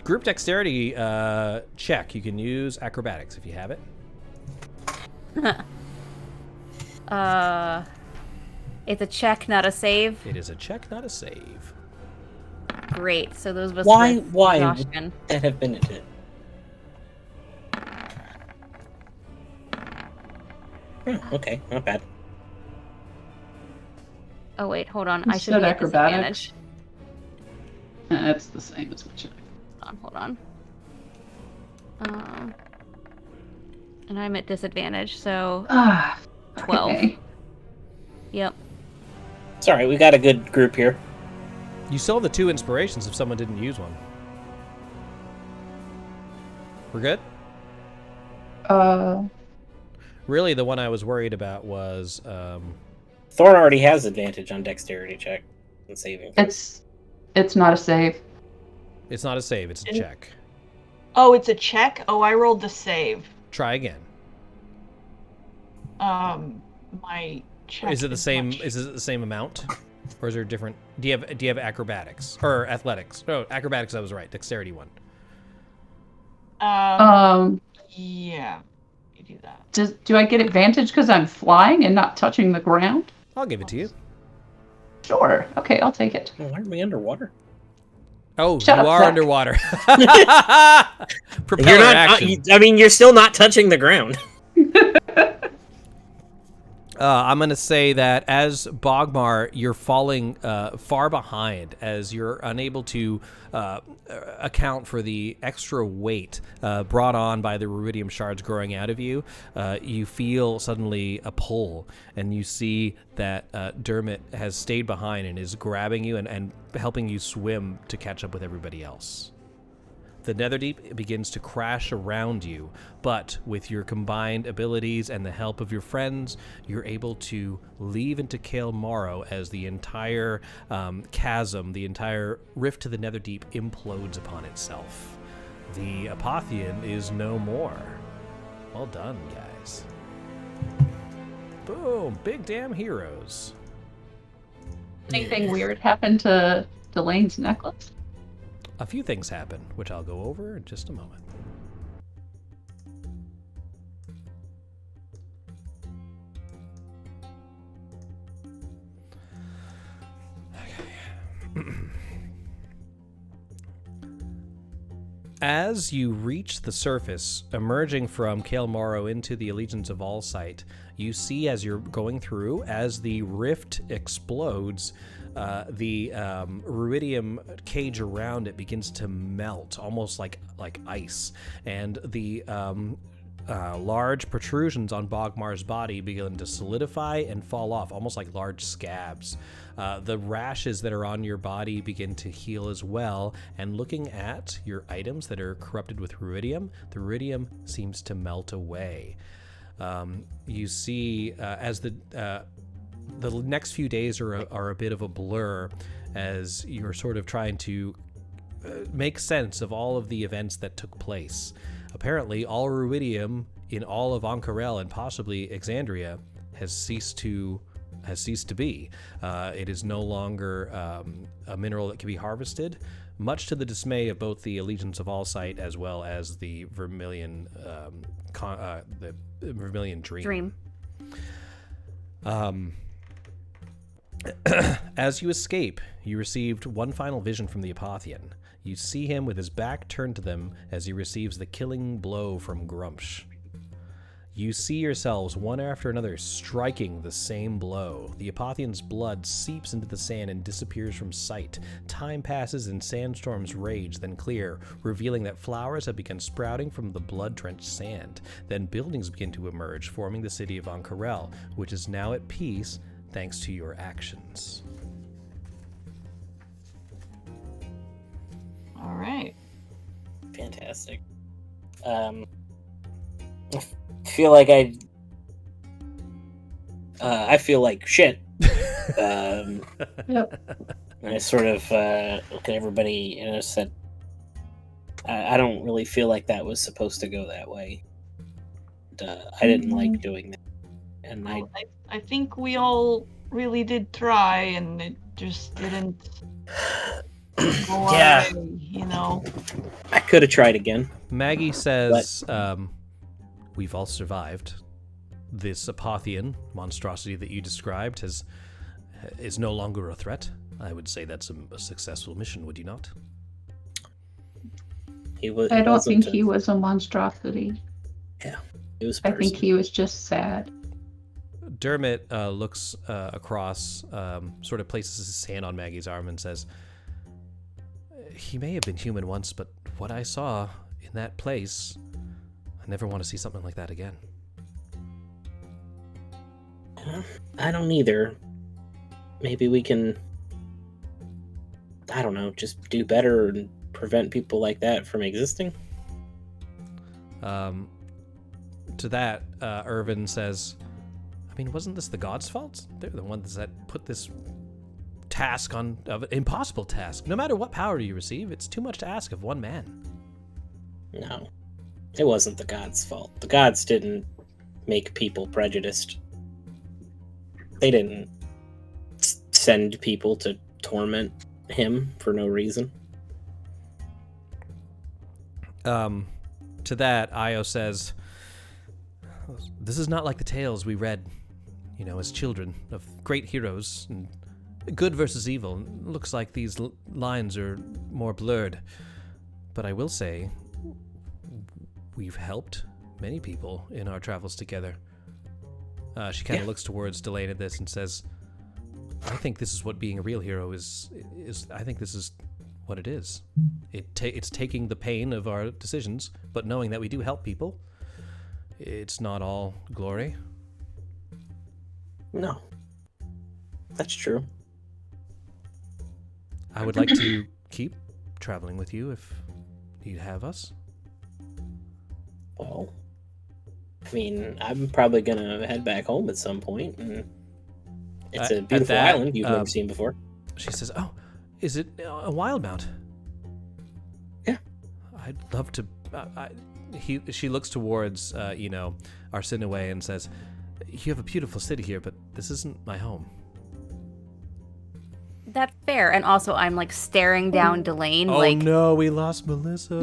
Group dexterity check. You can use acrobatics if you have it. It's a check, not a save. It is a check, not a save. Great. So those of us Why with would exhaustion. that have been it? Okay, not bad. Oh wait, hold on. You I should said be at acrobatics? disadvantage. That's the same as my check. Hold on. And I'm at disadvantage, so 12. Okay. Yep. It's alright, we got a good group here. You still have the 2 inspirations if someone didn't use one. We're good? Really, the one I was worried about was... Thorn already has advantage on dexterity check and saving. It's not a save. It's not a save, it's a check. Oh, it's a check? Oh, I rolled the save. Try again. My check Is it the same? much- Is it the same amount, or is there different? Do you have acrobatics or athletics? Oh, acrobatics. I was right. Dexterity 1. Yeah, you do that. Do I get advantage because I'm flying and not touching the ground? I'll give it to you. Sure. Okay, I'll take it. Why aren't we underwater? Oh, Shut you up, are Zach. underwater. Propeller You're not. action. I mean, you're still not touching the ground. I'm going to say that as Bogmar, you're falling far behind as you're unable to account for the extra weight brought on by the ruidium shards growing out of you. You feel suddenly a pull, and you see that Dermot has stayed behind and is grabbing you and helping you swim to catch up with everybody else. The Netherdeep begins to crash around you, but with your combined abilities and the help of your friends, you're able to leave into Kael Morrow as the entire chasm, the entire rift to the Netherdeep implodes upon itself. The Apotheon is no more. Well done, guys. Boom, big damn heroes. Anything weird happened to Delaine's necklace? A few things happen, which I'll go over in just a moment. As you reach the surface, emerging from Kael Morrow into the Allegiance of Allsight, you see as you're going through, as the rift explodes, the ruidium cage around it begins to melt, almost like ice, and the large protrusions on Bogmar's body begin to solidify and fall off, almost like large scabs. The rashes that are on your body begin to heal as well, and looking at your items that are corrupted with ruidium, the ruidium seems to melt away. You see as the next few days are a bit of a blur as you're sort of trying to make sense of all of the events that took place. Apparently, all ruidium in all of Ank'Harel and possibly Exandria has ceased to be. It is no longer a mineral that can be harvested, much to the dismay of both the Allegiance of Allsight as well as the Vermilion Dream. As you escape, you received one final vision from the Apotheon. You see him with his back turned to them as he receives the killing blow from Grumsh. You see yourselves one after another striking the same blow. The Apotheon's blood seeps into the sand and disappears from sight. Time passes and sandstorms rage, then clear, revealing that flowers have begun sprouting from the blood-drenched sand. Then buildings begin to emerge, forming the city of Ank'Harel, which is now at peace thanks to your actions. All right. Fantastic. I feel like I feel like shit. Yep. I sort of look at everybody and I said, I don't really feel like that was supposed to go that way. I didn't like doing that, and Well, I think we all really did try, and it just didn't go our Yeah. way, you know. I could have tried again. Maggie says, we've all survived. This Apotheon monstrosity that you described is no longer a threat. I would say that's a successful mission, would you not? I don't think he was a monstrosity. It was. I think he was just sad. Dermot looks across, sort of places his hand on Maggie's arm and says, he may have been human once, but what I saw in that place, I never want to see something like that again. I don't either. Maybe we can, I don't know, just do better and prevent people like that from existing. To that, Irvin says, I mean, wasn't this the gods' fault? They're the ones that put this task impossible task. No matter what power you receive, it's too much to ask of one man. No, it wasn't the gods' fault. The gods didn't make people prejudiced. They didn't send people to torment him for no reason. To that, Io says, "This is not like the tales we read, as children, of great heroes and good versus evil. Looks like these lines are more blurred. But I will say, we've helped many people in our travels together." She kind of looks towards Delane at this and says, "I think this is what being a real hero is. I think this is what it is. It's taking the pain of our decisions, but knowing that we do help people. It's not all glory." No. That's true. "I would like to keep traveling with you if you'd have us." Well, I mean, I'm probably gonna head back home at some point, and it's a beautiful island you've never seen before. She says, "Oh, is it a wild mount?" Yeah. "I'd love to." She looks towards, Arsinoe and says, "You have a beautiful city here, but this isn't my home." That's fair. And also, I'm like staring down Delane. Oh like, no, we lost Melissa.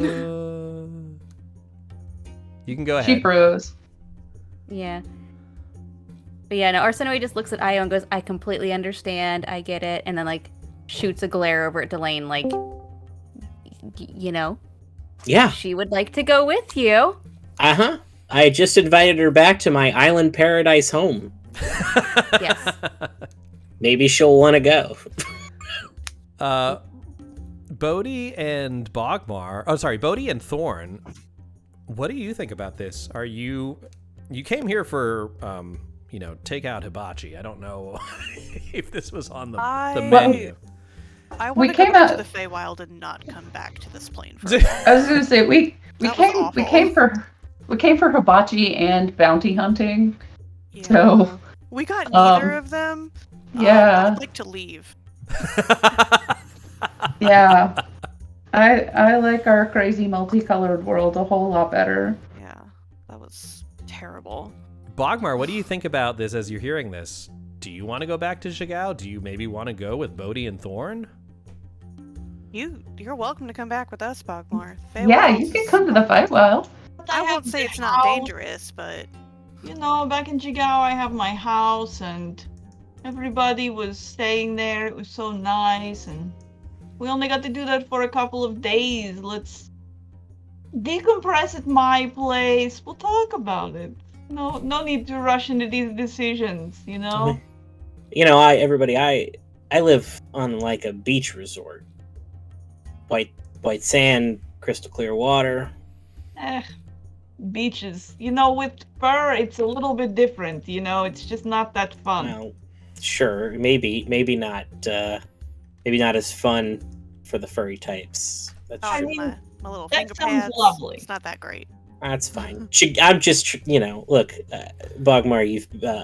You can go ahead. She froze. Yeah. But yeah, no, Arsinoe just looks at Io and goes, "I completely understand. I get it." And then, like, shoots a glare over at Delane, like, Yeah. she would like to go with you. Uh-huh. I just invited her back to my island paradise home. Yes. Maybe she'll want to go. Bodhi and Bodhi and Thorn, what do you think about this? You came here for, take out hibachi. I don't know if this was on the menu. I want to go back to the Feywild and not come back to this plane. I was gonna say we came for hibachi and bounty hunting. Yeah. So we got neither of them. Yeah. I'd like to leave. Yeah. I like our crazy multicolored world a whole lot better. Yeah, that was terrible. Bogmar, what do you think about this as you're hearing this? Do you want to go back to Zhigao? Do you maybe want to go with Bodhi and Thorn? You're welcome to come back with us, Bogmar. Yeah, you can come to the Feywild. I won't say it's not dangerous, but back in Zhigao, I have my house, and everybody was staying there. It was so nice, and we only got to do that for a couple of days. Let's decompress at my place. We'll talk about it. No need to rush into these decisions, I live on like a beach resort. White sand, crystal clear water. Beaches. With fur, it's a little bit different, it's just not that fun. Well, sure, maybe not as fun for the furry types. That's true. My little that finger sounds pads. lovely. It's not that great. That's fine. I'm just, look, Bogmar, you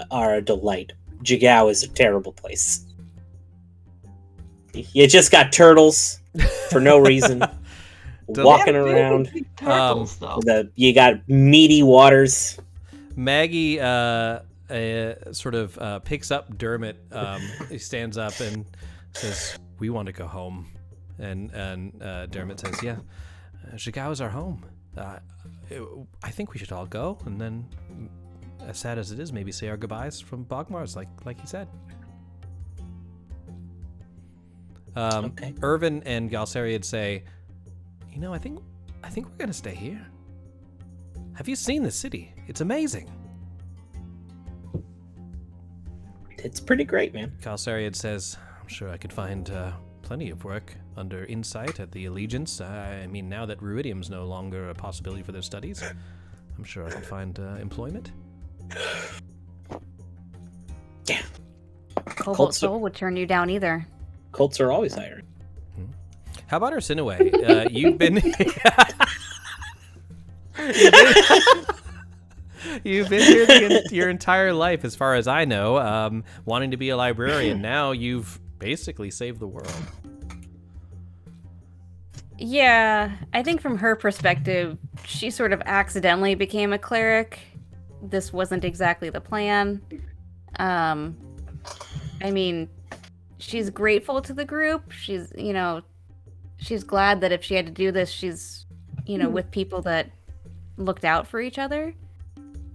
are a delight. Zhigao is a terrible place. You just got turtles for no reation, walking around. Turtles, though. You got meaty waters. Maggie sort of picks up Dermot. He stands up and says, "We want to go home." And Dermot says, "Yeah, Zhigao is our home. I think we should all go, and then, as sad as it is, maybe say our goodbyes from Bogmars, like he said." Okay. Irvin and Galsariad say, I think we're gonna stay here. Have you seen the city? It's amazing." It's pretty great, man. Galsariad says, "I'm sure I could find plenty of work under Insight at the Allegiance. I mean, now that Ruidium's no longer a possibility for their studies, I'm sure I could find employment." Yeah. Cobalt Soul would turn you down either. Colts are always hiring. How about Arsinoe? You've been you've been here your entire life, as far as I know, wanting to be a librarian. Now you've basically saved the world. Yeah, I think from her perspective, she sort of accidentally became a cleric. This wasn't exactly the plan. She's grateful to the group. She's glad that if she had to do this, she's, with people that looked out for each other.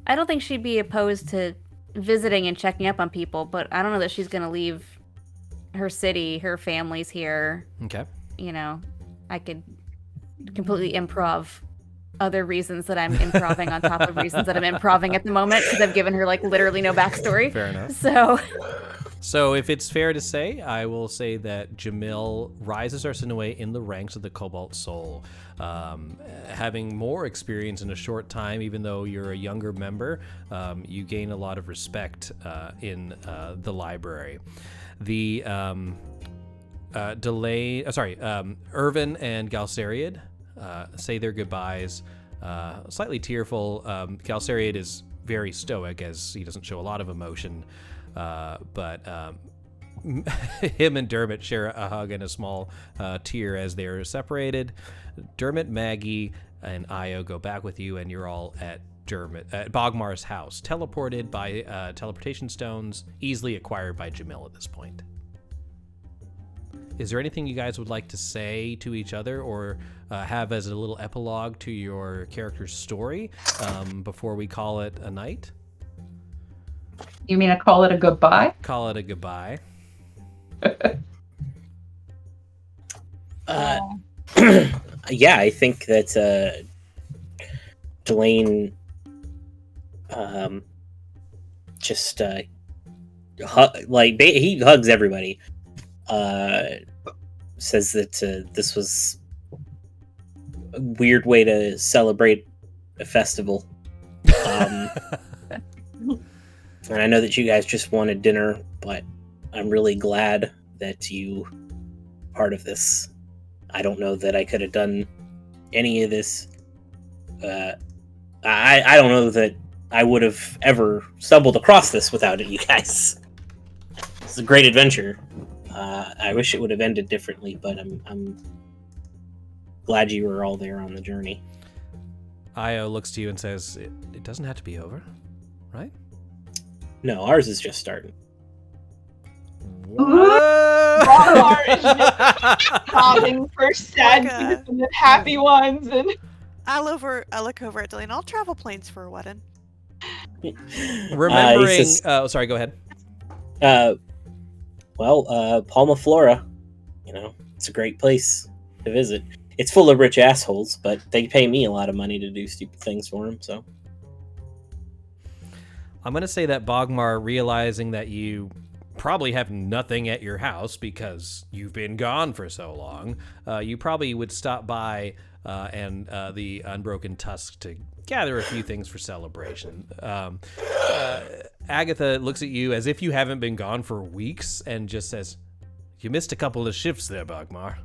I don't think she'd be opposed to visiting and checking up on people, but I don't know that she's going to leave her city, her family's here. Okay. You know, I could completely improv other reasons that I'm improving on top of reasons that I'm improving at the moment because I've given her like literally no backstory. Fair enough. So if it's fair to say, I will say that Jamil rises Arsinoe in the ranks of the Cobalt Soul. Having more experience in a short time, even though you're a younger member, you gain a lot of respect in the library. The Irvin and Galceriad say their goodbyes, slightly tearful. Galceriad is very stoic as he doesn't show a lot of emotion, but him and Dermot share a hug and a small tear as they're separated. Dermot, Maggie, and Io go back with you, and you're all at Bogmar's house, teleported by teleportation stones, easily acquired by Jamil at this point. Is there anything you guys would like to say to each other or have as a little epilogue to your character's story before we call it a night? You mean I call it a goodbye? Call it a goodbye. Yeah, I think that Delane just he hugs everybody. Says that this was a weird way to celebrate a festival. And I know that you guys just wanted dinner, but I'm really glad that you part of this. I don't know that I could have done any of this. I don't know that I would have ever stumbled across this without it, you guys. It's a great adventure. I wish it would have ended differently, but I'm glad you were all there on the journey. Io looks to you and says, it doesn't have to be over, right? No, ours is just starting. Bogmar is just sobbing for sad and the happy ones, and I look over at Delane. I'll travel planes for a wedding. Remembering, sorry, go ahead. Palma Flora, it's a great place to visit. It's full of rich assholes, but they pay me a lot of money to do stupid things for them, so. I'm going to say that Bogmar, realizing that you probably have nothing at your house because you've been gone for so long, you probably would stop by and the Unbroken Tusk to gather a few things for celebration. Agatha looks at you as if you haven't been gone for weeks and just says, you missed a couple of shifts there, Bogmar.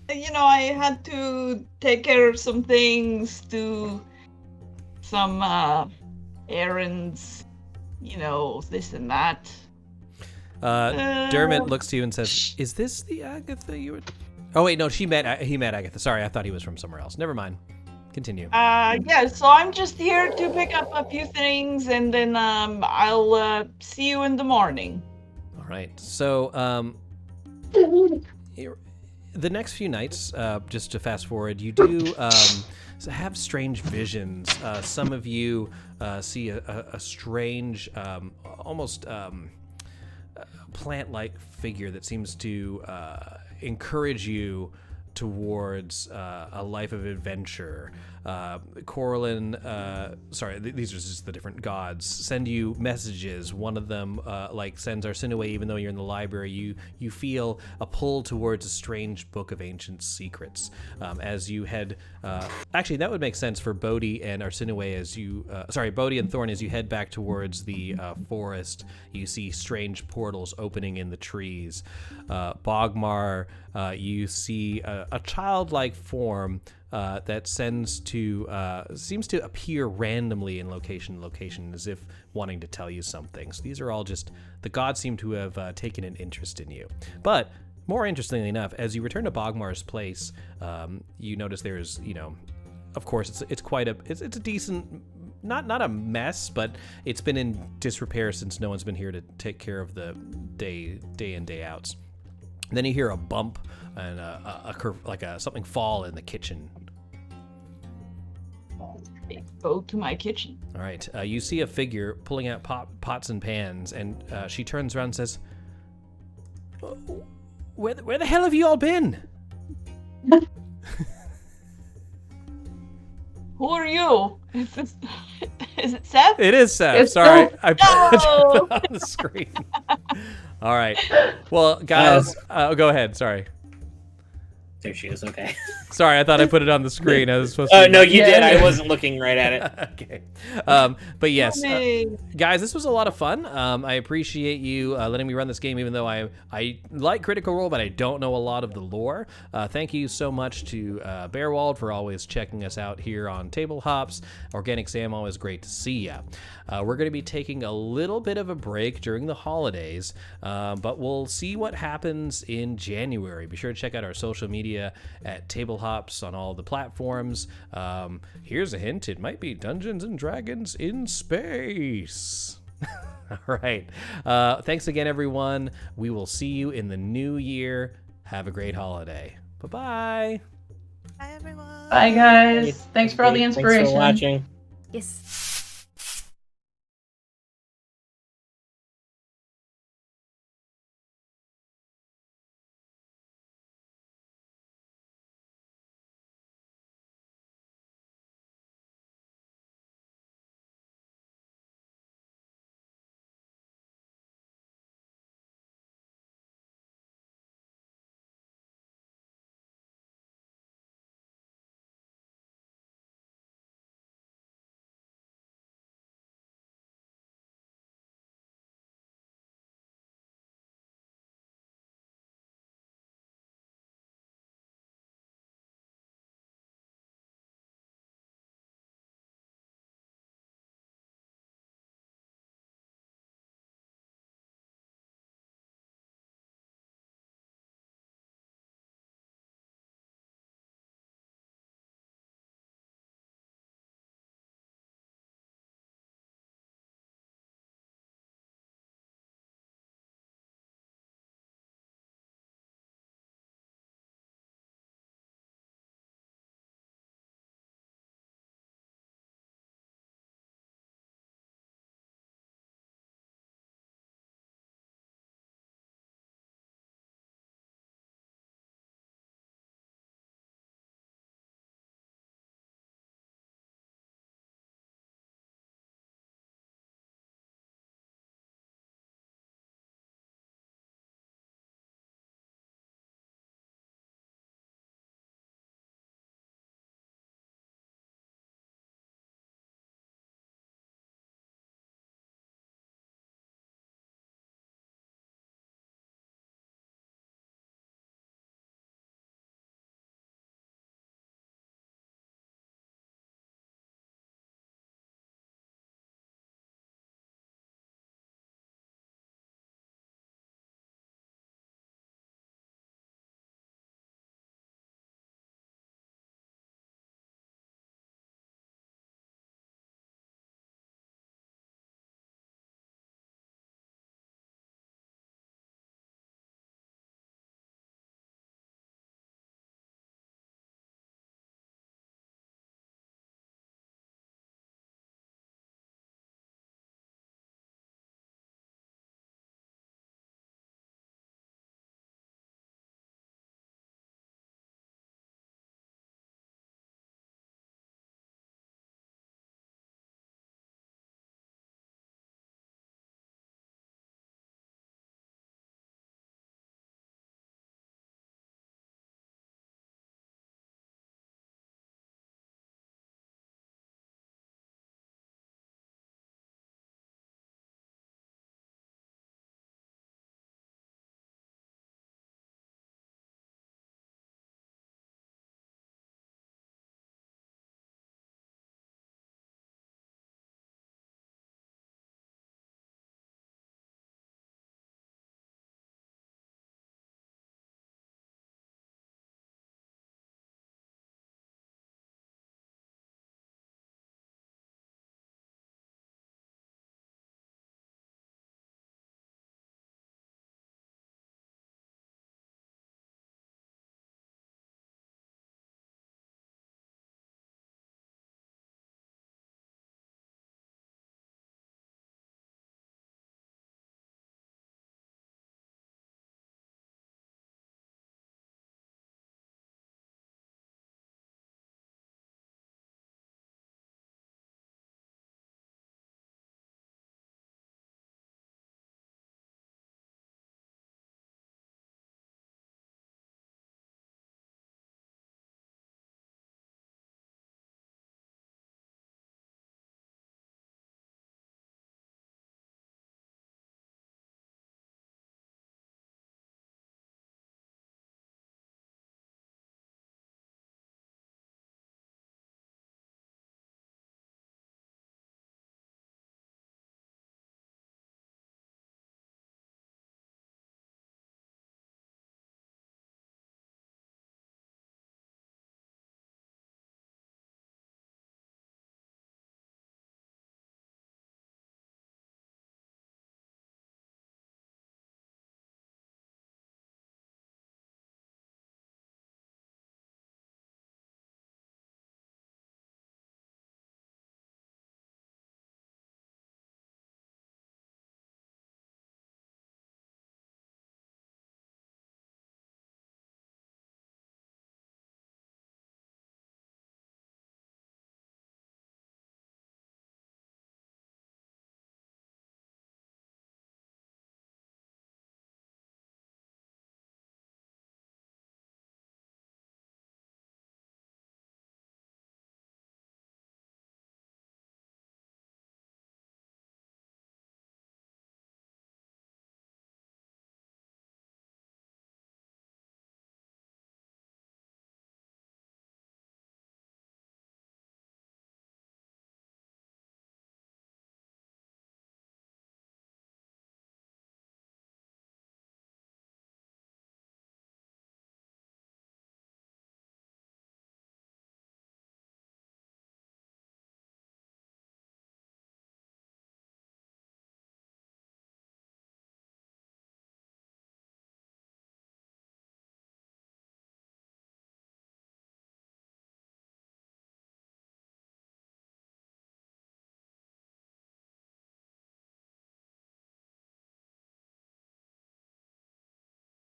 I had to take care of some things, do some errands, this and that. Dermot looks to you and says, is this the Agatha you were... Oh, wait, no, he met Agatha. Sorry, I thought he was from somewhere else. Never mind. Continue. Yeah, so I'm just here to pick up a few things, and then I'll see you in the morning. All right. So, the next few nights, just to fast forward, you do have strange visions. Some of you see a strange, almost plant-like figure that seems to encourage you towards a life of adventure. Corlin, these are just the different gods, send you messages. One of them sends Arsinoe, even though you're in the library. You feel a pull towards a strange book of ancient secrets. As you head, actually that would make sense for Bodhi and Arsinoe as you, Bodhi and Thorn, as you head back towards the forest. You see strange portals opening in the trees. Bogmar, you see a childlike form that seems to appear randomly in location as if wanting to tell you something. So these are all just, the gods seem to have taken an interest in you. But more interestingly enough, as you return to Bogmar's place, you notice there's, of course it's quite it's a decent, not a mess, but it's been in disrepair since no one's been here to take care of the day in, day outs. And then you hear a bump and something fall in the kitchen. Go to my kitchen. All right. You see a figure pulling out pots and pans, and she turns around and says, where the hell have you all been? Who are you? Is it Seth? It is Seth. It's Sorry. Seth. I put it on the screen. All right. Well, guys, go ahead. Sorry. There she is. Okay. Sorry, I thought I put it on the screen. I was supposed Oh to. no, you did. Yeah. I wasn't looking right at it. Okay. But yes, guys, this was a lot of fun. I appreciate you letting me run this game, even though I like Critical Role, but I don't know a lot of the lore. Thank you so much to Bearwald for always checking us out here on Table Hops. Organic Sam, always great to see ya. We're going to be taking a little bit of a break during the holidays, but we'll see what happens in January. Be sure to check out our social media at Table Hops on all the platforms. Here's a hint: it might be Dungeons and Dragons in space. All right. Thanks again, everyone. We will see you in the new year. Have a great holiday. Bye-bye. Bye, everyone. Bye, guys. Thanks for all the inspiration. Thanks for watching. Yes.